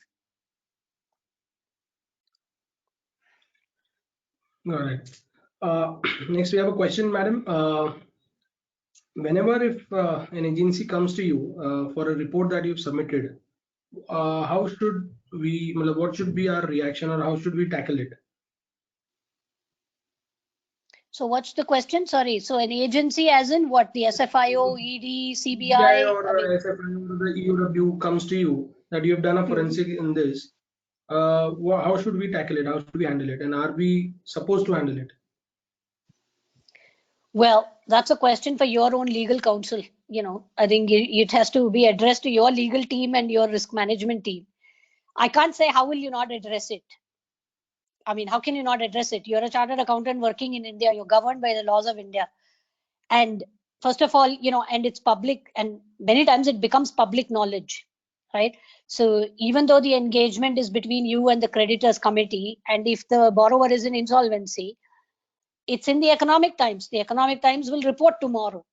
All right. Next, we have a question, madam. Whenever if an agency comes to you for a report that you've submitted, how should we, what should be our reaction, or how should we tackle it? So what's the question? Sorry. So an agency as in what? The SFIO, ED, CBI? CBI or SFIO or the EOW comes to you that you have done a forensic in this. How should we tackle it? How should we handle it? And are we supposed to handle it? Well, that's a question for your own legal counsel. I think it has to be addressed to your legal team and your risk management team. I can't say how will you not address it. I mean, how can you not address it? You're a chartered accountant working in India. You're governed by the laws of India. And first of all, and it's public, and many times it becomes public knowledge, right? So even though the engagement is between you and the creditors committee, and if the borrower is in insolvency, it's in the Economic Times. The Economic Times will report tomorrow,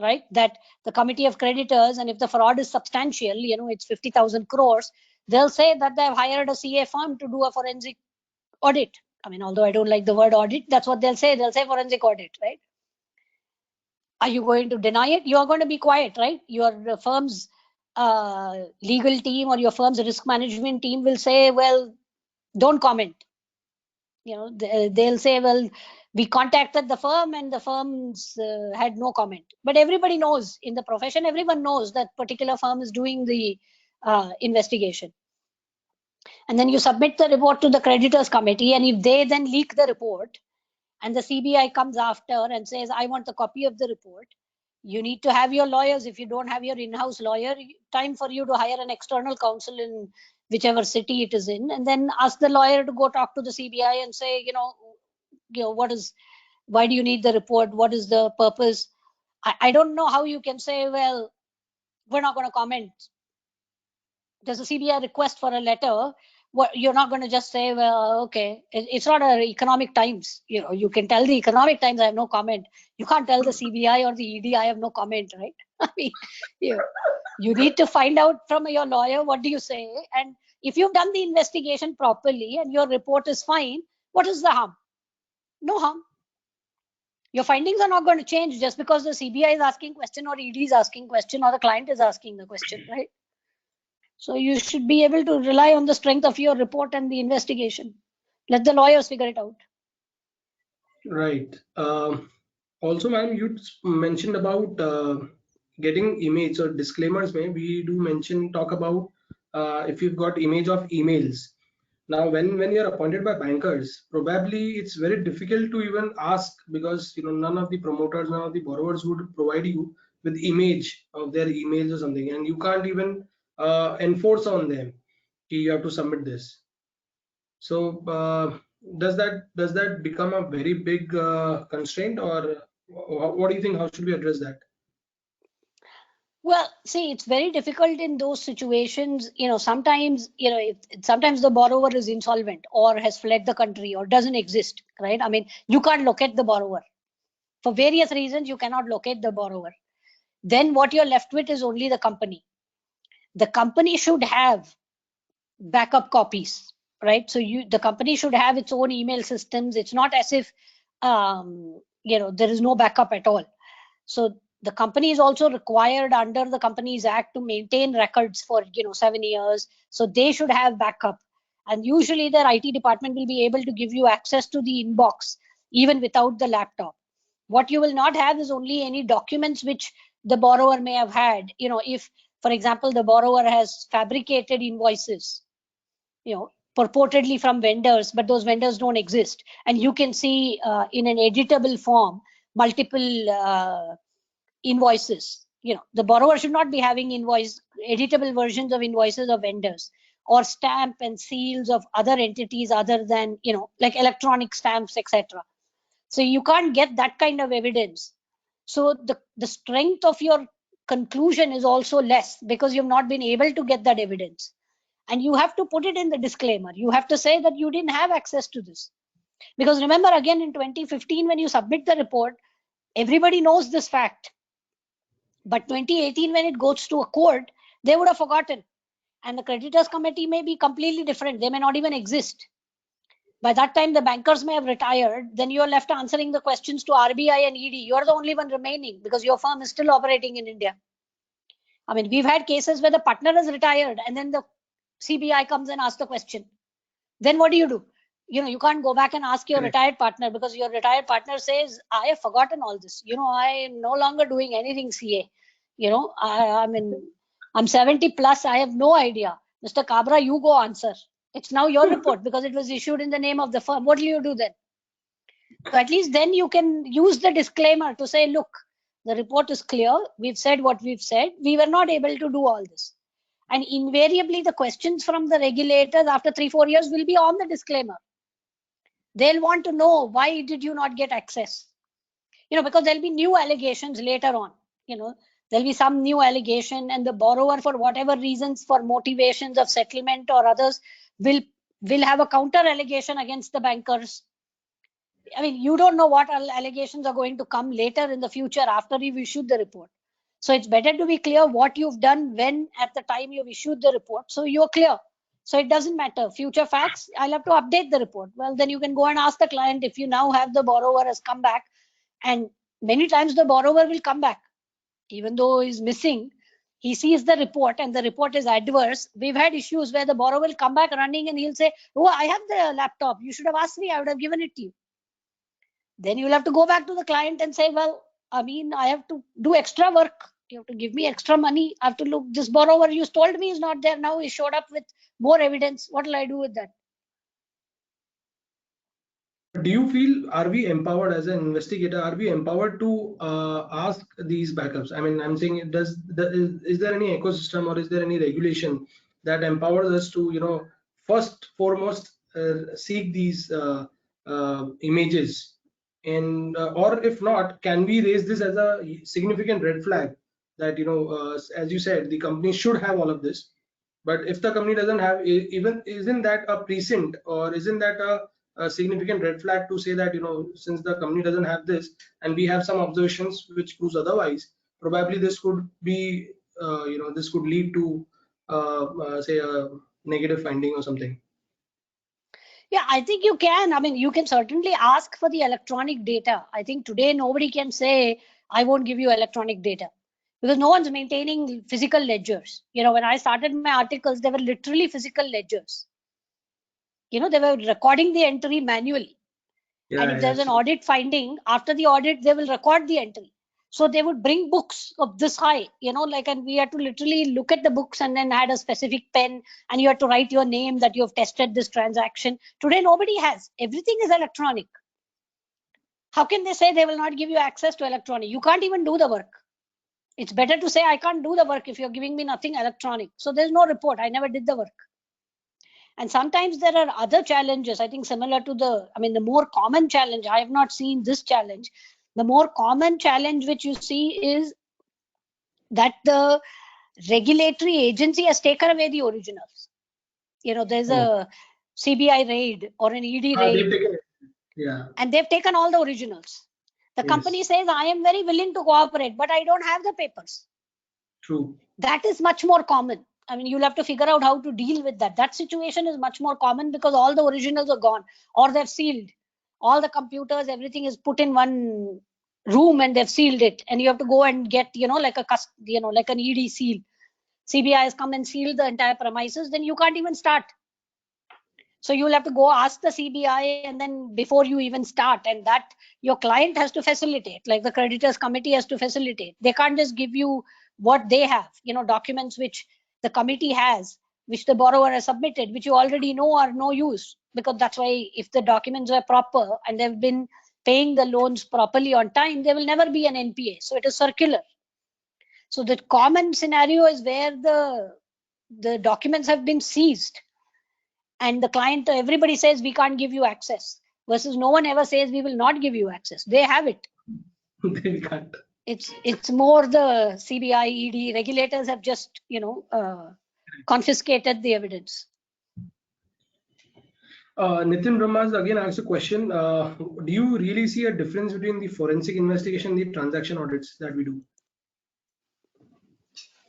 right? That the committee of creditors, and if the fraud is substantial, it's 50,000 crores, they'll say that they've hired a CA firm to do a forensic audit. I mean, although I don't like the word audit, that's what they'll say. They'll say forensic audit, right? Are you going to deny it? You are going to be quiet, right? Your firm's legal team or your firm's risk management team will say, well, don't comment. They'll say, well, we contacted the firm and the firms had no comment. But everybody knows in the profession, everyone knows that particular firm is doing the investigation. And then you submit the report to the creditors committee, and if they then leak the report and the CBI comes after and says, I want the copy of the report, you need to have your lawyers. If you don't have your in-house lawyer, time for you to hire an external counsel in whichever city it is in, and then ask the lawyer to go talk to the CBI and say, why do you need the report? What is the purpose? I don't know how you can say, well, we're not going to comment. There's a CBI request for a letter. You're not going to just say, well, okay, it's not an Economic Times. You can tell the Economic Times I have no comment. You can't tell the CBI or the ED I have no comment, right? I mean, you need to find out from your lawyer, what do you say? And if you've done the investigation properly and your report is fine, what is the harm? No harm. Your findings are not going to change just because the CBI is asking question or ED is asking question or the client is asking the question, right? So you should be able to rely on the strength of your report and the investigation. Let the lawyers figure it out. Right. Also, ma'am, you mentioned about getting image or disclaimers. We do talk about if you've got image of emails. Now, when you're appointed by bankers, probably it's very difficult to even ask, because none of the promoters, none of the borrowers would provide you with image of their emails or something, and you can't even enforce on them. You have to submit this. So does that become a very big constraint, or what do you think? How should we address that? Well, see, it's very difficult in those situations. Sometimes, sometimes the borrower is insolvent or has fled the country or doesn't exist, right? I mean, you can't locate the borrower. For various reasons, you cannot locate the borrower. Then what you're left with is only the company. The company should have backup copies. right? So the company should have its own email systems. It's not as if there is no backup at all. So the company is also required under the Companies Act to maintain records for 7 years. So they should have backup, and usually their IT department will be able to give you access to the inbox even without the laptop. What you will not have is only any documents which the borrower may have had. If, for example, the borrower has fabricated invoices, purportedly from vendors, but those vendors don't exist, and you can see in an editable form multiple invoices. The borrower should not be having editable versions of invoices of vendors, or stamp and seals of other entities other than like electronic stamps, etc. So you can't get that kind of evidence. So the strength of your conclusion is also less because you've not been able to get that evidence. And you have to put it in the disclaimer. You have to say that you didn't have access to this. Because remember, again, in 2015, when you submit the report, everybody knows this fact. But 2018, when it goes to a court, they would have forgotten. And the creditors committee may be completely different. They may not even exist. By that time, the bankers may have retired. Then you're left answering the questions to RBI and ED. You're the only one remaining because your firm is still operating in India. I mean, we've had cases where the partner is retired and then the CBI comes and asks the question. Then what do? You can't go back and ask your retired partner, because your retired partner says, I have forgotten all this. I am no longer doing anything CA. I mean, I'm 70 plus. I have no idea. Mr. Kabra, you go answer. It's now your report because it was issued in the name of the firm. What will you do then? So at least then you can use the disclaimer to say, look, the report is clear. We've said what we've said. We were not able to do all this. And invariably, the questions from the regulators after 3-4 years will be on the disclaimer. They'll want to know, why did you not get access? Because there'll be new allegations later on. There'll be some new allegation, and the borrower, for whatever reasons, for motivations of settlement or others, will have a counter allegation against the bankers. I mean, you don't know what allegations are going to come later in the future after you've issued the report. So it's better to be clear what you've done when, at the time you've issued the report. So you're clear. So it doesn't matter. Future facts, I'll have to update the report. Well, then you can go and ask the client, if you now have the borrower has come back, and many times the borrower will come back. Even though he's missing, he sees the report and the report is adverse. We've had issues where the borrower will come back running and he'll say, oh, I have the laptop. You should have asked me. I would have given it to you. Then you'll have to go back to the client and say, well, I mean, I have to do extra work. You have to give me extra money. I have to look, this borrower you told me is not there. Now he showed up with more evidence. What will I do with that? Do you feel, are we empowered as an investigator? Are we empowered to ask these backups? I mean, I'm saying, is there any ecosystem or is there any regulation that empowers us to, first foremost, seek these images? And or if not, can we raise this as a significant red flag that as you said, the company should have all of this, but if the company doesn't have, even isn't that a prescient, or isn't that a significant red flag to say that since the company doesn't have this and we have some observations which proves otherwise, probably this could be this could lead to say a negative finding or something? Yeah, I think you can. I mean, you can certainly ask for the electronic data. I think today nobody can say, I won't give you electronic data, because no one's maintaining physical ledgers. When I started my articles, they were literally physical ledgers. They were recording the entry manually. Yeah, and if there's an audit finding, after the audit, they will record the entry. So they would bring books of this high, and we had to literally look at the books and then had a specific pen, and you had to write your name that you have tested this transaction. Today, nobody has. Everything is electronic. How can they say they will not give you access to electronic? You can't even do the work. It's better to say, I can't do the work if you're giving me nothing electronic. So there's no report. I never did the work. And sometimes there are other challenges, I think, similar to the more common challenge. I have not seen this challenge. The more common challenge which you see is that the regulatory agency has taken away the originals. There's a CBI raid or an ED raid. And they've taken all the originals. The company says, I am very willing to cooperate, but I don't have the papers. True. That is much more common. I mean, you'll have to figure out how to deal with that. That situation is much more common because all the originals are gone or they're sealed. All the computers, everything is put in one room and they've sealed it. And you have to go and get, like like an ED seal. CBI has come and sealed the entire premises, then you can't even start. So you'll have to go ask the CBI and then before you even start, and that your client has to facilitate, like the creditors committee has to facilitate. They can't just give you what they have, documents which the committee has, which the borrower has submitted, which you already know are no use, because that's why if the documents were proper and they've been paying the loans properly on time, there will never be an NPA. So it is circular. So the common scenario is where the documents have been seized and the client, everybody says we can't give you access, versus no one ever says we will not give you access. They have it. They can't. It's more the CBI, ED regulators have just confiscated the evidence. Nitin Brahmas again asks a question. Do you really see a difference between the forensic investigation and the transaction audits that we do?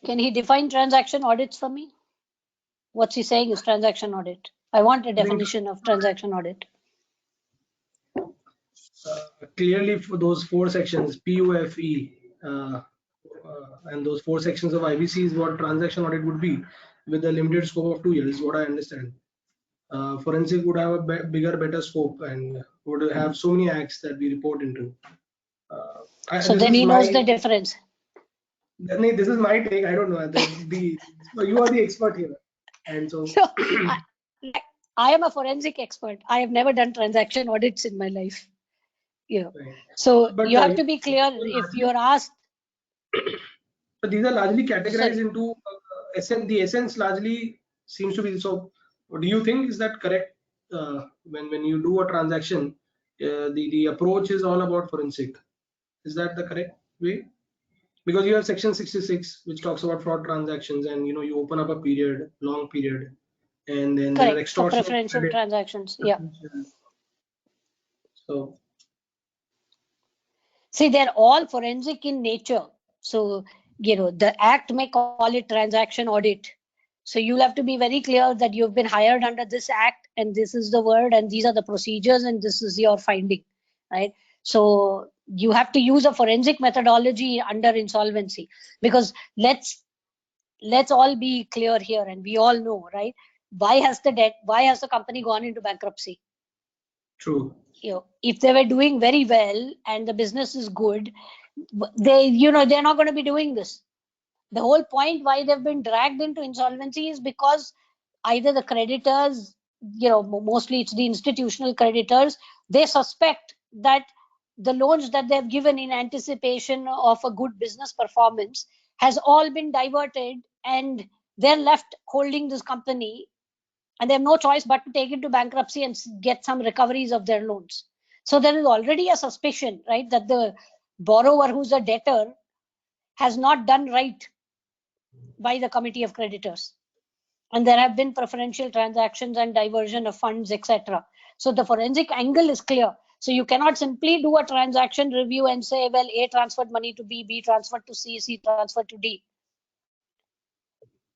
Can he define transaction audits for me? What's he saying is transaction audit? I want a definition of transaction audit. Clearly, for those 4 sections, PUFE, and those 4 sections of IBC is what transaction audit would be, with a limited scope of 2 years, what I understand. Forensic would have a bigger, better scope and would have so many acts that we report into. So then he knows the difference. This is my take. I don't know. You are the expert here, and so I am a forensic expert. I have never done transaction audits in my life. Right. So but you have to be clear if you're asked. But these are largely categorized into the essence largely seems to be so. Do you think is that correct? When you do a transaction, the approach is all about forensic. Is that the correct way? Because you have section 66, which talks about fraud transactions, and you open up a long period, and then there are extortion for preferential transactions. Yeah. So see, they're all forensic in nature. So the act may call it transaction audit. So you'll have to be very clear that you've been hired under this act, and this is the word, and these are the procedures, and this is your finding, right? So you have to use a forensic methodology under insolvency, because let's all be clear here, and we all know, right? Why has the company gone into bankruptcy? True. If they were doing very well and the business is good, they're not going to be doing this. The whole point why they've been dragged into insolvency is because either the creditors, mostly it's the institutional creditors, they suspect that the loans that they've given in anticipation of a good business performance has all been diverted, and they're left holding this company, and they have no choice but to take it to bankruptcy and get some recoveries of their loans. So there is already a suspicion, right, that the borrower, who's a debtor, has not done right by the committee of creditors, and there have been preferential transactions and diversion of funds, etc. So the forensic angle is clear. So you cannot simply do a transaction review and say, well, A transferred money to B transferred to C transferred to D.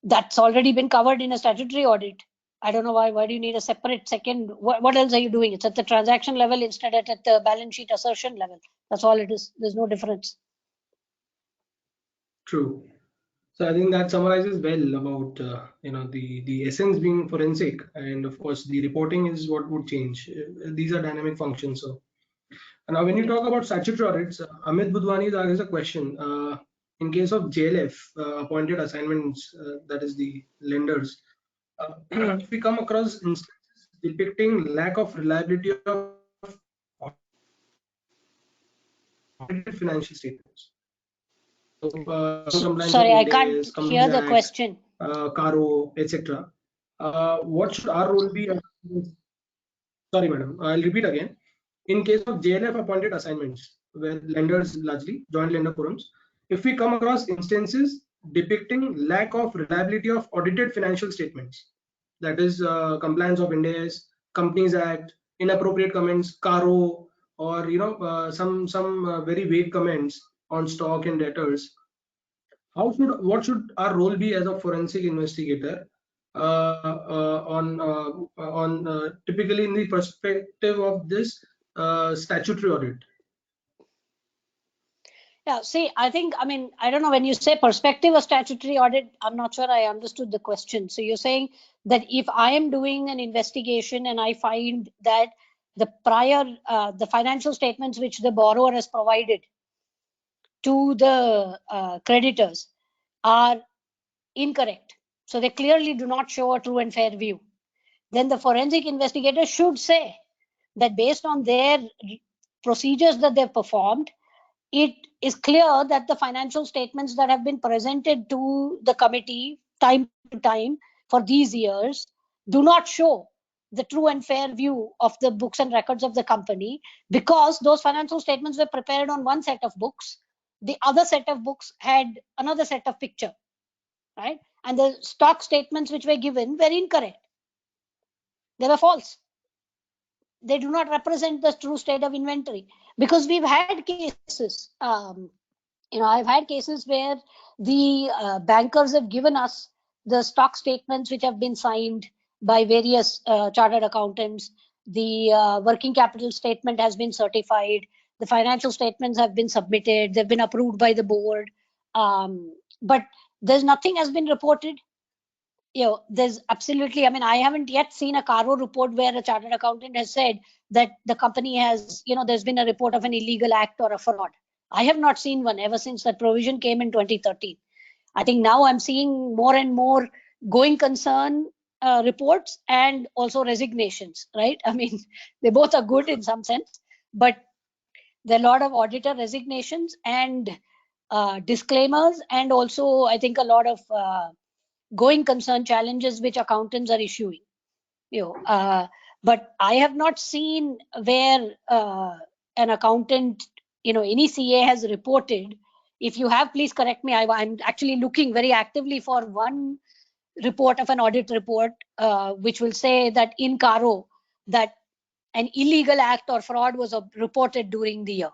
That's already been covered in a statutory audit. I don't know why do you need a separate second? What else are you doing? It's at the transaction level instead at the balance sheet assertion level. That's all it is. There's no difference. True. So I think that summarizes well about the essence being forensic, and of course the reporting is what would change. These are dynamic functions. So now when you talk about statutory audits, Amit Budwani asks a question. In case of JLF appointed assignments, that is the lenders, if we come across instances depicting lack of reliability of audited financial statements. Sorry, I can't hear the question. Caro, etc. What should our role be? Sorry, madam. I'll repeat again. In case of JLF appointed assignments, where lenders largely joint lender forums, if we come across instances depicting lack of reliability of audited financial statements, that is compliance of Ind AS, Companies Act, inappropriate comments, Caro, or some very vague comments on stock and debtors, what should our role be as a forensic investigator on typically in the perspective of this statutory audit? Yeah, see, I don't know, when you say perspective of statutory audit, I'm not sure I understood the question. So you're saying that if I am doing an investigation and I find that the the financial statements which the borrower has provided to the creditors are incorrect, so they clearly do not show a true and fair view, then the forensic investigator should say that based on their procedures that they've performed, it is clear that the financial statements that have been presented to the committee time to time for these years do not show the true and fair view of the books and records of the company, because those financial statements were prepared on one set of books, the other set of books had another set of picture, right? And the stock statements which were given were incorrect, they were false, they do not represent the true state of inventory. Because we've had cases, I've had cases where the bankers have given us the stock statements which have been signed by various chartered accountants. The working capital statement has been certified. The financial statements have been submitted. They've been approved by the board. But there's nothing has been reported. There's absolutely, I haven't yet seen a Caro report where a chartered accountant has said that the company has, there's been a report of an illegal act or a fraud. I have not seen one ever since that provision came in 2013. I think now I'm seeing more and more going concern reports and also resignations, right? They both are good in some sense, but there are a lot of auditor resignations and disclaimers, and also I think a lot of going concern challenges which accountants are issuing. But I have not seen where an accountant, any CA has reported. If you have, please correct me. I'm actually looking very actively for one report of an audit report which will say that in Caro that an illegal act or fraud was reported during the year.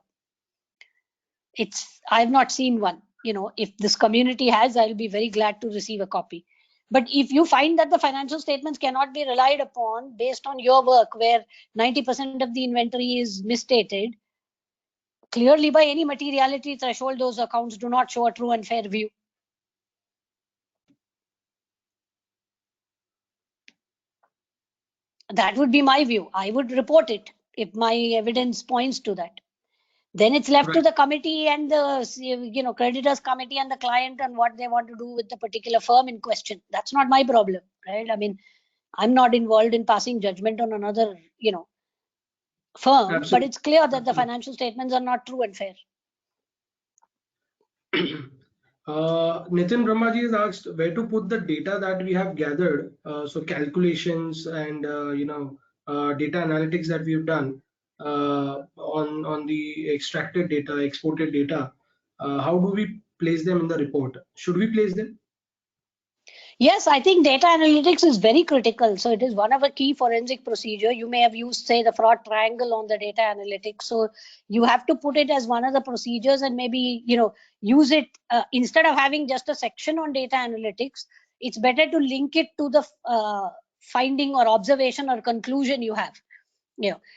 I've not seen one. If this community has, I'll be very glad to receive a copy. But if you find that the financial statements cannot be relied upon based on your work, where 90% of the inventory is misstated, clearly by any materiality threshold, those accounts do not show a true and fair view. That would be my view. I would report it if my evidence points to that. Then it's left to the committee and the creditors committee and the client on what they want to do with the particular firm in question. That's not my problem, right? I'm not involved in passing judgment on another firm. Absolutely. But it's clear that the financial statements are not true and fair. Nitin Brahmaji has asked where to put the data that we have gathered, so calculations and data analytics that we've done on the extracted data, exported data. How do we place them in the report? Should we place them? Yes, I think data analytics is very critical. So it is one of a key forensic procedure. You may have used, say, the fraud triangle on the data analytics. So you have to put it as one of the procedures and maybe, use it instead of having just a section on data analytics. It's better to link it to the finding or observation or conclusion you have.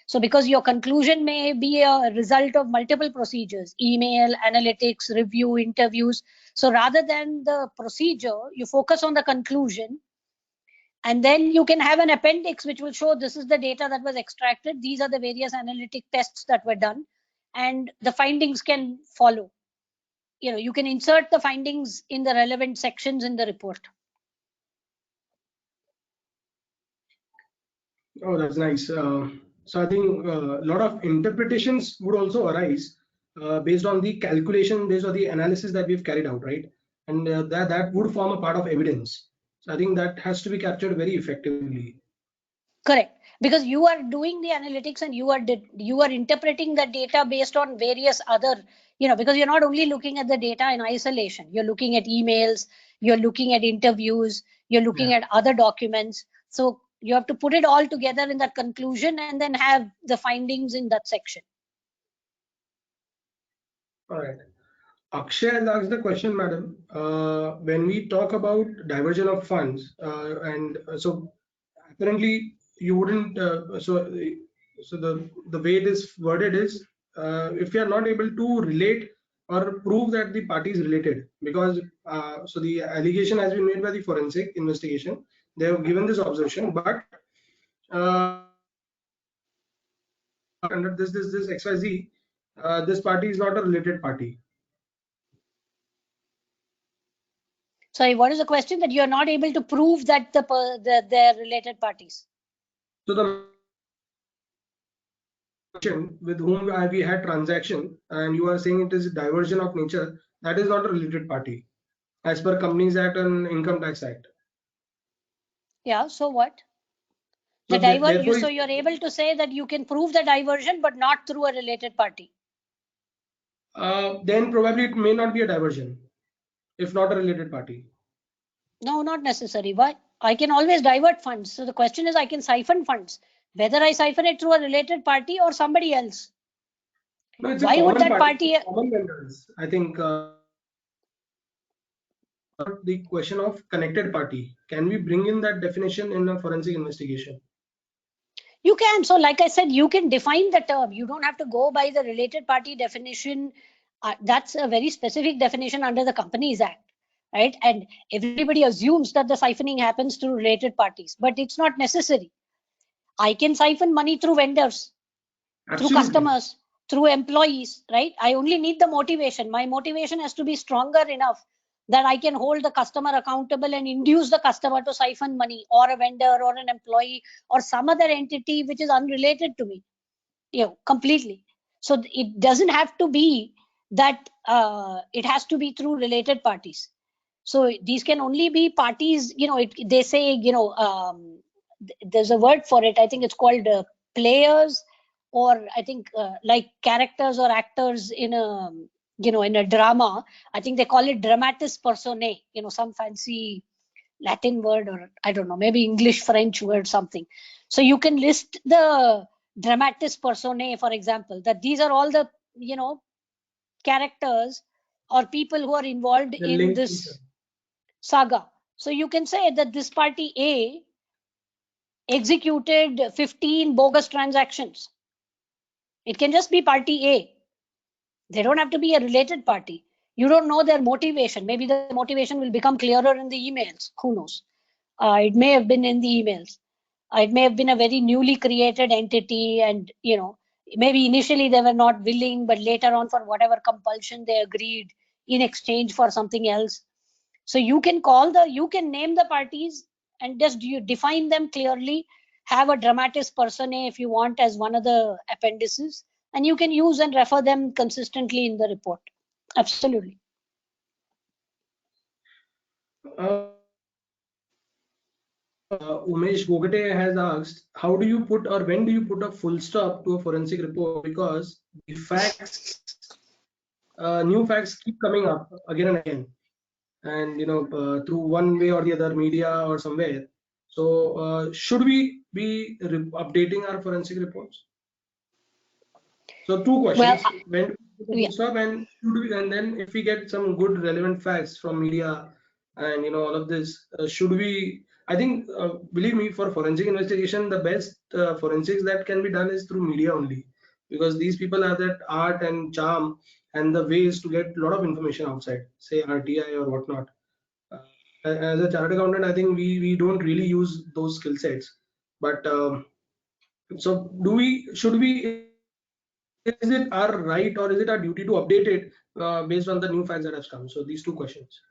So because your conclusion may be a result of multiple procedures, email, analytics, review, interviews. So rather than the procedure, you focus on the conclusion, and then you can have an appendix which will show this is the data that was extracted. These are the various analytic tests that were done, and the findings can follow. You can insert the findings in the relevant sections in the report. Oh, that's nice. So I think a lot of interpretations would also arise based on the calculation, based on the analysis that we've carried out, right? And that would form a part of evidence. So I think that has to be captured very effectively. Correct, because you are doing the analytics and you are interpreting the data based on various other, because you're not only looking at the data in isolation. You're looking at emails, you're looking at interviews, you're looking at other documents. So you have to put it all together in that conclusion and then have the findings in that section. All right. Akshay has asked the question, madam. When we talk about diversion of funds, so apparently you wouldn't. So the way it is worded is, if you are not able to relate or prove that the party is related, because so the allegation has been made by the forensic investigation. They have given this observation, but under this XYZ, this party is not a related party. Sorry, what is the question? That you are not able to prove that they're related parties? So the with whom we had transaction, and you are saying it is diversion of nature, that is not a related party as per Companies Act and Income Tax Act. Yeah, so what? So So you're able to say that you can prove the diversion, but not through a related party. Then probably it may not be a diversion, if not a related party. No, not necessary. Why? I can always divert funds. So the question is, I can siphon funds, whether I siphon it through a related party or somebody else. No, it's Why a would common that party? common vendors. I think the question of connected party. Can we bring in that definition in a forensic investigation? You can. So like I said, you can define the term. You don't have to go by the related party definition. That's a very specific definition under the Companies Act, right? And everybody assumes that the siphoning happens through related parties, but it's not necessary. I can siphon money through vendors, Absolutely. through customers, through employees, right? I only need the motivation. My motivation has to be stronger enough that I can hold the customer accountable and induce the customer to siphon money, or a vendor or an employee or some other entity which is unrelated to me, completely. So it doesn't have to be that it has to be through related parties. So these can only be parties, they say, there's a word for it. I think it's called players, or I think like characters or actors in a, in a drama. I think they call it dramatis personae, some fancy Latin word, or I don't know, maybe English, French word, something. So you can list the dramatis personae, for example, that these are all the, characters or people who are involved in this saga. So you can say that this party A executed 15 bogus transactions. It can just be party A. They don't have to be a related party. You don't know their motivation. Maybe the motivation will become clearer in the emails. Who knows? It may have been in the emails. It may have been a very newly created entity, and maybe initially they were not willing, but later on, for whatever compulsion, they agreed in exchange for something else. So you can name the parties and just you define them clearly. Have a dramatis personae if you want as one of the appendices, and you can use and refer them consistently in the report. Absolutely. Umesh Gogate has asked, how do you put, or when do you put a full stop to a forensic report? Because the facts, new facts keep coming up again and again, and through one way or the other, media or somewhere. So should we be updating our forensic reports? So two questions: when do we put a full stop, and should we, and then if we get some good relevant facts from media and all of this, should we? I think, believe me, for forensic investigation, the best forensics that can be done is through media only, because these people have that art and charm and the ways to get a lot of information outside, say RTI or whatnot. As a chartered accountant, I think we don't really use those skill sets. But so should we? Is it our right, or is it our duty to update it based on the new facts that have come? So these two questions.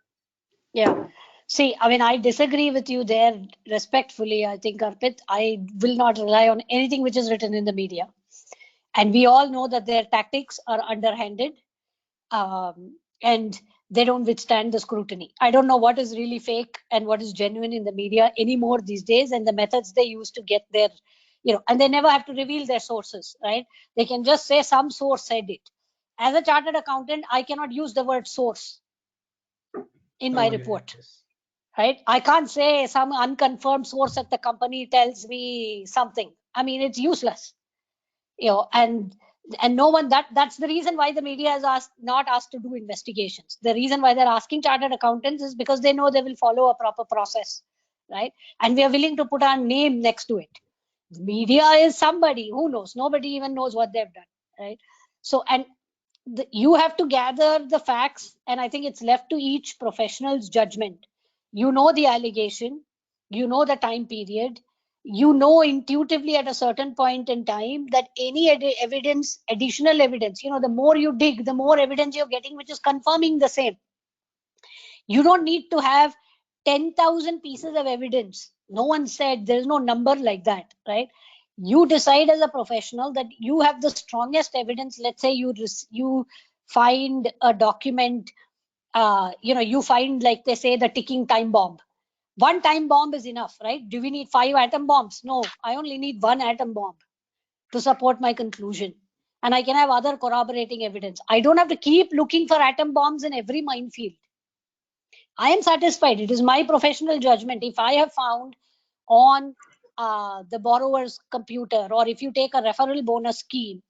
Yeah. See, I mean, I disagree with you there respectfully. I think, Arpit, I will not rely on anything which is written in the media. And we all know that their tactics are underhanded, and they don't withstand the scrutiny. I don't know what is really fake and what is genuine in the media anymore these days, and the methods they use to get their, and they never have to reveal their sources, right? They can just say some source said it. As a chartered accountant, I cannot use the word source in my report. Yes. Right? I can't say some unconfirmed source at the company tells me something. I mean, it's useless. And And no one, that's the reason why the media is not asked to do investigations. The reason why they're asking chartered accountants is because they know they will follow a proper process, right? And we are willing to put our name next to it. The media is somebody who knows. Nobody even knows what they've done, right? So, and you have to gather the facts, and I think it's left to each professional's judgment. You know the allegation, you know the time period, you know intuitively at a certain point in time that any evidence, additional evidence, the more you dig, the more evidence you're getting, which is confirming the same. You don't need to have 10,000 pieces of evidence. No one said, there's no number like that, right? You decide as a professional that you have the strongest evidence. Let's say you find a document, you find, like they say, the ticking time bomb. One time bomb is enough, right? Do we need 5 atom bombs? No, I only need 1 atom bomb to support my conclusion. And I can have other corroborating evidence. I don't have to keep looking for atom bombs in every minefield. I am satisfied. It is my professional judgment. If I have found on the borrower's computer, or if you take a referral bonus scheme,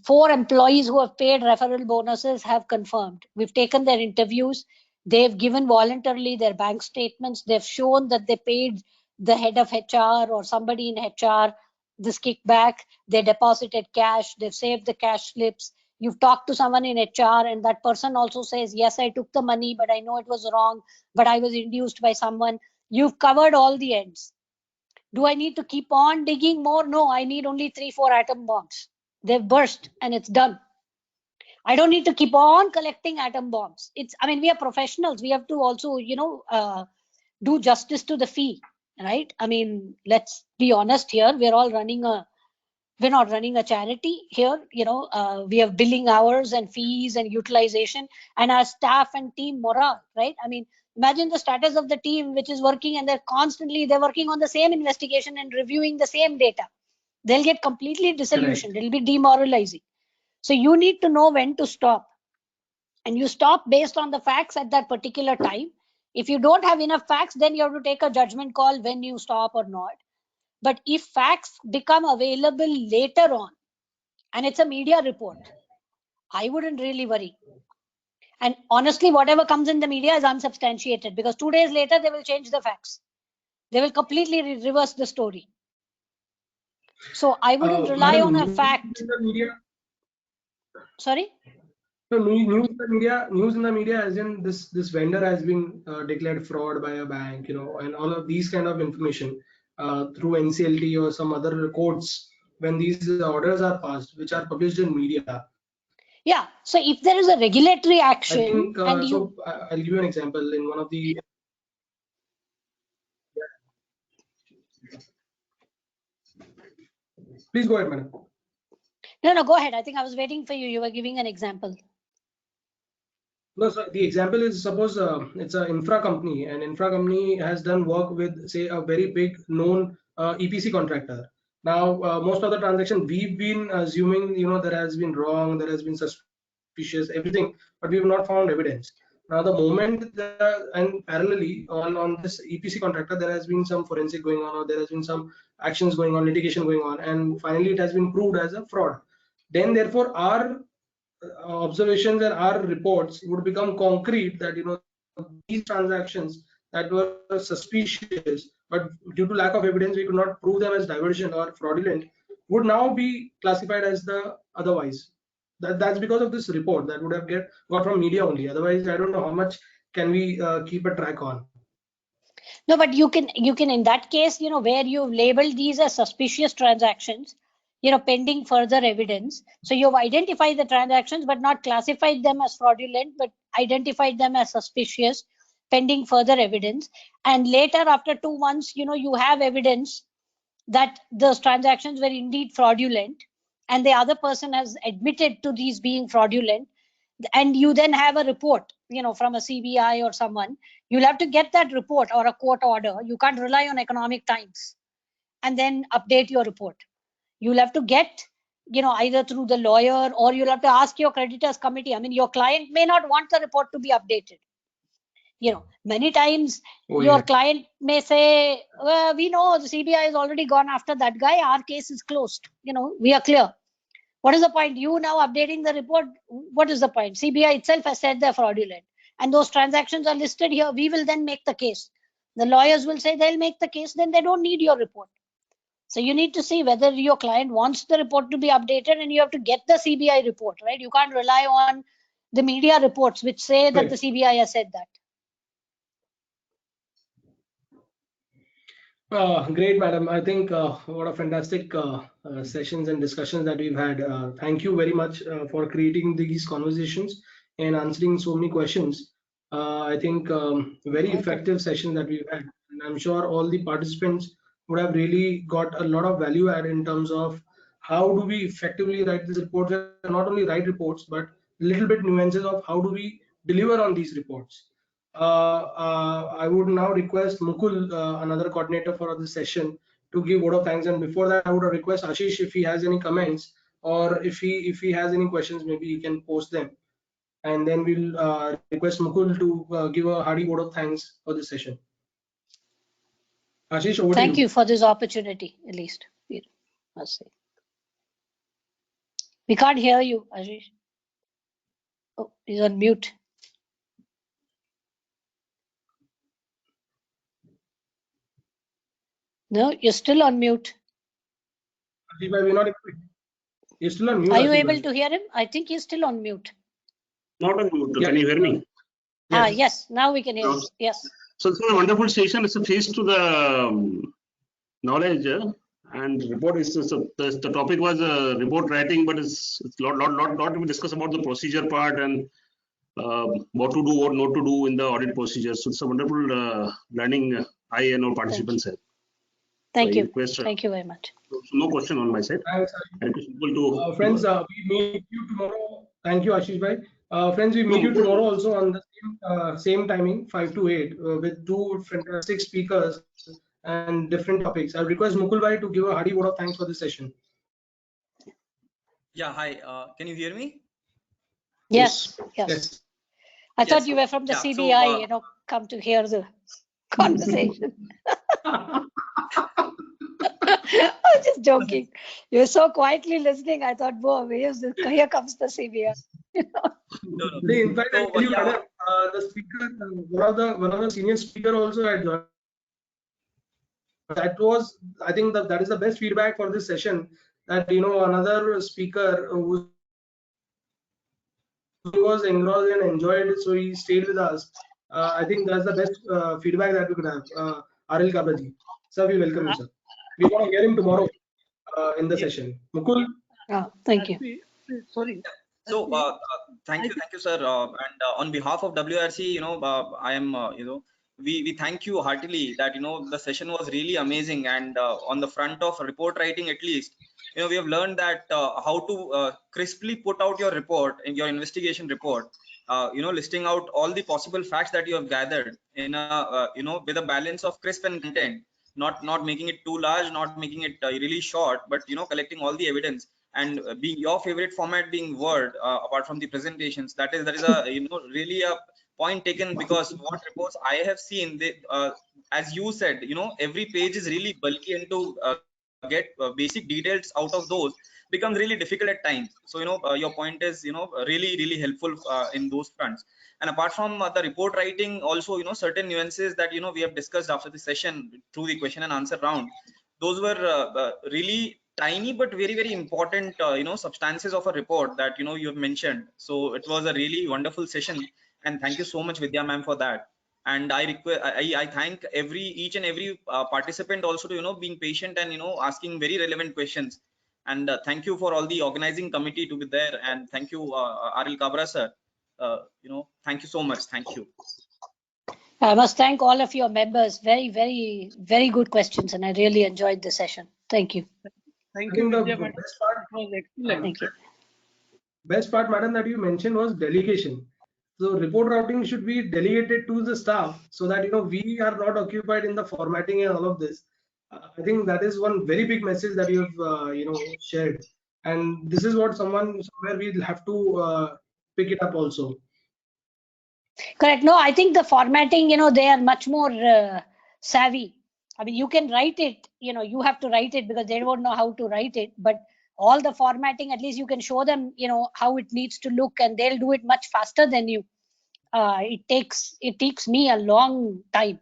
4 employees who have paid referral bonuses have confirmed. We've taken their interviews. They've given voluntarily their bank statements. They've shown that they paid the head of HR or somebody in HR this kickback. They deposited cash. They've saved the cash slips. You've talked to someone in HR and that person also says, yes, I took the money, but I know it was wrong, but I was induced by someone. You've covered all the ends. Do I need to keep on digging more? No, I need only 3-4 atom bombs. They've burst and it's done. I don't need to keep on collecting atom bombs. We are professionals. We have to also, do justice to the fee, right? Let's be honest here. We're not running a charity here. We have billing hours and fees and utilization and our staff and team morale, right? Imagine the status of the team which is working and they're working on the same investigation and reviewing the same data. They'll get completely disillusioned. Correct. It'll be demoralizing. So you need to know when to stop. And you stop based on the facts at that particular time. If you don't have enough facts, then you have to take a judgment call when you stop or not. But if facts become available later on, and it's a media report, I wouldn't really worry. And honestly, whatever comes in the media is unsubstantiated, because 2 days later, they will change the facts. They will completely reverse the story. So I wouldn't rely on a fact. Sorry? So news in the media, as in this vendor has been declared fraud by a bank, and all of these kind of information through NCLT or some other courts, when these orders are passed, which are published in media. Yeah. So if there is a regulatory action, I think, I'll give you an example. In one of the Please go ahead, madam. No, go ahead. I think I was waiting for you. You were giving an example. No, so the example is, suppose it's an infra company, and infra company has done work with, say, a very big known EPC contractor. Now, most of the transaction we've been assuming, there has been wrong, there has been suspicious, everything, but we've not found evidence. Now, the moment and parallelly on this EPC contractor, there has been some forensic going on, or there has been some actions going on, litigation going on, and finally it has been proved as a fraud. Then, therefore, our observations and our reports would become concrete that these transactions that were suspicious, but due to lack of evidence we could not prove them as diversion or fraudulent, would now be classified as the otherwise. That's because of this report that would have got from media only. Otherwise, I don't know how much can we keep a track on. No, but you can in that case, where you've labeled these as suspicious transactions, pending further evidence. So you've identified the transactions, but not classified them as fraudulent, but identified them as suspicious, pending further evidence. And later, after 2 months, you have evidence that those transactions were indeed fraudulent, and the other person has admitted to these being fraudulent. And you then have a report, from a CBI or someone. You'll have to get that report or a court order. You can't rely on Economic Times and then update your report. You'll have to get, either through the lawyer, or you'll have to ask your creditors committee. Your client may not want the report to be updated. Many times your client may say, well, we know the CBI has already gone after that guy. Our case is closed. We are clear. What is the point? You now updating the report. What is the point? CBI itself has said they're fraudulent. And those transactions are listed here. We will then make the case. The lawyers will say they'll make the case. Then they don't need your report. So you need to see whether your client wants the report to be updated, and you have to get the CBI report, right? You can't rely on the media reports which say that Right. the CBI has said that. Great, madam. I think what a fantastic sessions and discussions that we've had. Thank you very much for creating these conversations and answering so many questions. I think very effective session that we've had. And I'm sure all the participants would have really got a lot of value add in terms of how do we effectively write these reports, and not only write reports, but a little bit nuances of how do we deliver on these reports. I would now request Mukul, another coordinator for this session, to give vote of thanks. And before that, I would request Ashish if he has any comments, or if he has any questions, maybe he can post them. And then we'll request Mukul to give a hearty vote of thanks for this session. Ashish, over to you. Thank you for this opportunity, at least. Must say. We can't hear you, Ashish. Oh, he's on mute. No, you're still on mute. Ashish, we're not able to. You're still on mute. Are you Ashish, able to hear him? I think he's still on mute. Not on mute. Yeah. Can you hear me? Yes. Yes, now we can hear you. Yes. So it's a wonderful session. It's a face to the knowledge and report. The topic was report writing, but it's lot we discuss about the procedure part and what to do, what not to do in the audit procedure. So it's a wonderful learning I and our participants have. Thank So I you. request, Thank you very much. no question on my side. Thanks, I request people to friends, we meet you tomorrow. Thank you, Ashish bhai. Friends, we meet you No. tomorrow also on the same timing, 5 to 8, with two fantastic speakers and different topics. I request Mukul bhai to give a hearty vote of thanks for this session. Yeah, hi. Can you hear me? Yes. Yes. I thought Yes. you were from the Yeah, so, CBI, come to hear the conversation. I'm just joking. You were so quietly listening. I thought, whoa, here comes the CBI. No. In fact, I So, tell you, yeah. madam, the speaker, one of the senior speaker also had joined. That was, I think that is the best feedback for this session. That another speaker who was engrossed and enjoyed it, so he stayed with us. I think that's the best feedback that we could have. R.L. Kabraji, sir, we welcome you, sir. We want to hear him tomorrow in the session. Mukul. Thank you. Sorry. So, thank you, sir. And on behalf of WRC, I am, we thank you heartily that, the session was really amazing. And on the front of report writing, at least, we have learned that how to crisply put out your report, in your investigation report, listing out all the possible facts that you have gathered in a, with a balance of crisp and content, not making it too large, not making it really short, but, collecting all the evidence. And being your favorite format being Word, apart from the presentations, that is a really a point taken, because what reports I have seen, they, as you said, every page is really bulky, and to get basic details out of those becomes really difficult at times. So your point is really helpful in those fronts. And apart from the report writing, also certain nuances that we have discussed after the session through the question and answer round, those were really tiny but very important substances of a report that you have mentioned. So it was a really wonderful session, and thank you so much, Vidya ma'am, for that. And I thank each and every participant also to being patient and asking very relevant questions. And thank you for all the organizing committee to be there, and thank you, R.L. Kabra sir. Thank you so much. Thank you. I must thank all of your members. Very good questions, and I really enjoyed the session. Thank you. Thank I you, think Vidya, the madam. best part, It was excellent. Thank you. best part, madam, that you mentioned was delegation. So report routing should be delegated to the staff, so that we are not occupied in the formatting and all of this. I think that is one very big message that you have shared, and this is what somewhere we'll have to pick it up also. Correct. No, I think the formatting, they are much more savvy. I mean, you can write it, you have to write it because they don't know how to write it. But all the formatting, at least you can show them, how it needs to look, and they'll do it much faster than you. It takes me a long time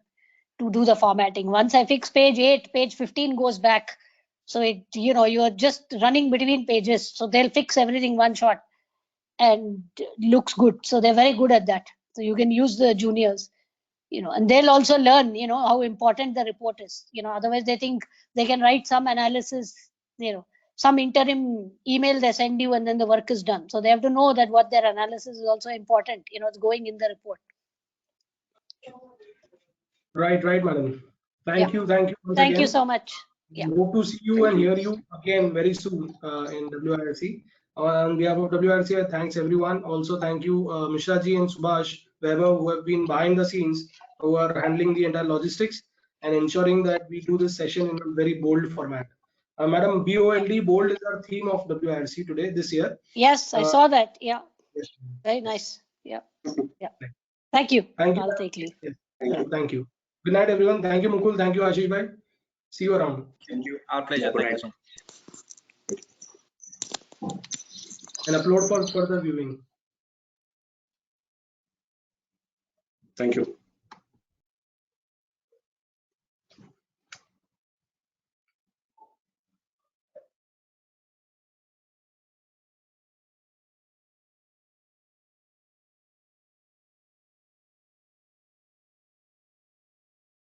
to do the formatting. Once I fix page 8, page 15 goes back. So you're just running between pages. So they'll fix everything one shot and looks good. So they're very good at that. So you can use the juniors, and they'll also learn, how important the report is. Otherwise they think they can write some analysis, some interim email they send you and then the work is done. So they have to know that what their analysis is also important, it's going in the report. Right, madam. Thank you once Thank again. you so much. Yeah. Hope to see you and hear you again very soon in WIRC. On behalf of WIRC, thanks everyone. Also, thank you Mishra ji and Subhash Weber, who have been behind the scenes, who are handling the entire logistics and ensuring that we do this session in a very bold format. Madam, BOLD, bold is our theme of WIRC today, this year. Yes, I saw that. Yeah. Yes. Very nice. Yeah. Yeah. Thank you. Thank you. I'll take leave. Yes. Thank you. Good night, everyone. Thank you, Mukul. Thank you, Ashish bhai. See you around. Thank you. Our pleasure. Thank you so much. And upload for further viewing. Thank you.